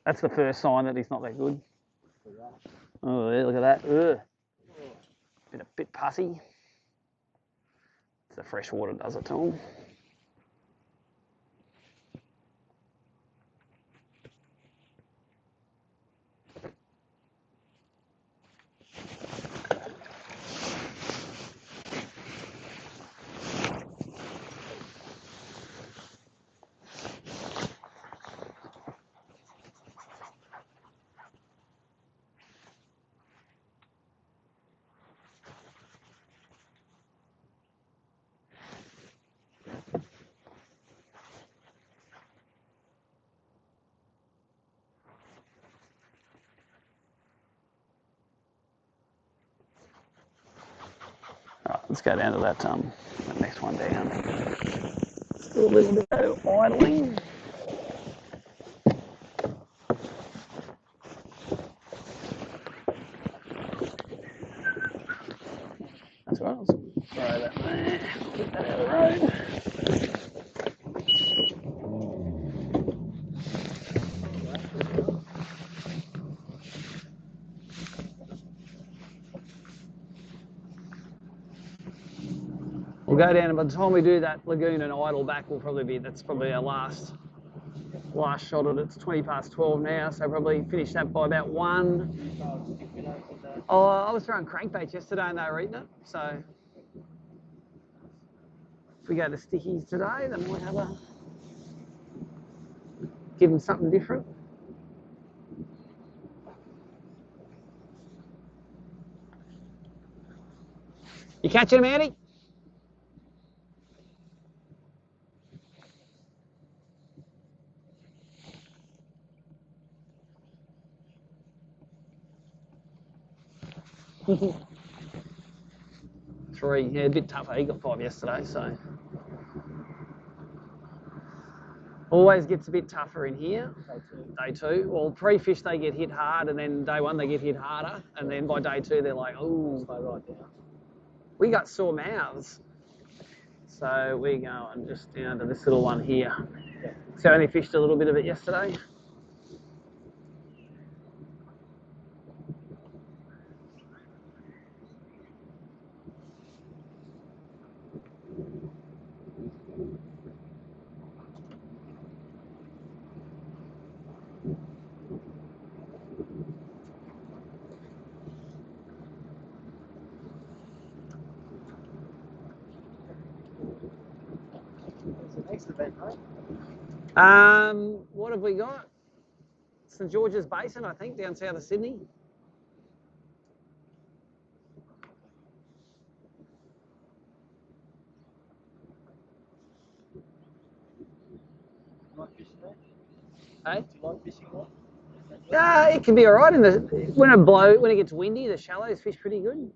That's the first sign that he's not that good. Oh, yeah, look at that. Ugh. Bit pussy. It's the fresh water does it to him. All right, let's go down to that next one down. Still a little bit of idling. That's right. Let's throw that there. Get that out of the road. We'll go down, and by the time we do that lagoon and idle back, that's probably our last shot at it. It's 20 past 12 now, so probably finish that by about 1. Oh, I was throwing crankbaits yesterday and they were eating it, so if we go to stickies today, then we'll give them something different. You catching them, Andy? Three, yeah, a bit tougher. He got 5 yesterday, so always gets a bit tougher in here. Day 2. Well, pre-fish they get hit hard, and then day 1 they get hit harder, and then by day 2 they're like, oh, right down. We got sore mouths, so we're going just down to this little one here. So I only fished a little bit of it yesterday. Next event, mate. What have we got? St George's Basin, I think, down south of Sydney. You like fishing there? Hey? Do you like fishing there? Yeah, it can be all right. When it gets windy, the shallows fish pretty good.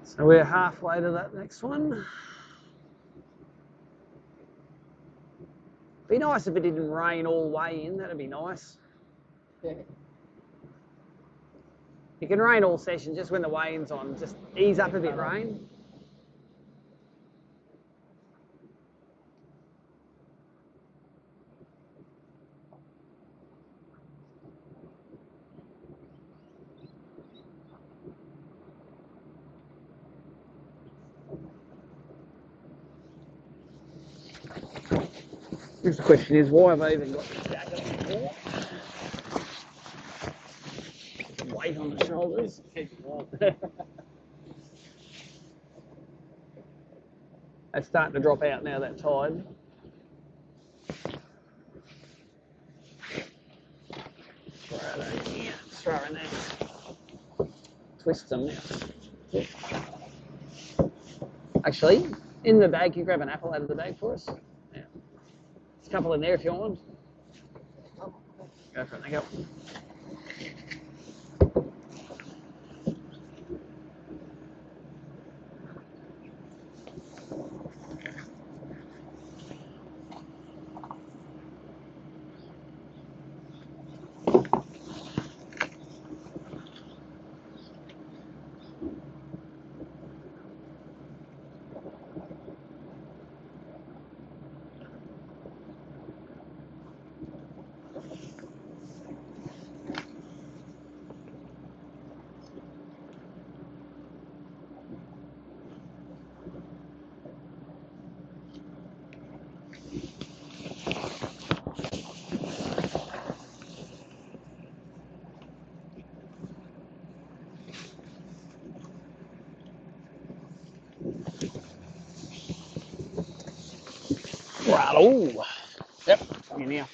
So we're halfway to that next one. Be nice if it didn't rain all the way in. That'd be nice. Yeah. It can rain all session, just when the weigh-in's on. Just ease up a bit, rain. The question is, why have I even got this jacket on the floor? Some weight on the shoulders. Keep it warm. It's starting to drop out now, that tide. Throw it in here, throw it in there. Twist them now. Actually, in the bag, can you grab an apple out of the bag for us? Yeah. There's a couple in there if you want. Go for it, go. Right, oh. Yep, you now.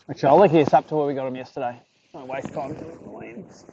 Actually, I'll lick this up to where we got them yesterday. Don't waste time doing the lens.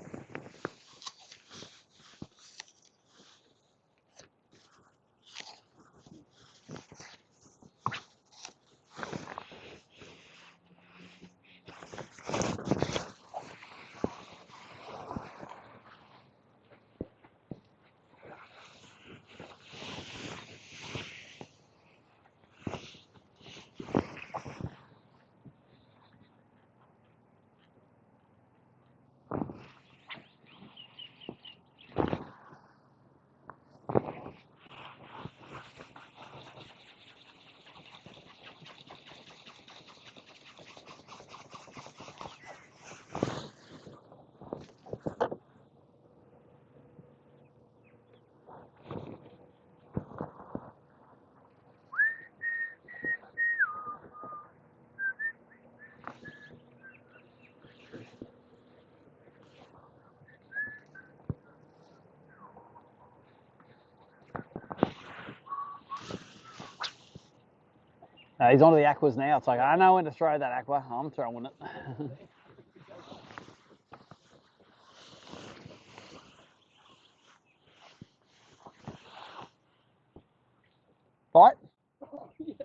He's onto the aquas now. It's like, I know when to throw that aqua. I'm throwing it. Bite?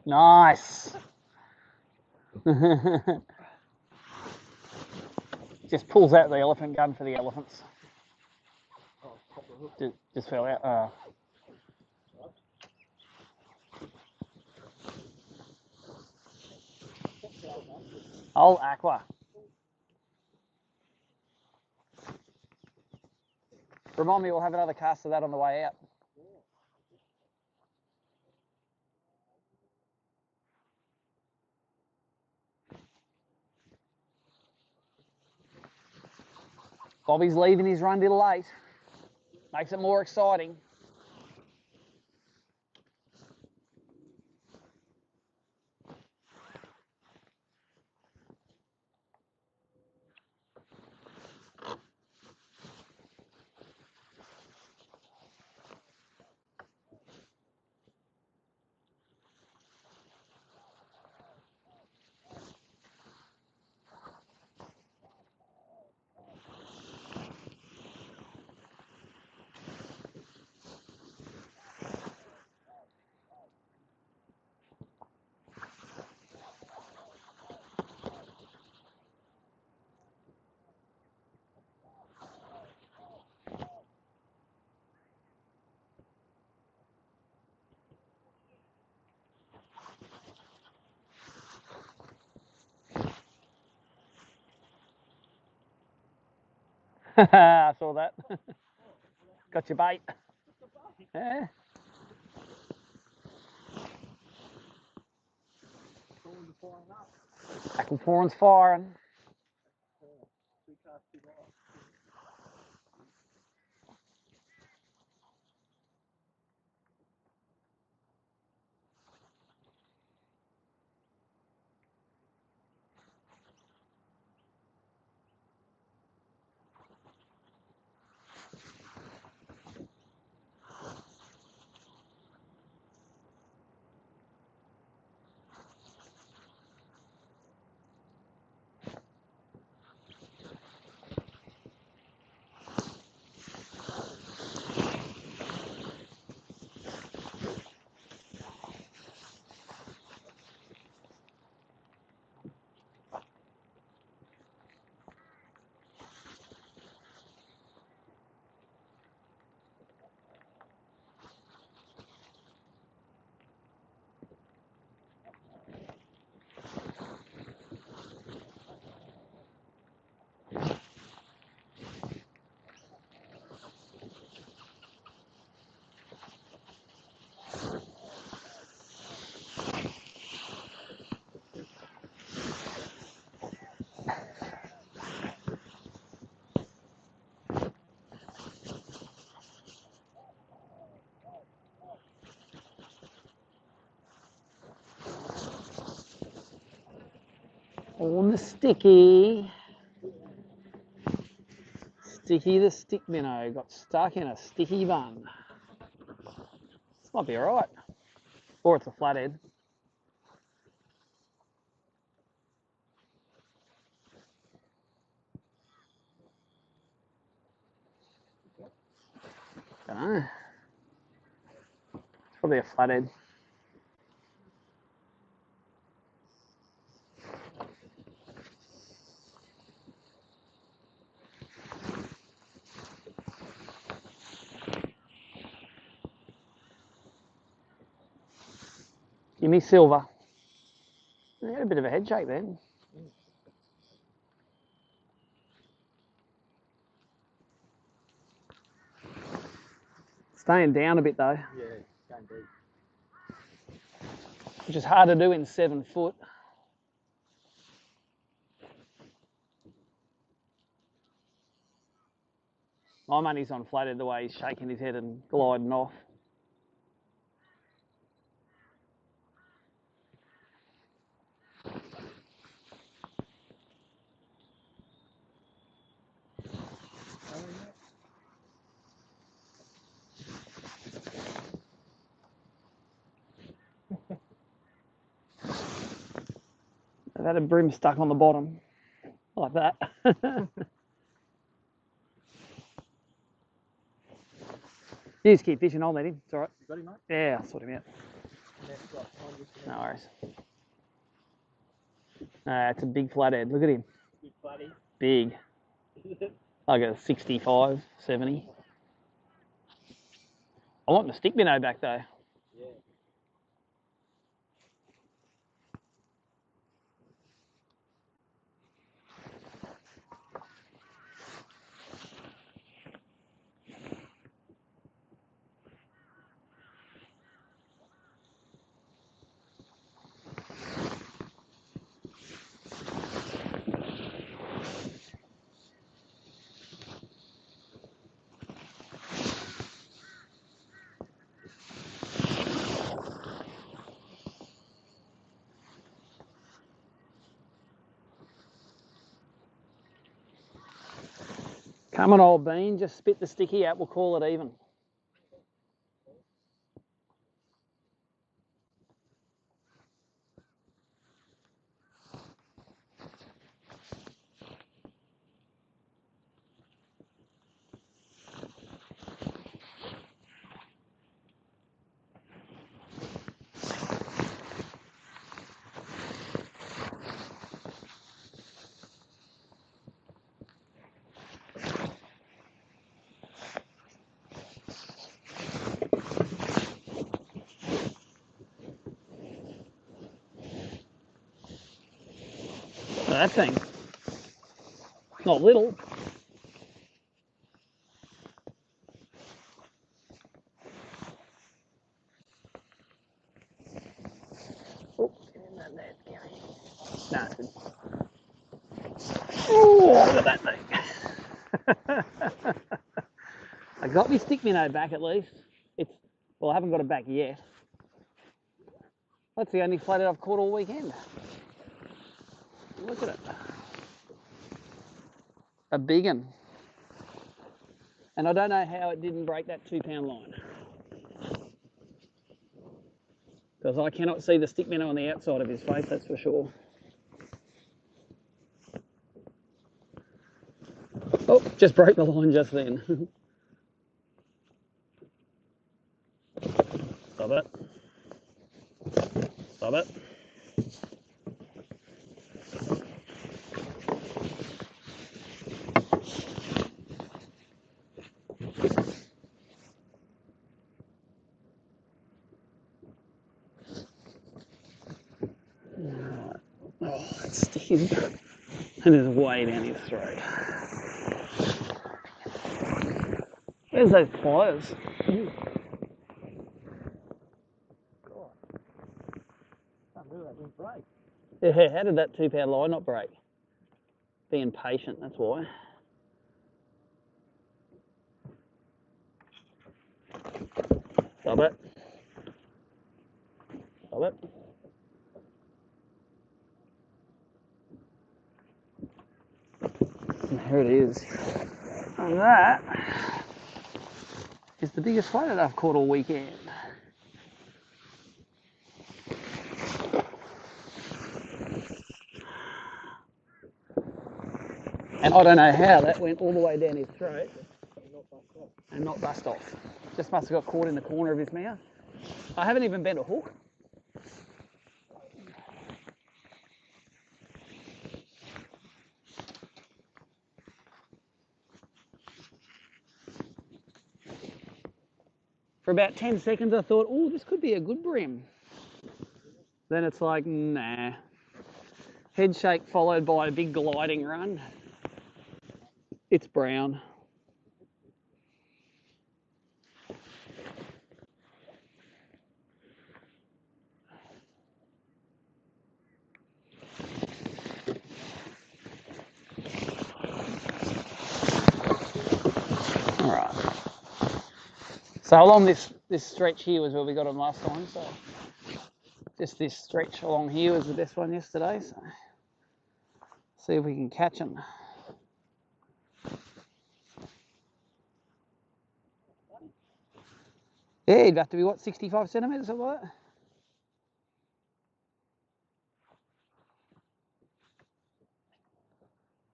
Nice. Just pulls out the elephant gun for the elephants. Just fell out. Old aqua. Remind me, we'll have another cast of that on the way out. Bobby's leaving his run till late. Makes it more exciting. I saw that. Got your bait. Yeah. Tackle Foran's firing. On the sticky. Sticky the stick minnow got stuck in a sticky bun. This might be alright. Or it's a flathead. Don't know. It's probably a flathead. Give me silver. You had a bit of a head shake then. Staying down a bit though. Yeah, going deep. Which is hard to do in 7 foot. My money's on flathead the way he's shaking his head and gliding off. I've had a brim stuck on the bottom, like that. You just keep fishing, I'll let him, it's alright. You got him, mate? Yeah, I'll sort him out. No No worries. It's a big flathead, look at him. Big flatty. Big. Like a 65, 70. I want the stick minnow back though. Yeah. Come on, old bean, just spit the sticky out, we'll call it even. That thing, not little. Oh, get in that net, Gary. Nah, it's good. Oh, look at that thing. I got my stick minnow back at least. Well, I haven't got it back yet. That's the only flathead I've caught all weekend. Look at it. A big one. And I don't know how it didn't break that 2 pound line. Because I cannot see the stick minnow on the outside of his face, that's for sure. Oh, just broke the line just then. Stop it. Stop it. Oh, it's sticking. And it's way down his throat. Where's those pliers? God. Can't believe that didn't break. Yeah, how did that 2 pound line not break? Being patient, that's why. Stop it. Stop it. And here it is. And that is the biggest flathead I've caught all weekend. And I don't know how that went all the way down his throat and not bust off. Just must have got caught in the corner of his mouth. I haven't even bent a hook. For about 10 seconds I thought, oh, this could be a good BREAM. Then it's like, nah. Head shake followed by a big gliding run. It's brown. All right. So along this stretch here was where we got them last time. So just this stretch along here was the best one yesterday. So see if we can catch them. Yeah, you'd have to be, what, 65 centimetres, something like that?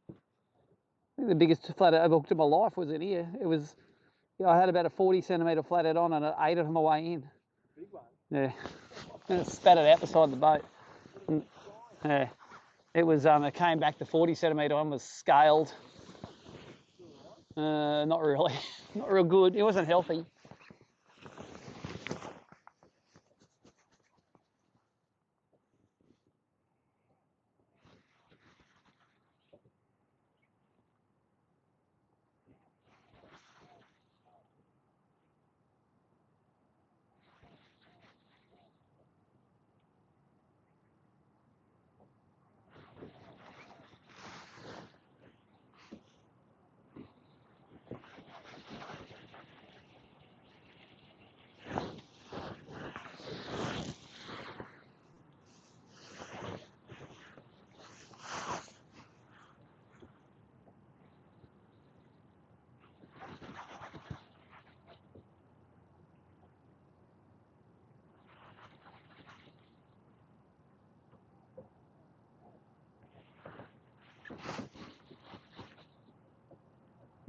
I think the biggest flathead I've ever hooked in my life was in here. It was, I had about a 40 centimetre flathead on and it ate it on the way in. Big one? Yeah. And it spat it out the side of the boat. And, yeah. It was, it came back, the 40 centimetre one was scaled. Not really. Not real good. It wasn't healthy.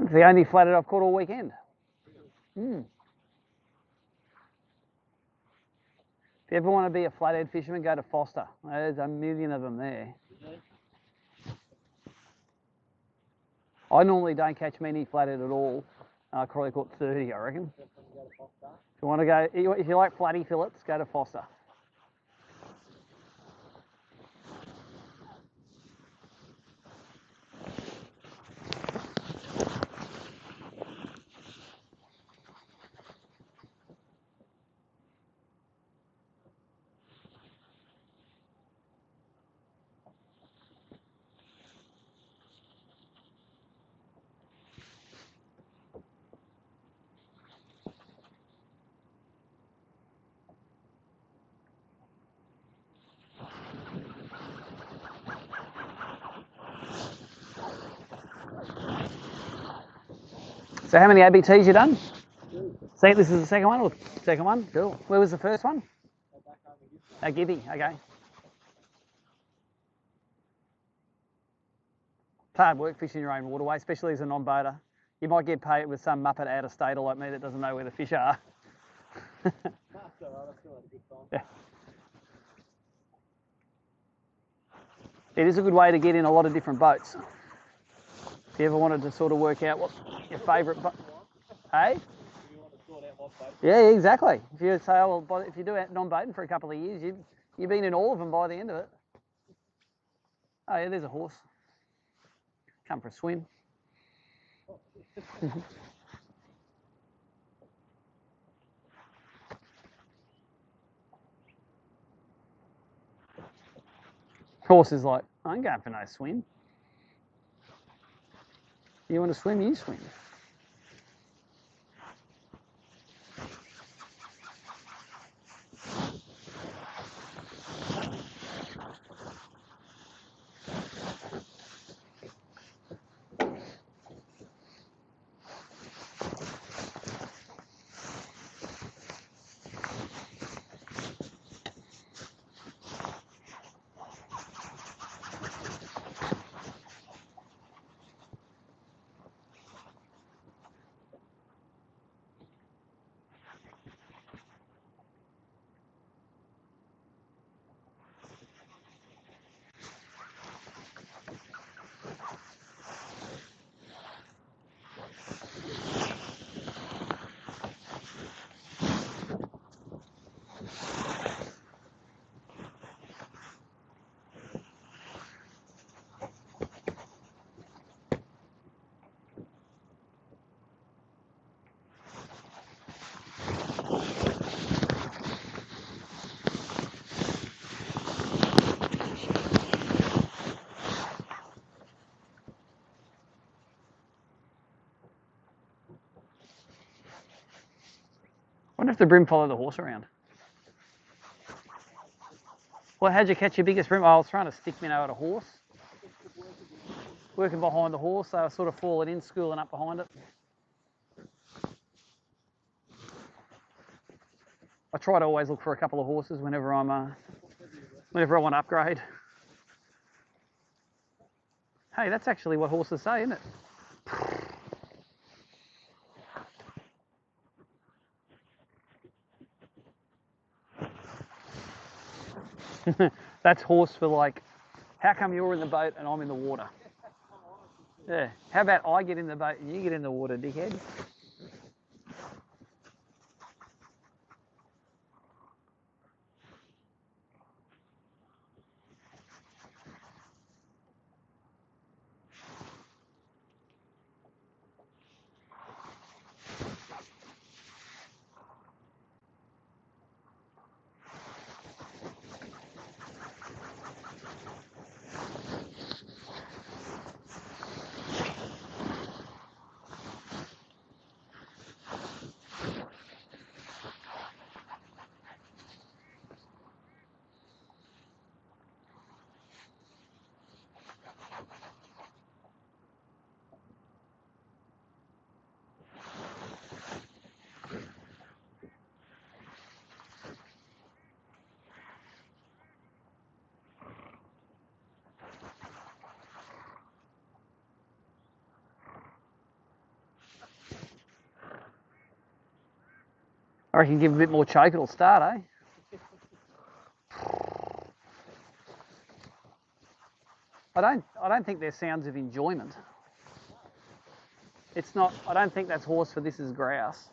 It's the only flathead I've caught all weekend. If you ever want to be a flathead fisherman, go to Foster. There's a million of them there. I normally don't catch many flathead at all. I probably caught 30, I reckon. If you want to go, if you like flatty fillets, go to Foster. So how many ABTs you done? See, this is the second one or second one? Cool. Where was the first one? At Gibby, okay. It's hard work fishing your own waterway, especially as a non-boater. You might get paid with some muppet out of state like me that doesn't know where the fish are. Yeah. It is a good way to get in a lot of different boats. If you ever wanted to sort of work out what your favourite boat, hey? Yeah, exactly. If you say, oh, well, if you do non-boating for a couple of years, you've been in all of them by the end of it. Oh yeah, there's a horse. Come for a swim. Horse is like, I'm going for no swim. You want to swim, you swim. I wonder if the bream follow the horse around. Well, how'd you catch your biggest bream? Oh, I was trying to stick minnow at a horse. Working behind the horse, they were sort of falling in, schooling up behind it. I try to always look for a couple of horses whenever I want to upgrade. Hey, that's actually what horses say, isn't it? That's horse for like, how come you're in the boat and I'm in the water? Yeah. How about I get in the boat and you get in the water, dickhead? I reckon give a bit more choke, it'll start, eh? I don't think they're sounds of enjoyment. It's not, I don't think that's horse for this is grouse.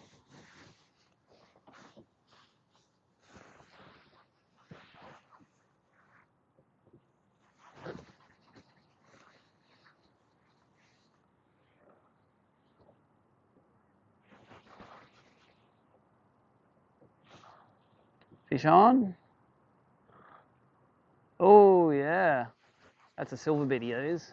Fish on. Oh yeah, that's a silver bitty it is.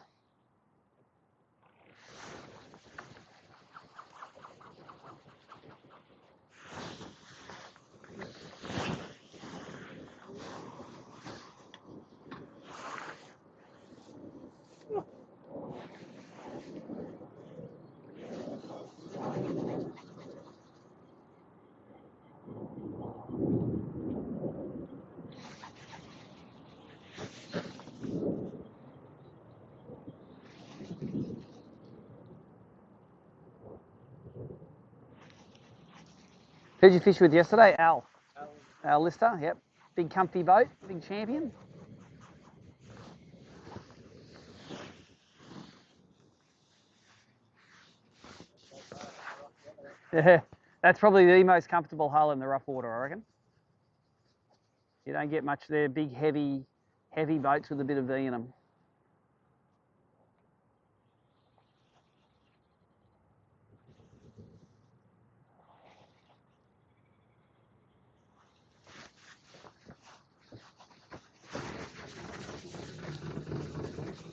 Who'd you fish with yesterday? Al. Al Lister, yep. Big comfy boat, big champion. Yeah, that's probably the most comfortable hull in the rough water, I reckon. You don't get much there, big heavy boats with a bit of V in them.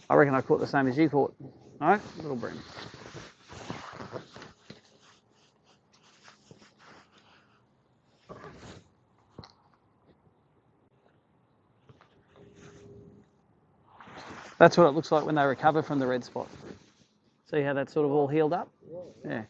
I reckon I caught the same as you caught. No, little bream. That's what it looks like when they recover from the red spot. See how that's sort of all healed up? Yeah.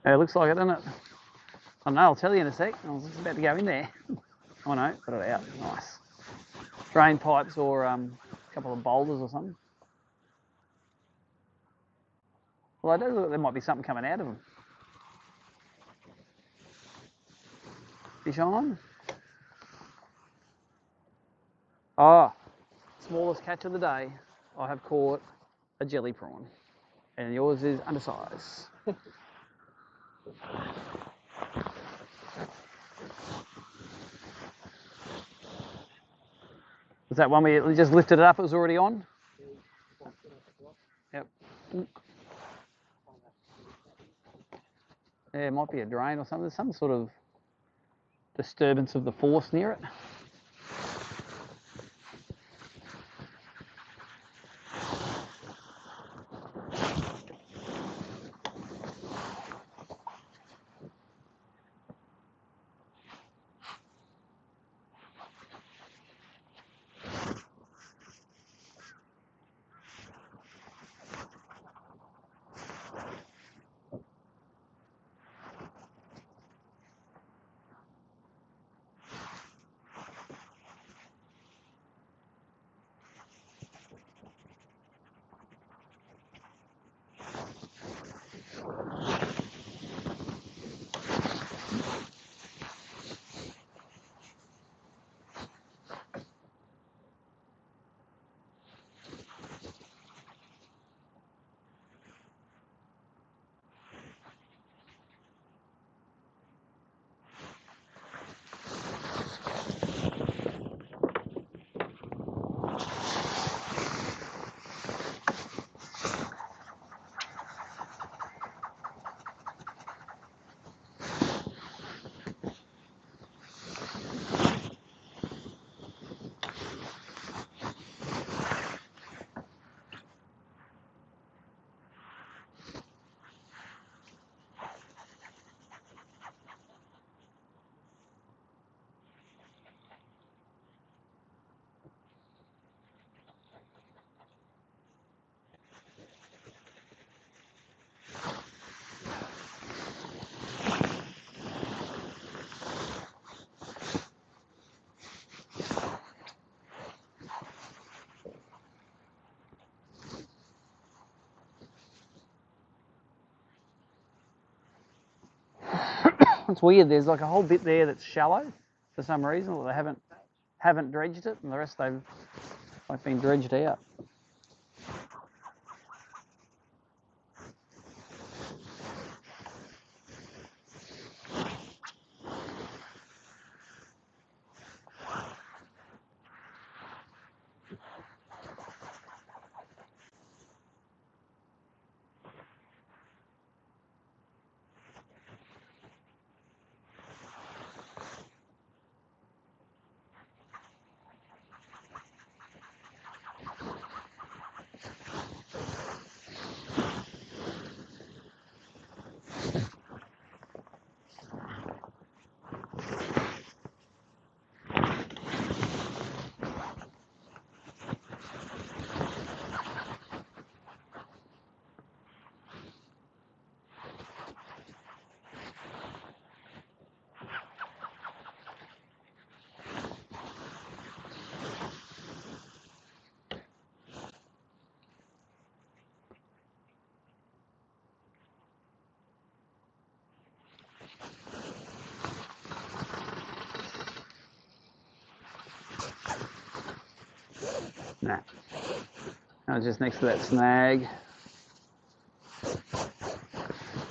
Yeah, it looks like it, doesn't it? I don't know, I'll tell you in a sec. I was just about to go in there. Oh no, got it out. Nice. Drain pipes or a couple of boulders or something. Well, I do look like there might be something coming out of them. Fish on. Oh, smallest catch of the day. I have caught a jelly prawn. And yours is undersized. Was that one where you just lifted it up, it was already on? Yep. Yeah, it might be a drain or something. There's some sort of disturbance of the force near it. It's weird. There's like a whole bit there that's shallow for some reason, or they haven't dredged it, and the rest they've like been dredged out. Nah. I was just next to that snag.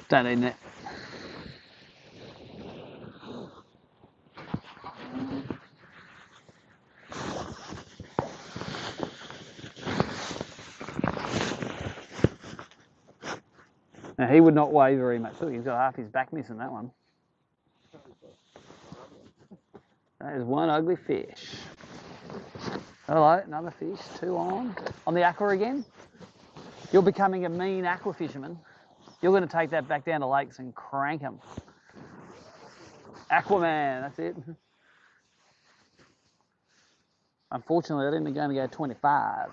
Don't need net. Now he would not weigh very much. Look, he's got half his back missing that one. That is one ugly fish. Hello, another fish, 2 on. On the aqua again. You're becoming a mean aqua fisherman. You're going to take that back down to lakes and crank them. Aquaman, that's it. Unfortunately, I didn't going to go 25.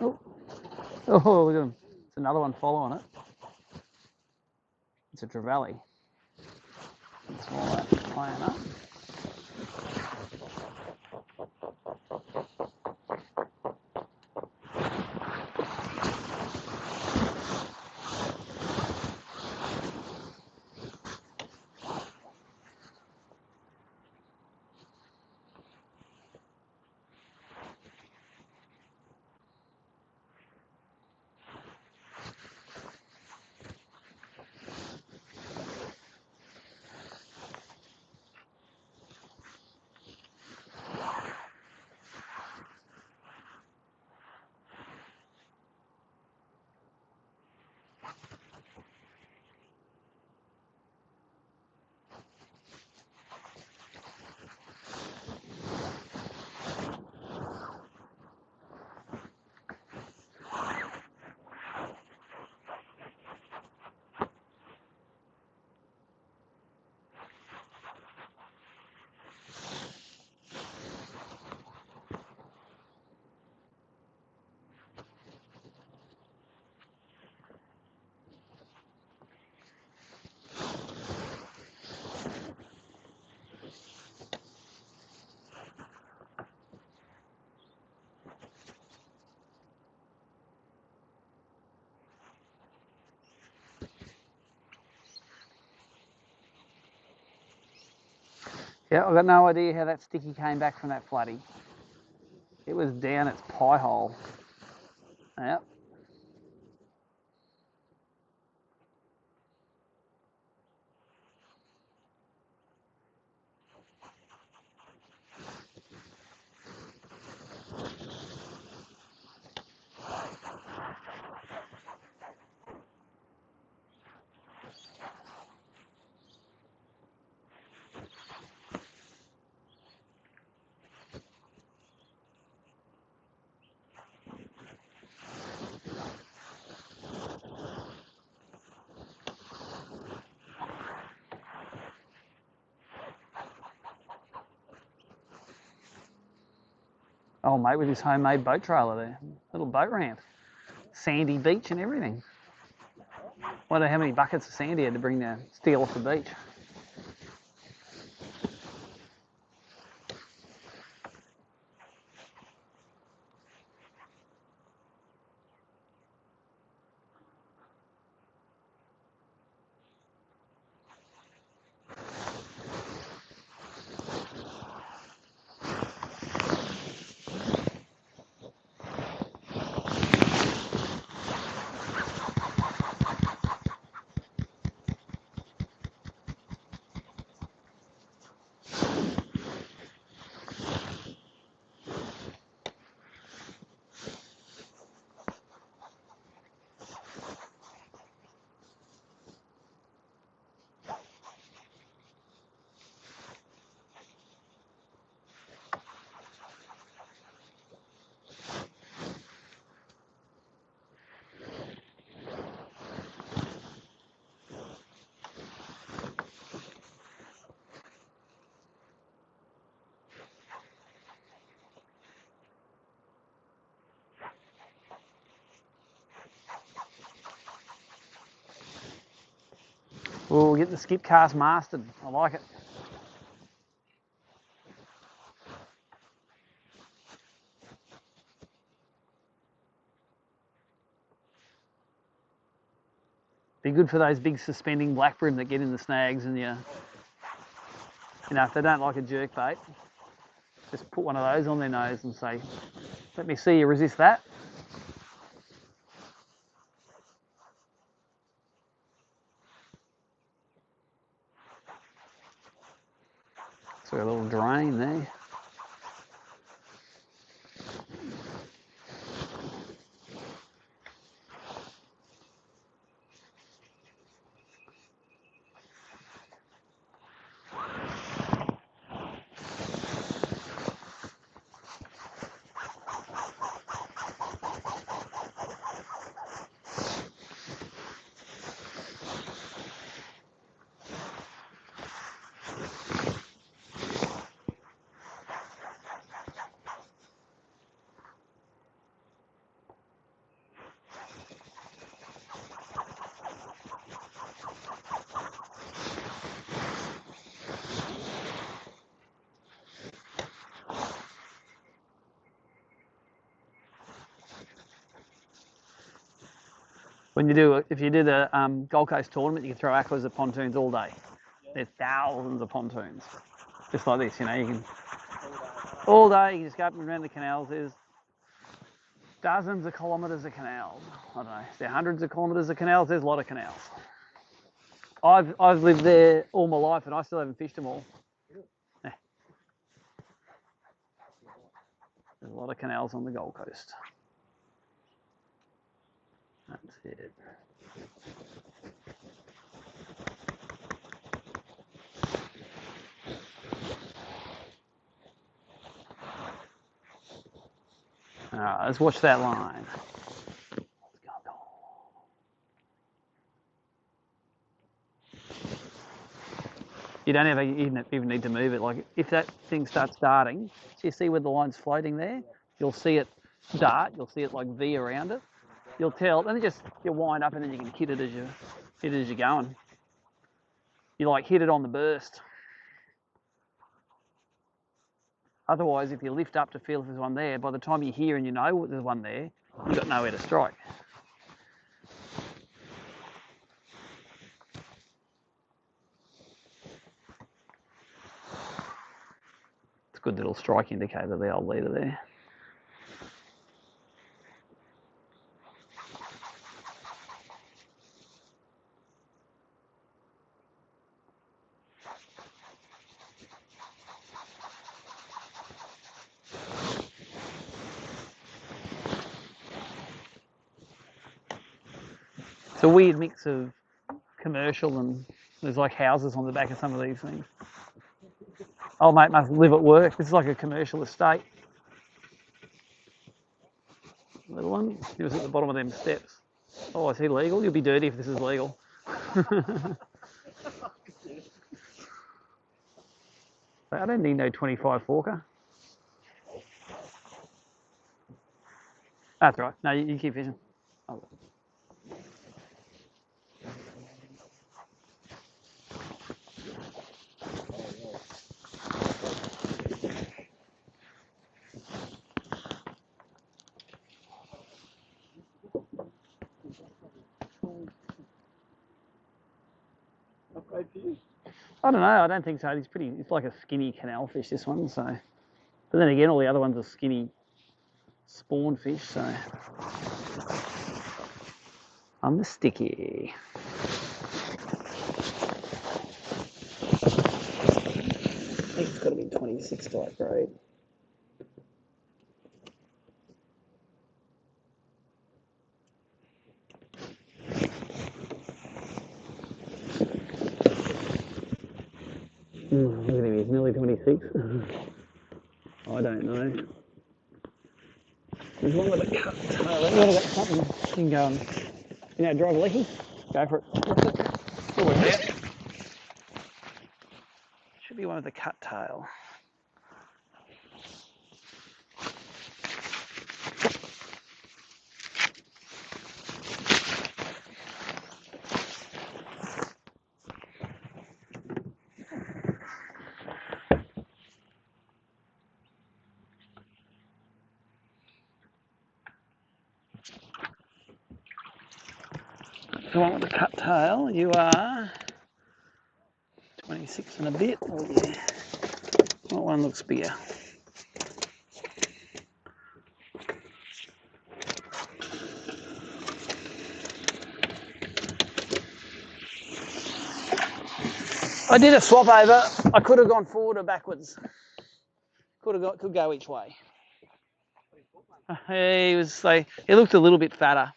Oh, oh, look at him. It's another one following it. It's a trevally. It's all that playing up. Yeah, I've got no idea how that sticky came back from that floodie. It was down its pie hole. Yep. Oh, mate, with his homemade boat trailer there. Little boat ramp. Sandy beach and everything. Wonder how many buckets of sand he had to bring the steel off the beach. We'll get the skip cast mastered. I like it. Be good for those big suspending black brim that get in the snags and you know, if they don't like a jerk bait, just put one of those on their nose and say, let me see you resist that. So a little drain there. When you do, if you did a Gold Coast tournament, you can throw aquas at pontoons all day. There's thousands of pontoons, just like this. You know, you can all day. You can just go up and around the canals. There's dozens of kilometres of canals. I don't know. Is there hundreds of kilometres of canals? There's a lot of canals. I've lived there all my life, and I still haven't fished them all. There's a lot of canals on the Gold Coast. That's it. All right, let's watch that line. You don't even need to move it. Like if that thing starts darting, so you see where the line's floating there, you'll see it dart. You'll see it like V around it. You'll tell, and then you wind up, and then you can hit it as you're going. You like hit it on the burst. Otherwise, if you lift up to feel if there's one there, by the time you're here and you know there's one there, you've got nowhere to strike. a good little strike indicator, the old leader there. It's a weird mix of commercial and there's like houses on the back of some of these things. Old mate must live at work. This is like a commercial estate. Little one. He was at the bottom of them steps. Oh, is he legal? You'll be dirty if this is legal. I don't need no 25 forker. That's right. No, you keep fishing. Oh. Upgrade for you? I don't know. I don't think so. It's like a skinny canal fish, this one. So, but then again, all the other ones are skinny spawn fish. So, I'm the sticky. I think it's got to be 26 type grade. Look at him, he's nearly 26. I don't know. There's one with a cut tail. What about something you can go and, drive a leaky? Go for it. We'll work it out. Should be one with a cut tail. The one with the cut tail, you are 26 and a bit. Oh yeah. What one looks bigger? I did a swap over. I could have gone forward or backwards. Could go each way. He looked a little bit fatter,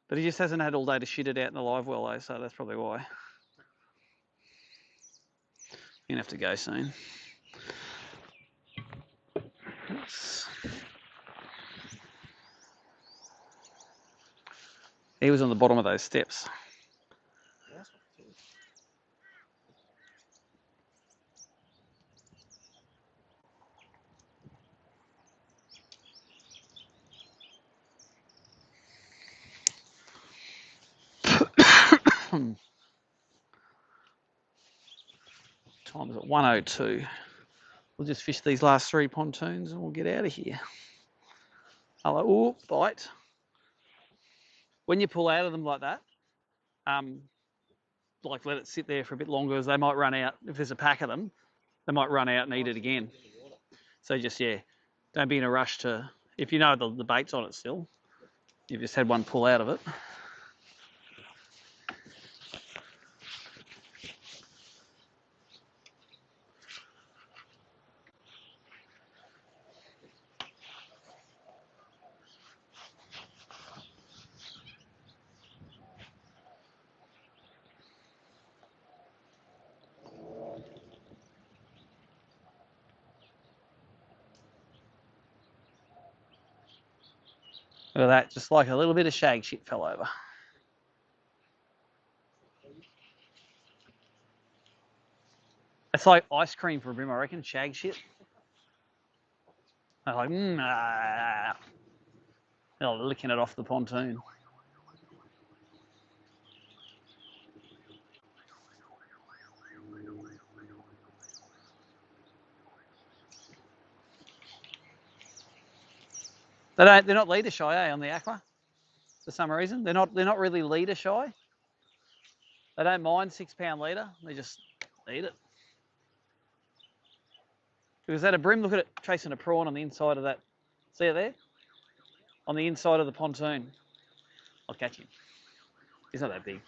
but he just hasn't had all day to shit it out in the live well though, so that's probably why. You're gonna have to go soon. He was on the bottom of those steps. Time's at 1:02. We'll just fish these last 3 pontoons and we'll get out of here. Hello, ooh, bite. When you pull out of them like that, like let it sit there for a bit longer, as they might run out. If there's a pack of them, they might run out and eat it again. So just, don't be in a rush to, if you know the bait's on it still, you've just had one pull out of it. Look at that, just like a little bit of shag shit fell over. It's like ice cream for a bream, I reckon, shag shit. They're like, They're licking it off the pontoon. They're not leader shy, on the aqua, for some reason. They're not really leader shy. They don't mind 6 pound leader. They just eat it. Because that a bream, look at it chasing a prawn on the inside of that. See it there? On the inside of the pontoon. I'll catch him. He's not that big.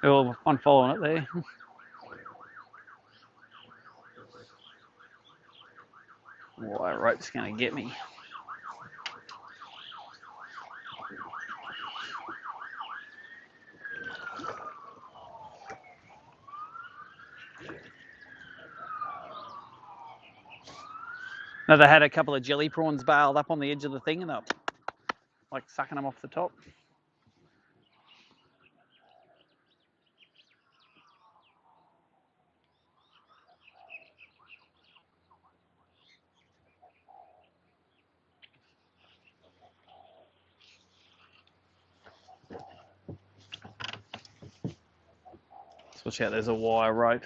Oh, I'm following it there. Wire rope's going to get me. No, they had a couple of jelly prawns bailed up on the edge of the thing and they're like sucking them off the top. Watch out, there's a wire rope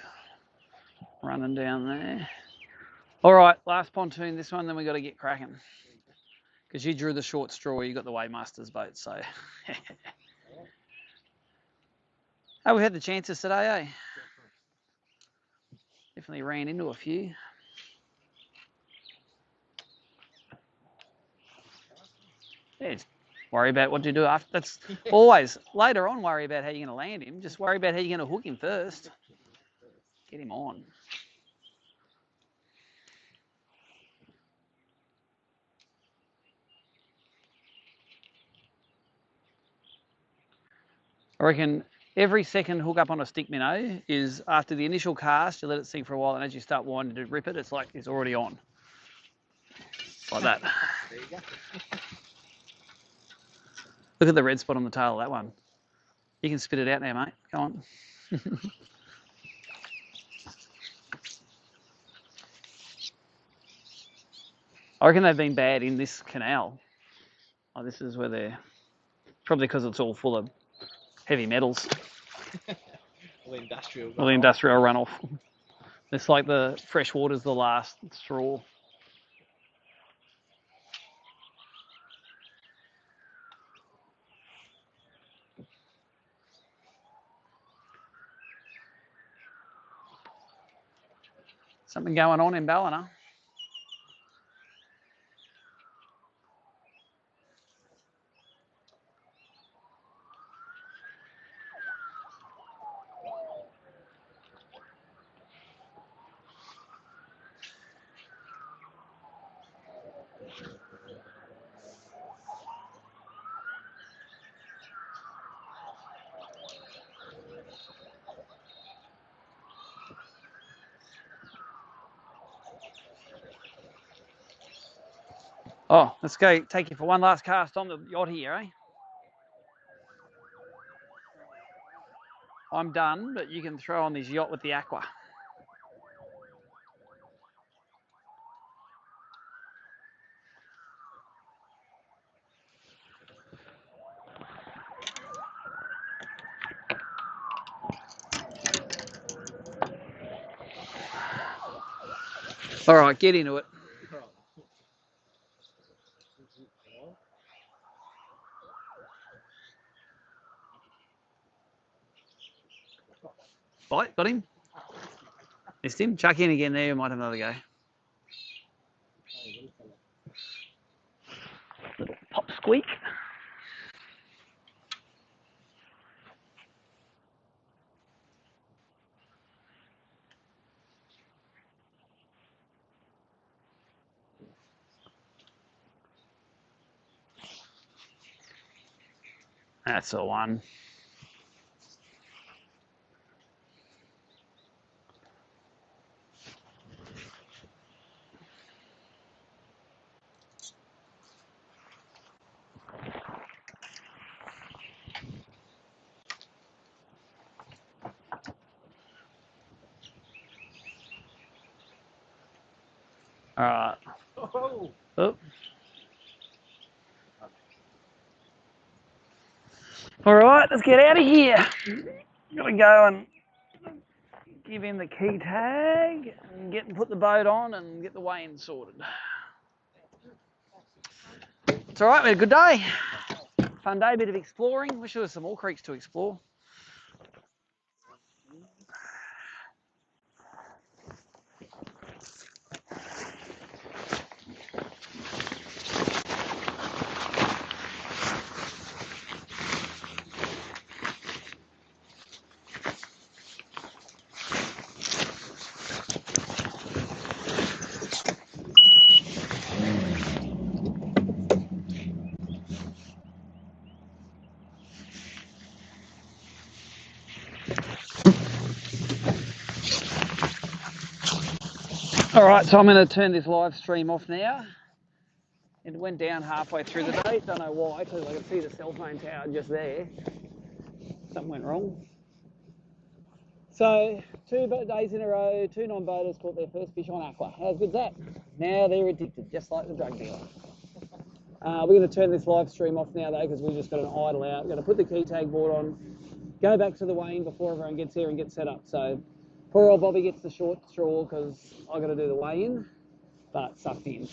running down there. All right, last pontoon, this one, then we got to get cracking. Because you drew the short straw, you got the Waymaster's boat, so. Oh, we had the chances today, eh? Definitely ran into a few. Yeah, just worry about what you do after. That's always, later on, worry about how you're going to land him. Just worry about how you're going to hook him first. Get him on. I reckon every second hook up on a stick minnow is after the initial cast, you let it sink for a while, and as you start winding to rip it, it's like it's already on. Like that. There you go. Look at the red spot on the tail of that one. You can spit it out now, mate. Come on. I reckon they've been bad in this canal. Oh, this is where they're... Probably because it's all full of heavy metals. All industrial runoff. All the industrial runoff. It's like the fresh water's the last straw. Something going on in Ballina. Oh, let's go take you for one last cast on the yacht here, eh? I'm done, but you can throw on this yacht with the aqua. All right, get into it. Bite, got him. Missed him. Chuck in again there, might have another go. Little pop squeak. That's the one. All right. Oh. All right, let's get out of here. Gotta go and give him the key tag and put the boat on and get the weigh-in sorted. It's all right, we had a good day. Fun day, bit of exploring. Wish there was some more creeks to explore. All right, so I'm going to turn this live stream off now. It went down halfway through the day. Don't know why, because I can see the cell phone tower just there. Something went wrong. So 2 days in a row, 2 non-boaters caught their first fish on aqua. How good's that? Now they're addicted, just like the drug dealer. We're going to turn this live stream off now, though, because we've just got an idle out. We're going to put the key tag board on, go back to the weigh-in before everyone gets here and get set up. So poor old Bobby gets the short straw because I've got to do the weigh-in, but sucked in.